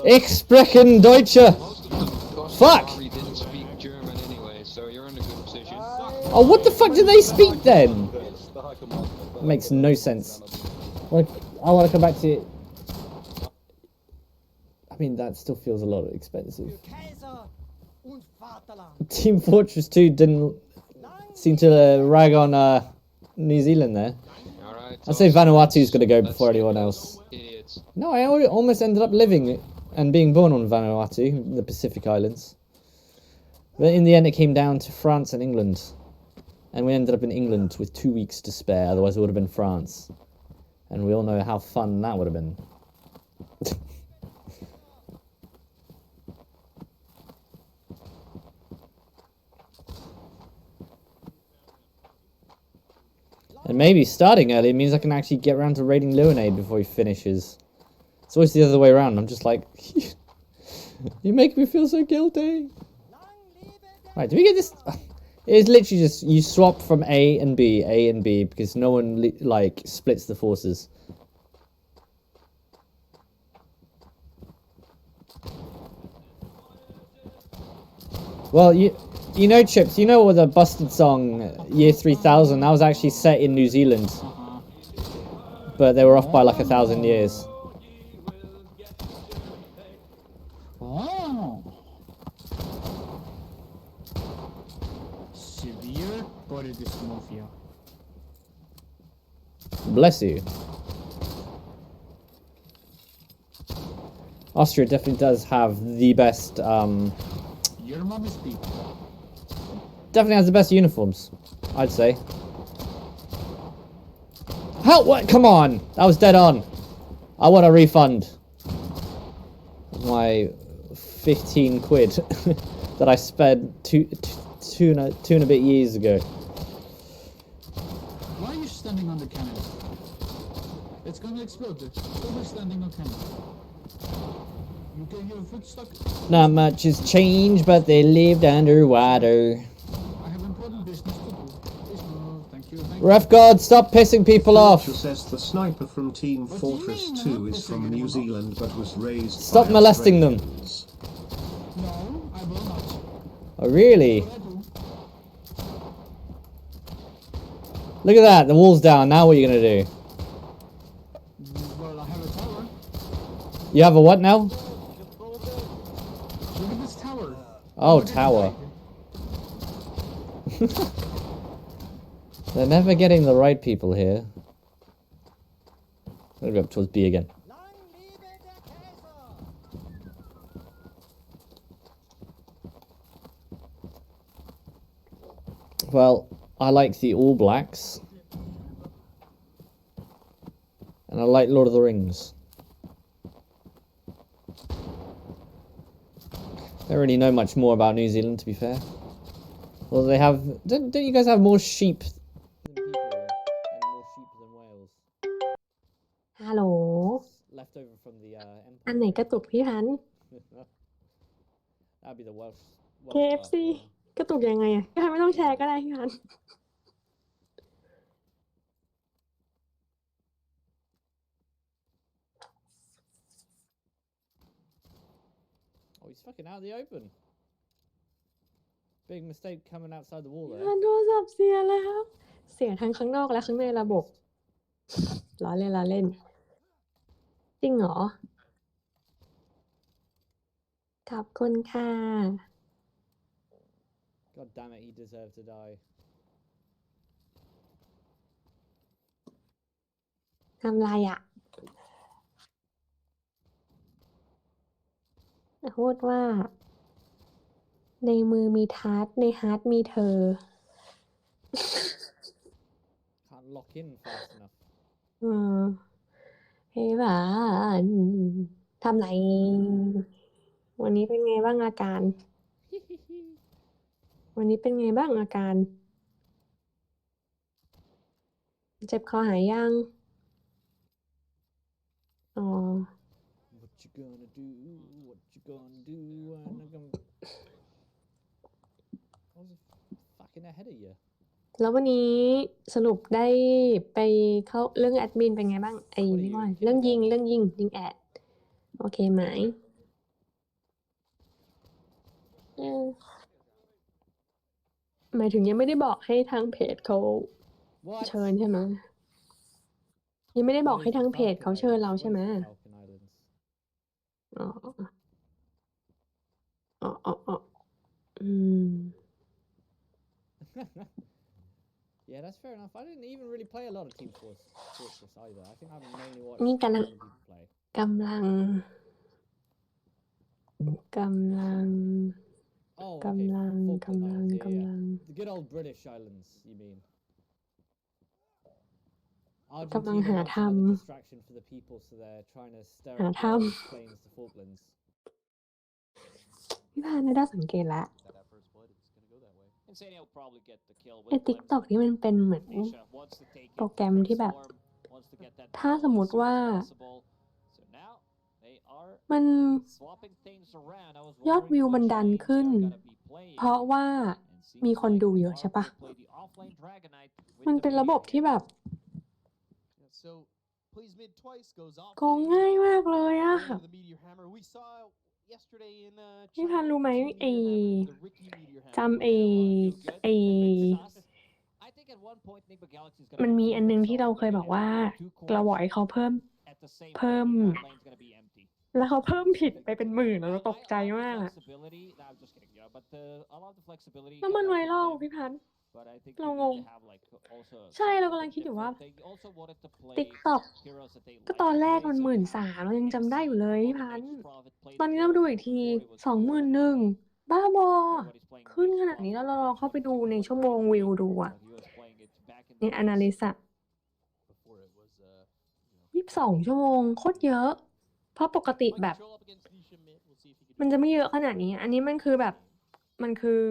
Speaker 15: Ich sprechen Deutsche. Fuck. Oh, what the fuck do they speak then? Makes no sense. Like, I want to come back to it. I mean, that still feels a lot expensive. Team Fortress 2 didn't seem to rag on New Zealand there. I'd say Vanuatu's going to go before anyone else. No, I almost ended up living and being born on Vanuatu, the Pacific Islands. But in the end it came down to France and England. And we ended up in England with 2 weeks to spare, otherwise it would have been France. And we all know how fun that would have been. And maybe starting early means I can actually get around to raiding Leonade before he finishes. It's always the other way around. I'm just like, you make me feel so guilty. Right, do we get this? It's literally just, you swap from A and B, because no one, like, splits the forces. Well, you know, Chips, you know what the busted song, Year 3000, that was actually set in New Zealand. But they were off by like 1,000 years.
Speaker 6: Oh. Severe body dysmorphia.
Speaker 15: Bless you. Austria definitely does have the best,
Speaker 6: Your mom is deep.
Speaker 15: definitely has the best uniforms, I'd say. How? What? Come on! That was dead on. I want a refund. My 15 quid that I spent two and a bit years ago.
Speaker 6: Why are you standing on the cannon? It's gonna explode. Why standing on cannon? You get your foot stuck.
Speaker 15: Not much has changed, but they lived underwater.
Speaker 6: I have important business to do. Please no, thank you.
Speaker 15: Ref God, stop pissing people off.
Speaker 17: Says the sniper from Team Fortress 2 is from New Zealand but was raised.
Speaker 15: Stop molesting them.
Speaker 6: No, I will not.
Speaker 15: Oh, really? Look at that, the wall's down. Now what are you gonna do?
Speaker 6: Well, I have a tower.
Speaker 15: You have a what now?
Speaker 6: Look at this tower.
Speaker 15: Oh, tower. They're never getting the right people here. I'm gonna go up towards B again. Well, I like the All Blacks. And I like Lord of the Rings. I don't really know much more about New Zealand, to be fair. Well, they have... Don't you guys have more sheep than people here? And more sheep than Wales?
Speaker 18: ฮัลโหล
Speaker 15: Left over from the Empire.
Speaker 18: อันไหนกระตุกพี่พันธุ์
Speaker 15: That'd be the Welsh...
Speaker 18: KFC กระตุกยังไงอ่ะพี่พันธุ์ไม่ต้องแชร์ก็ได้พี่พันธุ์
Speaker 15: he's fucking out in the open. Big mistake coming outside the wall
Speaker 18: พี่
Speaker 15: there.
Speaker 18: พันธุ์โทรศัพท์เสียแล้ว เสียทั้งข้างนอกและข้างในระบบ ล้อเล่น จริงเหรอ ขอบคุณค่ะ
Speaker 15: God damn it, he deserved to die.
Speaker 18: ทำไรอ่ะพูดว่า ในมือมีทาร์ตในฮาร์ตมีเธอ
Speaker 15: Can't lock in fast enough.
Speaker 18: เฮ้ยบ้านทำไร วันนี้เป็นไงบ้างอาการ วันนี้เป็นไงบ้างอาการ เจ็บคอหายยัง อ๋อ
Speaker 15: What you gonna do? What you gonna do? I was fucking ahead of you.
Speaker 18: แล้ววันนี้สรุปได้ไปเข้าเรื่องแอดมินเป็นไงบ้างไอ้นี่ว่าเรื่องยิงแอดโอเคไหมหมายถึงยังไม่ได้บอกให้ทางเพจเขาเชิญใช่ไหมยังไม่ได้บอกให้ทางเพจเขาเชิญเราใช่ไหมอ๋อ
Speaker 15: Yeah, that's fair enough. I didn't even really play a lot of Team Fortress either. I think I mainly watched
Speaker 18: นี่กำลัง
Speaker 15: other people play.
Speaker 18: กำลัง
Speaker 15: Oh,
Speaker 18: กำลัง
Speaker 15: The good old British islands, you mean?
Speaker 18: กำลังหาท
Speaker 15: distraction for the people, so they're trying to stir
Speaker 18: หา
Speaker 15: up
Speaker 18: ท
Speaker 15: planes to Falklands.
Speaker 18: ำพี่พาน่าสังเกตละ
Speaker 5: Insania will probably get the kill
Speaker 18: ไอ้
Speaker 5: with
Speaker 18: TikTok นี่มันเป็นเหมือน
Speaker 5: Nisha wants to take
Speaker 18: โปร
Speaker 5: it.
Speaker 18: แกรมที่แบบ
Speaker 5: Wants to get that
Speaker 18: ถ้าสมมติว่า
Speaker 5: possible. So now they are
Speaker 18: มัน
Speaker 5: swapping things around. I was
Speaker 18: ยอด
Speaker 5: wondering
Speaker 18: วิว
Speaker 5: which
Speaker 18: มันดัน
Speaker 5: lanes
Speaker 18: ขึ้น
Speaker 5: they're gonna be playing.
Speaker 18: เพราะว่า
Speaker 5: And seems
Speaker 18: มีคน
Speaker 5: like
Speaker 18: ดูเย
Speaker 5: they
Speaker 18: อะ
Speaker 5: are
Speaker 18: ใช่ปะ
Speaker 5: gonna play the offlane Dragonite with
Speaker 18: มัน
Speaker 5: the
Speaker 18: เป็นระบบ
Speaker 5: meteor
Speaker 18: ที่แบบ
Speaker 4: So plays mid twice, goes off.
Speaker 18: โกงง่ายมากเลยอะ
Speaker 4: The meteor hammer. We saw yesterday in
Speaker 18: พี่พันรู้ไหมไอ้
Speaker 4: the Ricky meteor hammer.
Speaker 18: จำไอ้
Speaker 5: I think at one point Nigma Galaxy is
Speaker 18: มัน
Speaker 5: gonna
Speaker 18: มีอันนึงที่เราเคยบอกว่า เราบอกให้เขาเพิ่ม
Speaker 5: at the same
Speaker 18: เพิ่ม
Speaker 5: time, that lane's gonna be empty.
Speaker 18: แล้วเขาเพิ่มผิดไปเป็นหมื่นแล้วเราตกใจมากอะ
Speaker 5: Flexibility. No, I'm just kidding. Yeah, but I love the flexibility.
Speaker 18: แล้วมันไวรัลพี่พัน
Speaker 5: But I think
Speaker 18: เรางง
Speaker 5: you need to have like also
Speaker 18: ใช่เรากำลังคิดอยู่ว่า
Speaker 5: they also wanted to play
Speaker 18: TikTok
Speaker 5: heroes that they
Speaker 18: ก็ตอนแรกมัน 13,000เรายังจำได้อยู่เลยพี่พัน ตอนนี้เราดูอีกที 21,000 บ้าบอ ขึ้นขนาดนี้แล้วเราลองเข้าไปดูในชั่วโมงวิวดูอะใน Analyst อะ22 ชั่วโมงโคตรเยอะ เพราะปกติแบบ มันจะไม่เยอะขนาดนี้ อันนี้มันคือแบบ มันคือ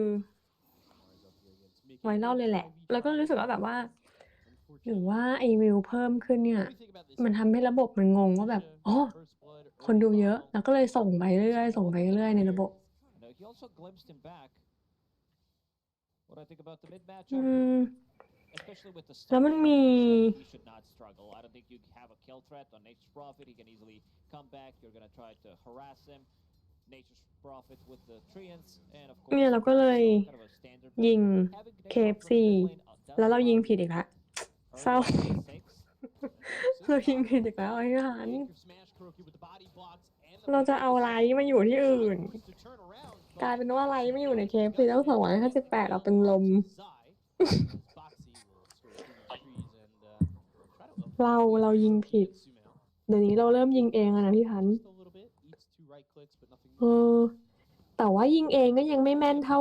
Speaker 18: ไวรัลเลยแหละ แล้วก็รู้สึกว่าแบบว่า หรือว่าไอวิวเพิ่มขึ้นเนี่ย มันทำให้ระบบมันงงว่าแบบอ๋อคนดูเยอะ แล้วก็เลยส่งไปเรื่อยๆในระบบ
Speaker 5: he also glimpsed him back. What I think about the mid
Speaker 18: อื
Speaker 5: matchup,
Speaker 18: ม
Speaker 5: especially with the
Speaker 18: แล้วมันมี
Speaker 5: he should not struggle. I don't think you have a kill threat on Nature's Prophet. He can easily come back. You're gonna try to harass him. Nature's Prophet with the treants, and of course,
Speaker 18: เนี่ยเราก็เลย
Speaker 5: kind of a standard
Speaker 18: ยิง
Speaker 5: build.
Speaker 18: KFC แล้วเรายิงผิดอีกละเศร้า เรายิงผิดอีกแล้วไอ้หันเราจะเอาไลท์มาอยู่ที่อื่น กลายเป็นว่าไลท์มาอยู่ในเคฟคือตั้ง258เราเป็นลม เรายิงผิด เดี๋ยวนี้เราเริ่มยิงเองแล้วนะพี่พันธุ์แต่ว่ายิงเองก็ยังไม่แม่นเท่า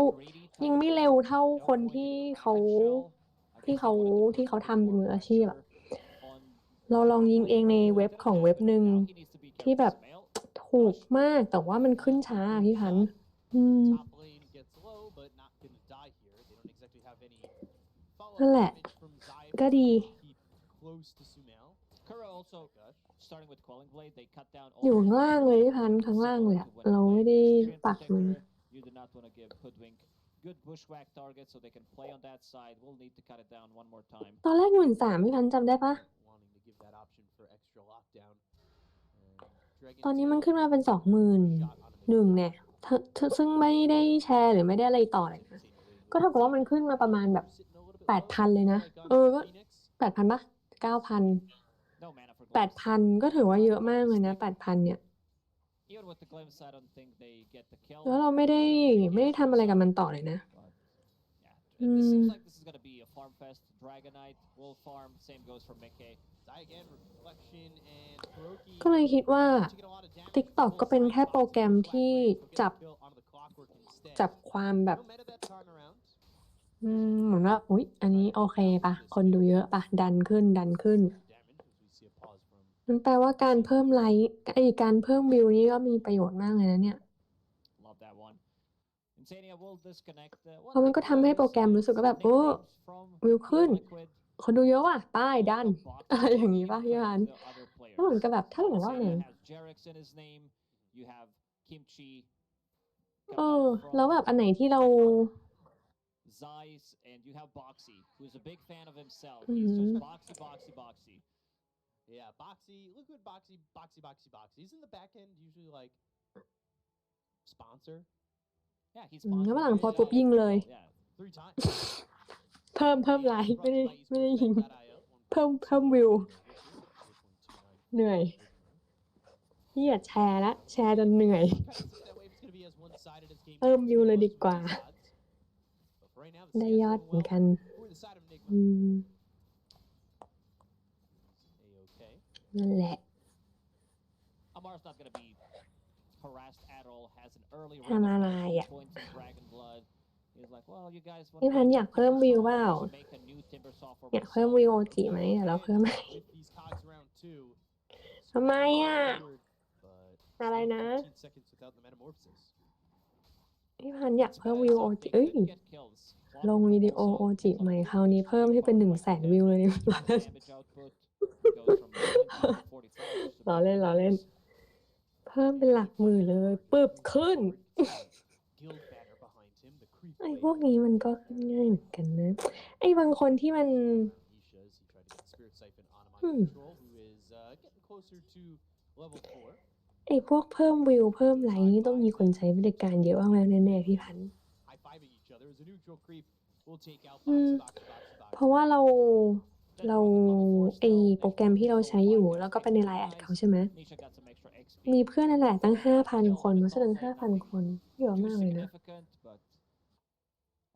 Speaker 18: ยังไม่เร็วเท่าคนที่เขาทำเป็นมืออาชีพอะเราลองยิงเองในเว็บของเว็บหนึ่งที่แบบถูกมากแต่ว่ามันขึ้นช้าพี่พันธุ์นั่นแหละก็ดี อยู่ข้างล่างเลยพี่พันธุ์ข้างล่างเลยอะเราไม่ได้ปักมัน
Speaker 5: Good bushwhack target, so they can play on that side. We'll need to cut it down one more time.
Speaker 18: ตอนแรก13,000พี่พันธุ์จำได้ปะตอนนี้มันขึ้นมาเป็น21,000เนี่ย ซึ่งไม่ได้แชร์หรือไม่ได้อะไรต่อเลยนะก็เท่ากับว่ามันขึ้นมาประมาณแบบ 8,000 เลยนะก็ 8,000 ปะ 9,000 8,000 ก็ถือว่าเยอะมากเลยนะ 8,000 เนี่ยแล้วเราไม่ได้ทำอะไรกับมันต่อเลยนะก็เลยคิดว่า TikTok ก็เป็นแค่โปรแกรมที่จับความแบบเหมือนว่าอุ๊ยอันนี้โอเคปะคนดูเยอะปะดันขึ้นมันแปลว่าการเพิ่มไลค์การเพิ่มวิวนี่ก็มีประโยชน์มากเลยนะเนี่ยเพราะมันก็ทำให้โปรแกรมรู้สึกว่าแบบโอ้วิวขึ้นคนดูเยอะว่ะป้ายดันอะไรอย่างนี้ป่ะพี่อันแล้วเหมือนกับแบบถ้าเหมือนว่าเนี่ยแล้วแบบอันไหนที่เรา
Speaker 5: and you have Boxy, who's a big fan of himself. He's just boxy.
Speaker 4: Yeah, Boxy. Look at Boxy. He's in the back end usually like sponsor.
Speaker 5: Yeah, he's
Speaker 18: แล้วหลังโพสปุ๊บยิงเลย
Speaker 4: 3 times.
Speaker 18: เพิ่มไลค์ไม่ได้ยิงเพิ่มวิวเหนื่อยพี่อย่าแชร์ละแชร์จนเหนื่อยเพิ่มวิวเลยดีกว่าได้ยอดเหมือนกันนั่นแหละทำอะไรอ่ะพี่พันอยากเพิ่มวิวเปล่าอยากเพิ่มวิวโอจิไหมเดี๋ยวเราเพิ่มให้ทำไมอ่ะอะไรนะพี่พันอยากเพิ่มวิวโอจิลงวิดีโอโอจิใหม่คราวนี้เพิ่มให้เป็น 100,000 วิวเลยล้อเล่นเพิ่มเป็นหลักหมื่นเลยปึ๊บขึ้นไอ้พวกนี้มันก็ขึ้นง่ายเหมือนกันนะไอ้บางคนที่มันไอ้พวกเพิ่มวิวเพิ่มไลค์นี่ต้องมีคนใช้บริการเยอะมากแน่ๆพี่พันธุ์เพราะว่าเราไอ้โปรแกรมที่เราใช้อยู่แล้วก็เป็นในไลน์แอดเขาใช่ไหมมีเพื่อนนั่นแหละตั้ง 5,000 คนเพราะฉะนั้น 5,000 คนเยอะมากเลยนะ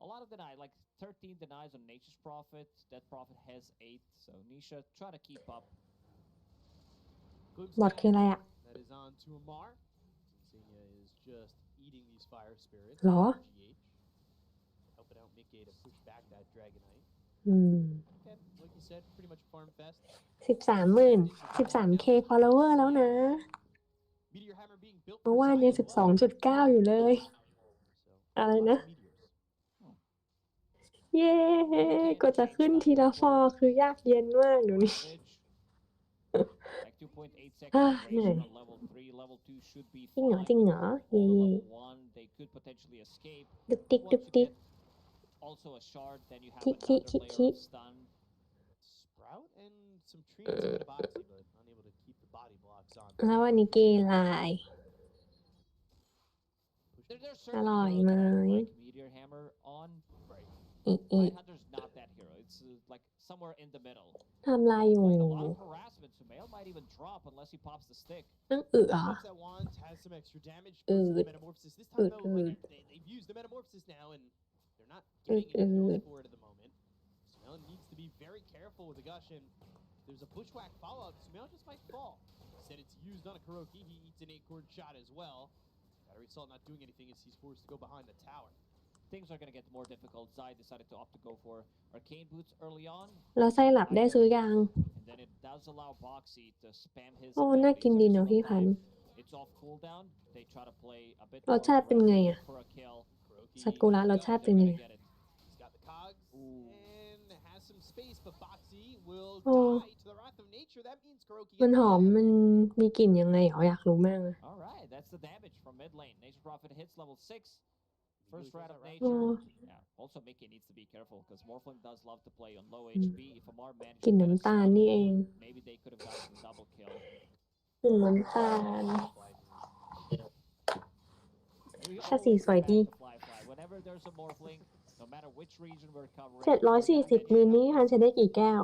Speaker 5: A lot of deny, like 13 denies on Nature's Prophet. That Prophet has 8, so Nisha try to keep up.
Speaker 18: บอทคืออะไรอ่ะหรอ13K follower แล้วนะเมื่อวานยัง 12.9 อยู่เลยอะไรนะเย้ก็จะขึ้นทีละฟอร์คือยากเย็นมากดูนี่เหนื่อยจริงเหรอเย่ดุกดิกคิแล้ววันนี้เกย์ไลน์อร่อยไหม
Speaker 5: Hunter's not that hero. It's like somewhere in the middle.
Speaker 18: ทำลายอยู่
Speaker 5: A lot of harassment, so Mail might even drop unless he pops the stick.
Speaker 18: นั่ง
Speaker 4: They've used the metamorphosis now, and they're not getting any kills for it at the moment. Sumail needs to be very careful with the Gushin. There's a bushwhack follow-up. Sumail just might fall. Said it's used on a Kuroki. He eats an acorn shot as well. Battery Salt not doing anything as he's forced to go behind the tower.
Speaker 5: Things are going to get more difficult. Zai decided to opt to go for Arcane Boots early on.
Speaker 18: แล้วไส้หลับได้ซื้อยัง
Speaker 5: And then it does allow Boxy to spam his
Speaker 18: โอ้น่ากินดีเนาะพี่พันธุ์
Speaker 5: It's off cooldown. They try to play a bit
Speaker 18: รสชาติเป็นไงอ่ะซากุระรสชาติเป็นไงโอ้มันหอมมันมีกลิ่นยังไงเหรออยากรู้มากเลย
Speaker 5: Alright, that's the damage from mid lane. Nature Prophet hits level 6. First round of Nature. Yeah. Also, Mickey needs to be careful because Morphling does love to play on low HP. If Amar manages
Speaker 18: กลิ่นน้ำตาลนี่เอง
Speaker 5: maybe they could have gotten a double kill.
Speaker 18: กลิ่นน้ำตาล แต่สีสวยดี 740 มิลนี้พันใช้ได้กี่แก้ว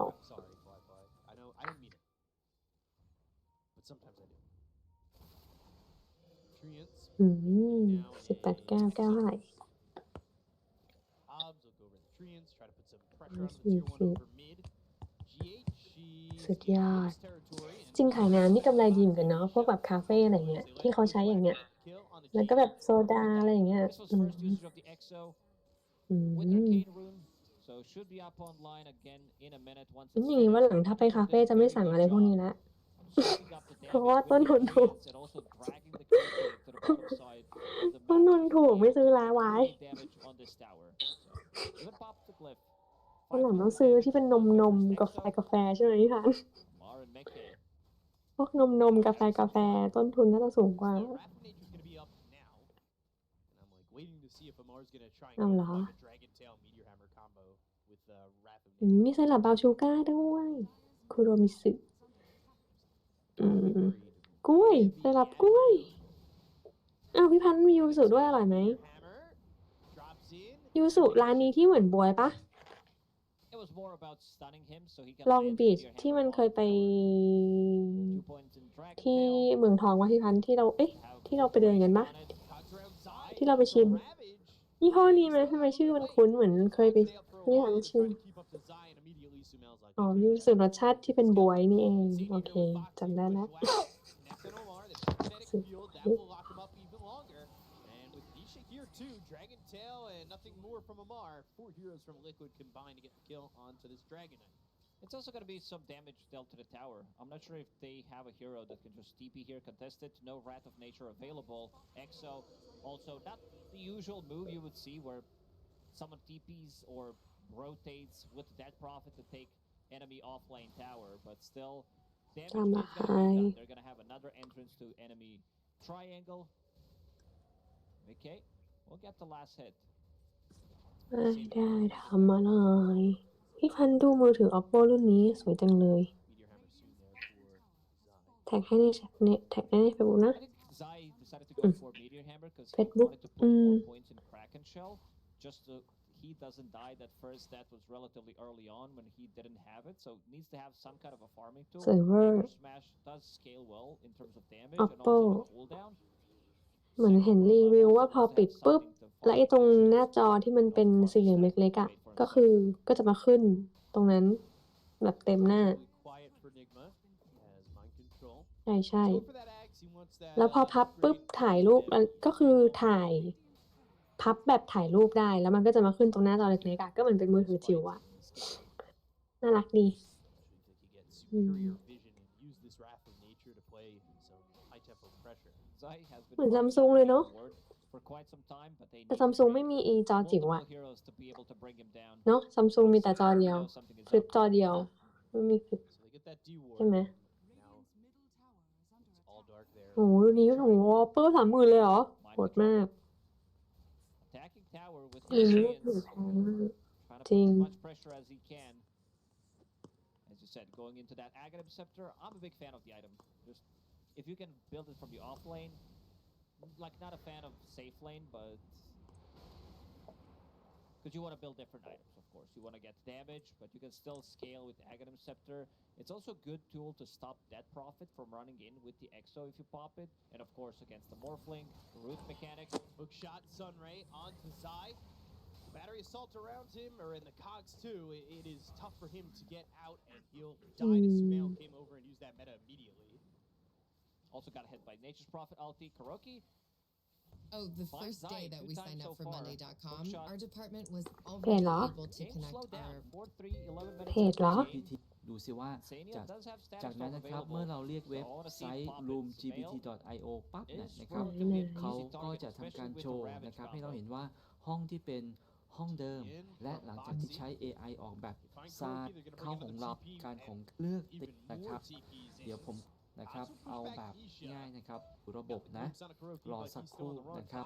Speaker 18: 18 แก้วแก้วเท่าไหร่สุดยอดจริงขายน้ำนี่กำไรดีเหมือนกันเนาะพวกแบบคาเฟ่อะไรเงี้ยที่เขาใช้อย่างเงี้ยแล้วก็แบบโซดาอะไรอย่างเงี้ยอย่างนี้ว่าหลังถ้าไปคาเฟ่จะไม่สั่งอะไรพวกนี้ละเพราะว่าต้นทุนถูกต้นทุนถูกไม่ซื้อแล้วไว้วันหลังต้องซื้อที่เป็นนมกาแฟใช่ไหมพี่พันพวกนมกาแฟต้นทุนน่าจะสูงกว่าเอาเหรอมีไซรัปบราวน์ชูการ์ด้วยคุโรมิสึกล้วยไซรัปกล้วยอ้าวพี่พันธ์มียูสุด้วยอร่อยไหมยูสุร้านนี้ที่เหมือนบวยปะลองบีชที่มันเคยไปที่เมืองทองว่าพี่พันธ์ที่เราไปเดินกันปะที่เราไปชิมยี่ห้อนี้ไหมทำไมชื่อมันคุ้นเหมือนเคยไปที่ร้านชิมอ๋อยูสุรสชาติที่เป็นบวยนี่เองโอเคจำได้แล้ว
Speaker 4: Here too, Dragon Tail and nothing more from Amar. 4 heroes from Liquid combined to get the kill onto this Dragon Knight.
Speaker 5: It's also going to be some damage dealt to the tower. I'm not sure if they have a hero that can just TP here contested. No Wrath of Nature available. Exo also not the usual move you would see where someone TPs or rotates with Dead Prophet to take enemy offlane tower, but still damage is going to be done. They're going to have another entrance to enemy triangle. Okay, we'll get the last hit.
Speaker 18: ไม่ได้ทำอะไรพี่พันธุ์ดูมือถือ Oppo รุ่นนี้สวยจังเลยแท็กให้ในแท็กให้ใน Facebook นะ
Speaker 5: Zai decided to go for Meteor Hammer because he
Speaker 18: Facebook
Speaker 5: wanted to put more points in Kraken Shell. Just so he doesn't die. That first death was relatively early on when he didn't have it, so needs to have some kind of a farming tool. Hammer Smash does scale well in terms of damage and also the cooldown.
Speaker 18: เหมือนเห็นรีวิวว่าพอปิดปุ๊บแล้วไอ้ตรงหน้าจอที่มันเป็นสี่เหลี่ยมเล็กๆอ่ะก็จะมาขึ้นตรงนั้นแบบเต็มหน้าใช่แล้วพอพับปุ๊บถ่ายรูปก็คือถ่ายพับแบบถ่ายรูปได้แล้วมันก็จะมาขึ้นตรงหน้าจอเล็กๆอ่ะก็เหมือนเป็นมือถือจิ๋วอ่ะน่ารักดีเหมือนซัมซุงเลยเนาะแต่ซัมซุงไม่มีจอจิ๋วอะเนาะซัมซุงมีแต่จอเดียวฟลิปจอเดียวไม่มีฟลิปใช่ไหมโอ้โหรุ่นนี้โอ้โหเปิด30,000เลยเหรอโหดมากอีนี้ถือแพงมากจริง
Speaker 5: As you said, going into that Aghanim Scepter, I'm a big fan of the item. Just if you can build it from the off lane, like not a fan of safe lane, but because you want to build different items, of course. You want to get damage, but you can still scale with Aghanim Scepter. It's also a good tool to stop Dead Prophet from running in with the Exo if you pop it, and of course against the Morphling, root mechanic.
Speaker 4: Hook shot, Sunray onto Zai. Battery assault around him, or in the cogs too. It is tough for him to get out, and he'll die. The Sumail came over and used that meta immediately.
Speaker 5: Also got hit by Nature's Prophet ulti. Karoki.
Speaker 19: Oh, the first day that we signed up for Monday.com, our department was
Speaker 18: เพจ
Speaker 19: already
Speaker 18: เหรอ
Speaker 19: able to connect our
Speaker 18: เพจเหรอ
Speaker 20: ดูสิว่าจากนั้นนะครับเมื่อเราเรียกเว็บไซต์ roomgpt.io ปั๊บเนี่ยนะครับเขาก็จะทำการโชว์นะครับให้เราเห็นว่าห้องที่เป็นห้องเดิมและหลังจากที่ใช้ AI ออกแบบซาดเข้าของเราการของเลือกติดนะครับเดี๋ยวผมนะครับเอาแบบง่ายนะครับระบบนะรอสักครู่นะครับ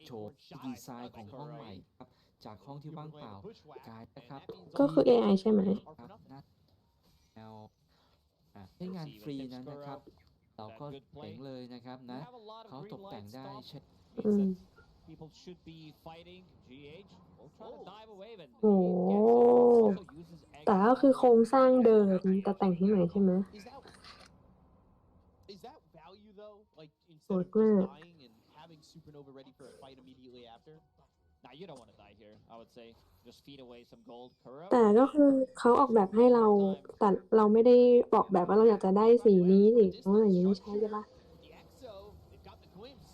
Speaker 20: โชว์ดีไซน์ของห้องใหม่ครับจากห้องที่ว่างเปล่ากลายนะครับ
Speaker 18: ก็คือ AI ใช่ไหม
Speaker 20: แนวใช้งานฟรีนะครับเราก็เจ๋งเลยนะครับนะเขาตกแต่งได้ใช่
Speaker 5: people should be fighting. GH will try to dive away, but
Speaker 18: โอ้แต่ก็คือโครงสร้างเดิมแต่แต่งที่ไหนใช่ไหม
Speaker 4: Is that value though? Like
Speaker 18: โห
Speaker 4: instead
Speaker 18: ด
Speaker 4: of
Speaker 18: มาก
Speaker 4: just dying and having Supernova ready for a fight immediately after?
Speaker 5: Nah, you don't want to die here. I would say just feed away some gold. Kuro.
Speaker 18: แต่ก็คือเขาออกแบบให้เราแต่เราไม่ได้บอกแบบว่าเราอยากจะได้สีนี้สิเพราะอะไรอย่างนี้ไม่ใช่ใช่ปะ
Speaker 4: The EXO, they've got the glimpse.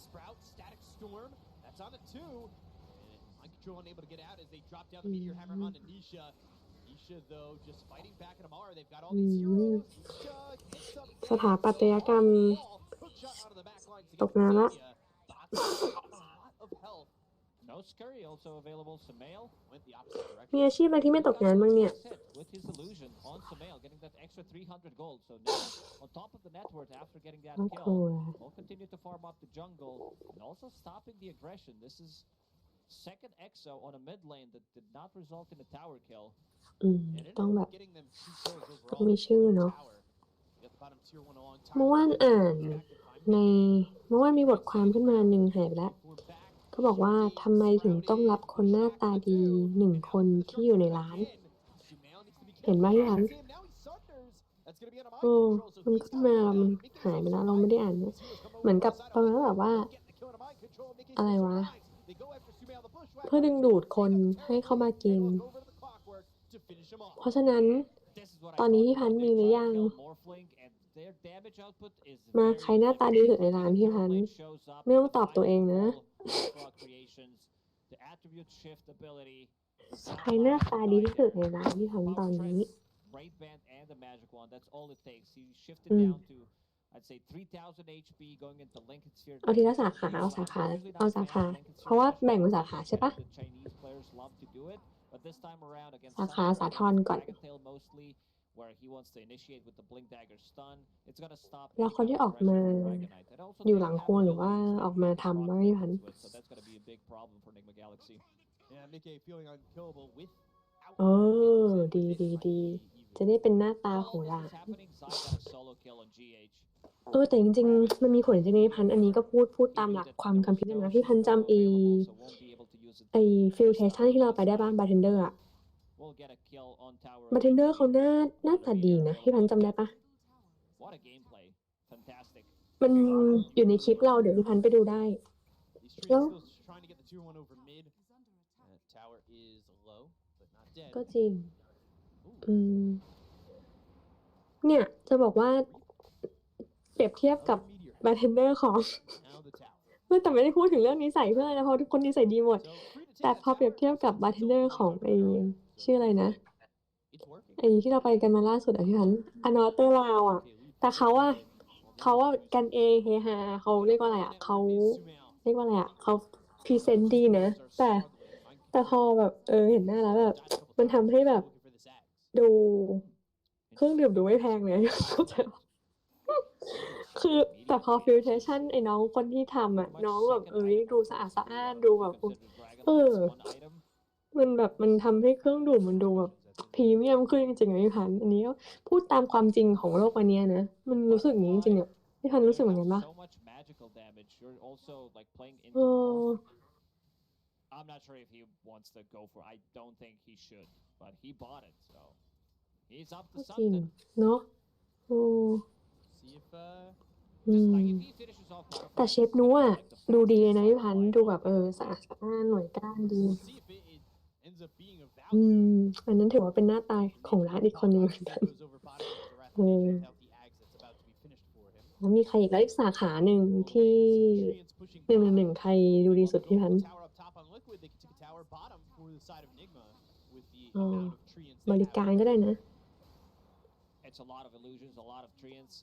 Speaker 4: Sprout, Static Storm, that's on the 2. And Mind Control unable to get out as they drop down the Meteor Hammer onto Nisha. Nisha, though, just fighting back at Amara. They've got all these heroes. Nisha gets up
Speaker 18: สถาปัตยกรรม
Speaker 4: hook shot out of the back lines to
Speaker 18: ต
Speaker 4: get
Speaker 18: กน้ำละ
Speaker 4: Xenia. Bots a lot of health.
Speaker 5: No scurry also available. Sumail
Speaker 4: went the opposite direction.
Speaker 18: มีอาชีพอะไรที่ไม่ตกงานบ้างเนี่ย
Speaker 5: with his illusion on Sumail, getting that extra 300 gold. So now on top of the net worth after getting that kill, will continue to farm up the jungle and also stopping the aggression. This is second EXO on a mid lane that did not result in a tower kill.
Speaker 18: ต้องแบบต้องมีชื่อเนาะเมื่อวานอ่านในเมื่อวานมีบทความขึ้นมาหนึ่งหายไปแล้วเขาบอกว่าทำไมถึงต้องรับคนหน้าตาดี1 คนที่อยู่ในร้าน เห็นไหมพี่พันโอ้มันขึ้นมามันหายไปแล้วเราไม่ได้อ่านเนี่ยเหมือนกับประมาณแบบว่าอะไรวะเพื่อดึงดูดคนให้เข้ามากินเพราะฉะนั้นตอนนี้พี่พันมีหรือยังมาใครหน้าตาดีที่สุดในร้านพี่พันไม่ต้องตอบตัวเองนะใครหน้าตาดีที่สุดในร้านพี่พันตอนนี้เอาทีละสาขาเอาสาขาเพราะว่าแบ่งเป็นสาขาใช่ปะสาขาสาทรก่อนแล้วคนที่ออกมาอยู่หลังครัวหรือว่าออกมาทำว่าพี่พันดีจะได้เป็นหน้าตาของร้านแต่จริงๆมันมีผลจริงๆพันอันนี้ก็พูดตามหลักความคัมภีร์นะพี่พันจำไอฟิลเทชันที่เราไปได้บ้างบาร์เทนเดอร์อะบาร์เทนเดอร์เขาหน้าตาดีนะพี่พันจำได้ปะมันอยู่ในคลิปเราเดี๋ยวพี่พันไปดูได้แล้วก็จริงเนี่ยจะบอกว่าเปรียบเทียบกับบาร์เทนเดอร์ของแต่ไม่ได้พูดถึงเรื่องนิสัยเพื่อนนะเพราะทุกคนนิสัยดีหมดแต่พอเปรียบเทียบกับบาร์เทนเดอร์ของไอชื่ออะไรนะไอที่เราไปกันมาล่าสุดพี่พันอนอเตอร์ลาวอ่ะแต่เขากันเองเฮฮาเขาเรียกว่าอะไรอ่ะเขาเรียกว่าอะไรอ่ะเขาพรีเซนต์ดีนะแต่พอแบบเห็นหน้าแล้วแบบมันทำให้แบบดูเครื่องดื่มดูไม่แพงเลยคือแต่พอฟิลเทชันไอ้น้องคนที่ทำอ่ะน้องแบบดูสะอาดสะอ้านดูแบบมันแบบมันทำให้เครื่องดื่มมันดูแบบพรีเมียมขึ้นจริงๆพี่พันอันนี้ก็พูดตามความจริงของโลกวันนี้นะมันรู้สึกอย่างนี้จริงๆอ่ะพี่พันรู้สึกเหมือนกันปะ
Speaker 5: I'm not sure if he wants to go for. I don't think he should, but he bought it, so he's up to something.
Speaker 18: เนาะแต่เชฟนู้อ่ะดูดีนะพี่พันดูแบบสะอาดสะอ้านหน่วยก้านดีอันนั้นถือว่าเป็นหน้าตาของร้านอีกคนนึงเหมือนกันแล้วมีใครอีกแล้วอีกสาขาหนึ่งที่111ใครดูดีสุดพี่พันบริการก็ได้นะ
Speaker 5: It's a lot of illusions, a lot of treants.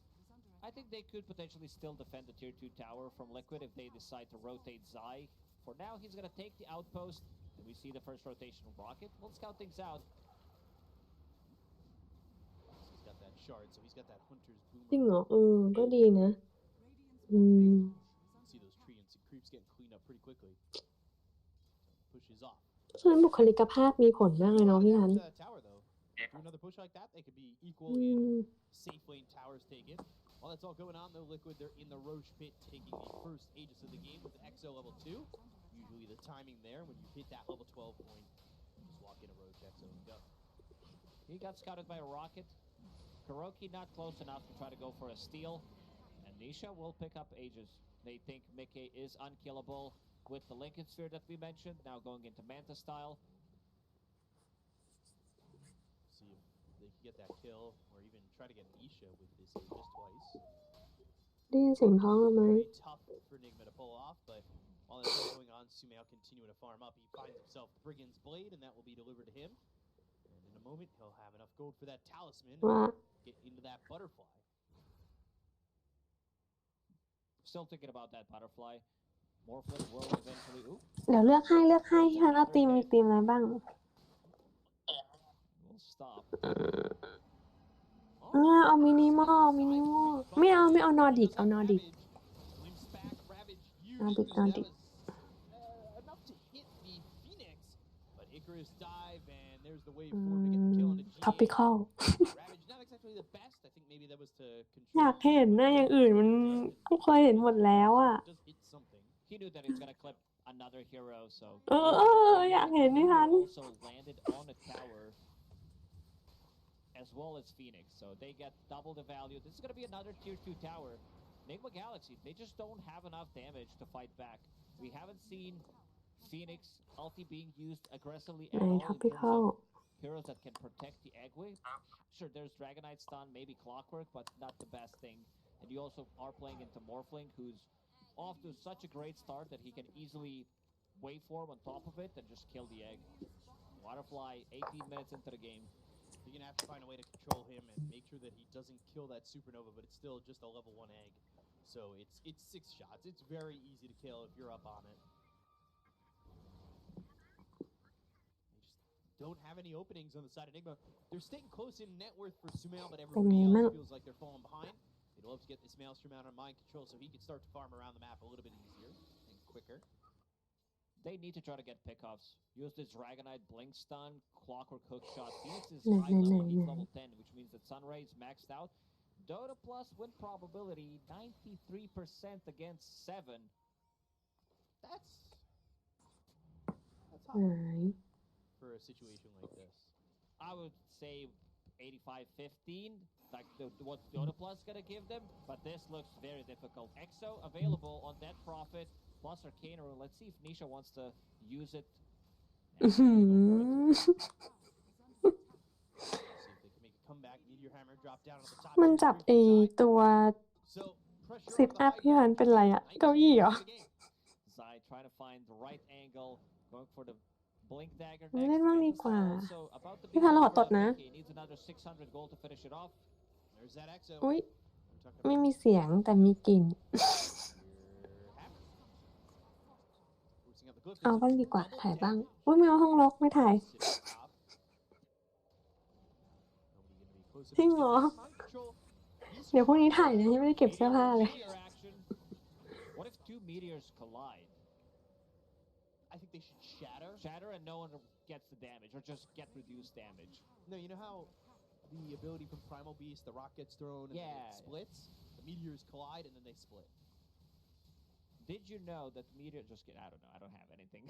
Speaker 5: I think they could potentially still defend the tier 2 tower from Liquid if they decide to rotate Zai. For now, he's going to take the outpost. And we see the first rotation of Rocket. We'll scout things out.
Speaker 4: He's got that shard, so he's got that hunter's boomer.
Speaker 18: จริงเหรอก็ดีนะ
Speaker 4: See those treants and creeps getting cleaned up pretty quickly. Pushes off.
Speaker 18: ฉะนั้นบุคลิกภาพมีผลมากเลยเนาะพี่พัน
Speaker 4: Do another push like that, they could be equal in safe lane towers taken. While that's all going on, though, Liquid, they're in the Roche pit taking the first Aegis of the game with Exo level 2. Usually the timing there, when you hit that level 12 point, just walk in a Roche Exo and go.
Speaker 5: He got scouted by a rocket. Kuroki not close enough to try to go for a steal. And Nisha will pick up Aegis. They think Mickey is unkillable with the Lincoln Sphere that we mentioned, now going into Manta style.
Speaker 4: See if they can get that kill, or even try to get Nisha with this Aegis twice.
Speaker 18: ได้ยินเสียงท้องเราไหม
Speaker 4: Very tough for Enigma to pull off, but while that's all going on, Sumail continuing to farm up. He finds himself the Brigand's Blade, and that will be delivered to him. And in a moment, he'll have enough gold for that talisman and get into that butterfly.
Speaker 5: Still thinking about that butterfly. Morphling will eventually. Ooh.
Speaker 18: เดี๋ยวเลือกให้ที่ฮันเอามีทีมอะไรบ้าง
Speaker 5: We'll stop.
Speaker 18: เอามินิมอลไม่เอานอร์ดิกเอานอร์ดิก
Speaker 4: Enough to hit the Phoenix, but Icarus dive, and there's the wave form to get the kill on the G.
Speaker 18: Topical
Speaker 4: Ravage not exactly the best. I think maybe that was to control.
Speaker 18: อยากเห็นนะอย่างอื่นมันเคยเห็นหมดแล้วอ่ะ
Speaker 5: He knew that he's gonna clip another hero, so.
Speaker 18: อยากเห็นนี่ฮัน
Speaker 5: Also landed on a tower, as well as Phoenix, so they get double the value. This is gonna be another tier 2 tower. Enigma Galaxy, they just don't have enough damage to fight back. We haven't seen Phoenix ulti being used aggressively at all in terms of heroes that can protect the Eggway. Sure, there's Dragonite stun, maybe Clockwork, but not the best thing. And you also are playing into Morphling, who's off to such a great start that he can easily waveform on top of it and just kill the egg. Waterfly, 18 minutes into the game.
Speaker 4: You're gonna have to find a way to control him and make sure that he doesn't kill that supernova, but it's still just a level 1 egg. So it's 6 shots. It's very easy to kill if you're up on it. They just don't have any openings on the side of Enigma. They're staying close in net worth for Sumail, but everybody else feels like they're falling behind. They'd love to get this Maelstrom out on mind control so he can start to farm around the map a little bit easier and quicker.
Speaker 5: They need to try to get pickoffs. Use this Dragonite Blink Stun, Clockwork Hook Shot. Phoenix is high level, he's level 10, which means that Sunray's maxed out. Dota Plus win probability, 93% against 7. That's high
Speaker 4: for a situation like this.
Speaker 5: I would say 85-15, like what Dota Plus gonna give them, but this looks very difficult. Exo available on Dead Prophet. Plus Arcana. Let's see if Nisha wants to use it.
Speaker 4: Comeback, Meteor Hammer drop down on the top.
Speaker 18: มันจับตัวซิทอัพพี่ฮันเป็นไรอะเก้าอี้เหรอ
Speaker 5: Zai trying to find the right angle, going for the blink dagger.
Speaker 18: เล่นบ้างดีกว่าพี่ฮันเราขอตดนะ
Speaker 5: Needs another 600 gold to finish it off.
Speaker 4: There's that Exo.
Speaker 18: อุ๊ยไม่มีเสียงแต่มีกลิ่น เอาบ้างดีกว่าถ่ายบ้างอุ๊ยไม่เอาห้องรกไม่ถ่ายจริงเหรอเดี๋ยวพรุ่งนี้ถ่ายนะยังไม่ได้เก็บเสื้อผ้าเลย
Speaker 5: What if 2 meteors collide?
Speaker 4: I think they should
Speaker 5: shatter and no one gets the damage or just get reduced damage.
Speaker 4: No, you know how the ability from Primal Beast, the rock gets thrown and then it splits? The meteors collide and then they split.
Speaker 5: Did you know that meteor just get? I don't know. I don't have anything.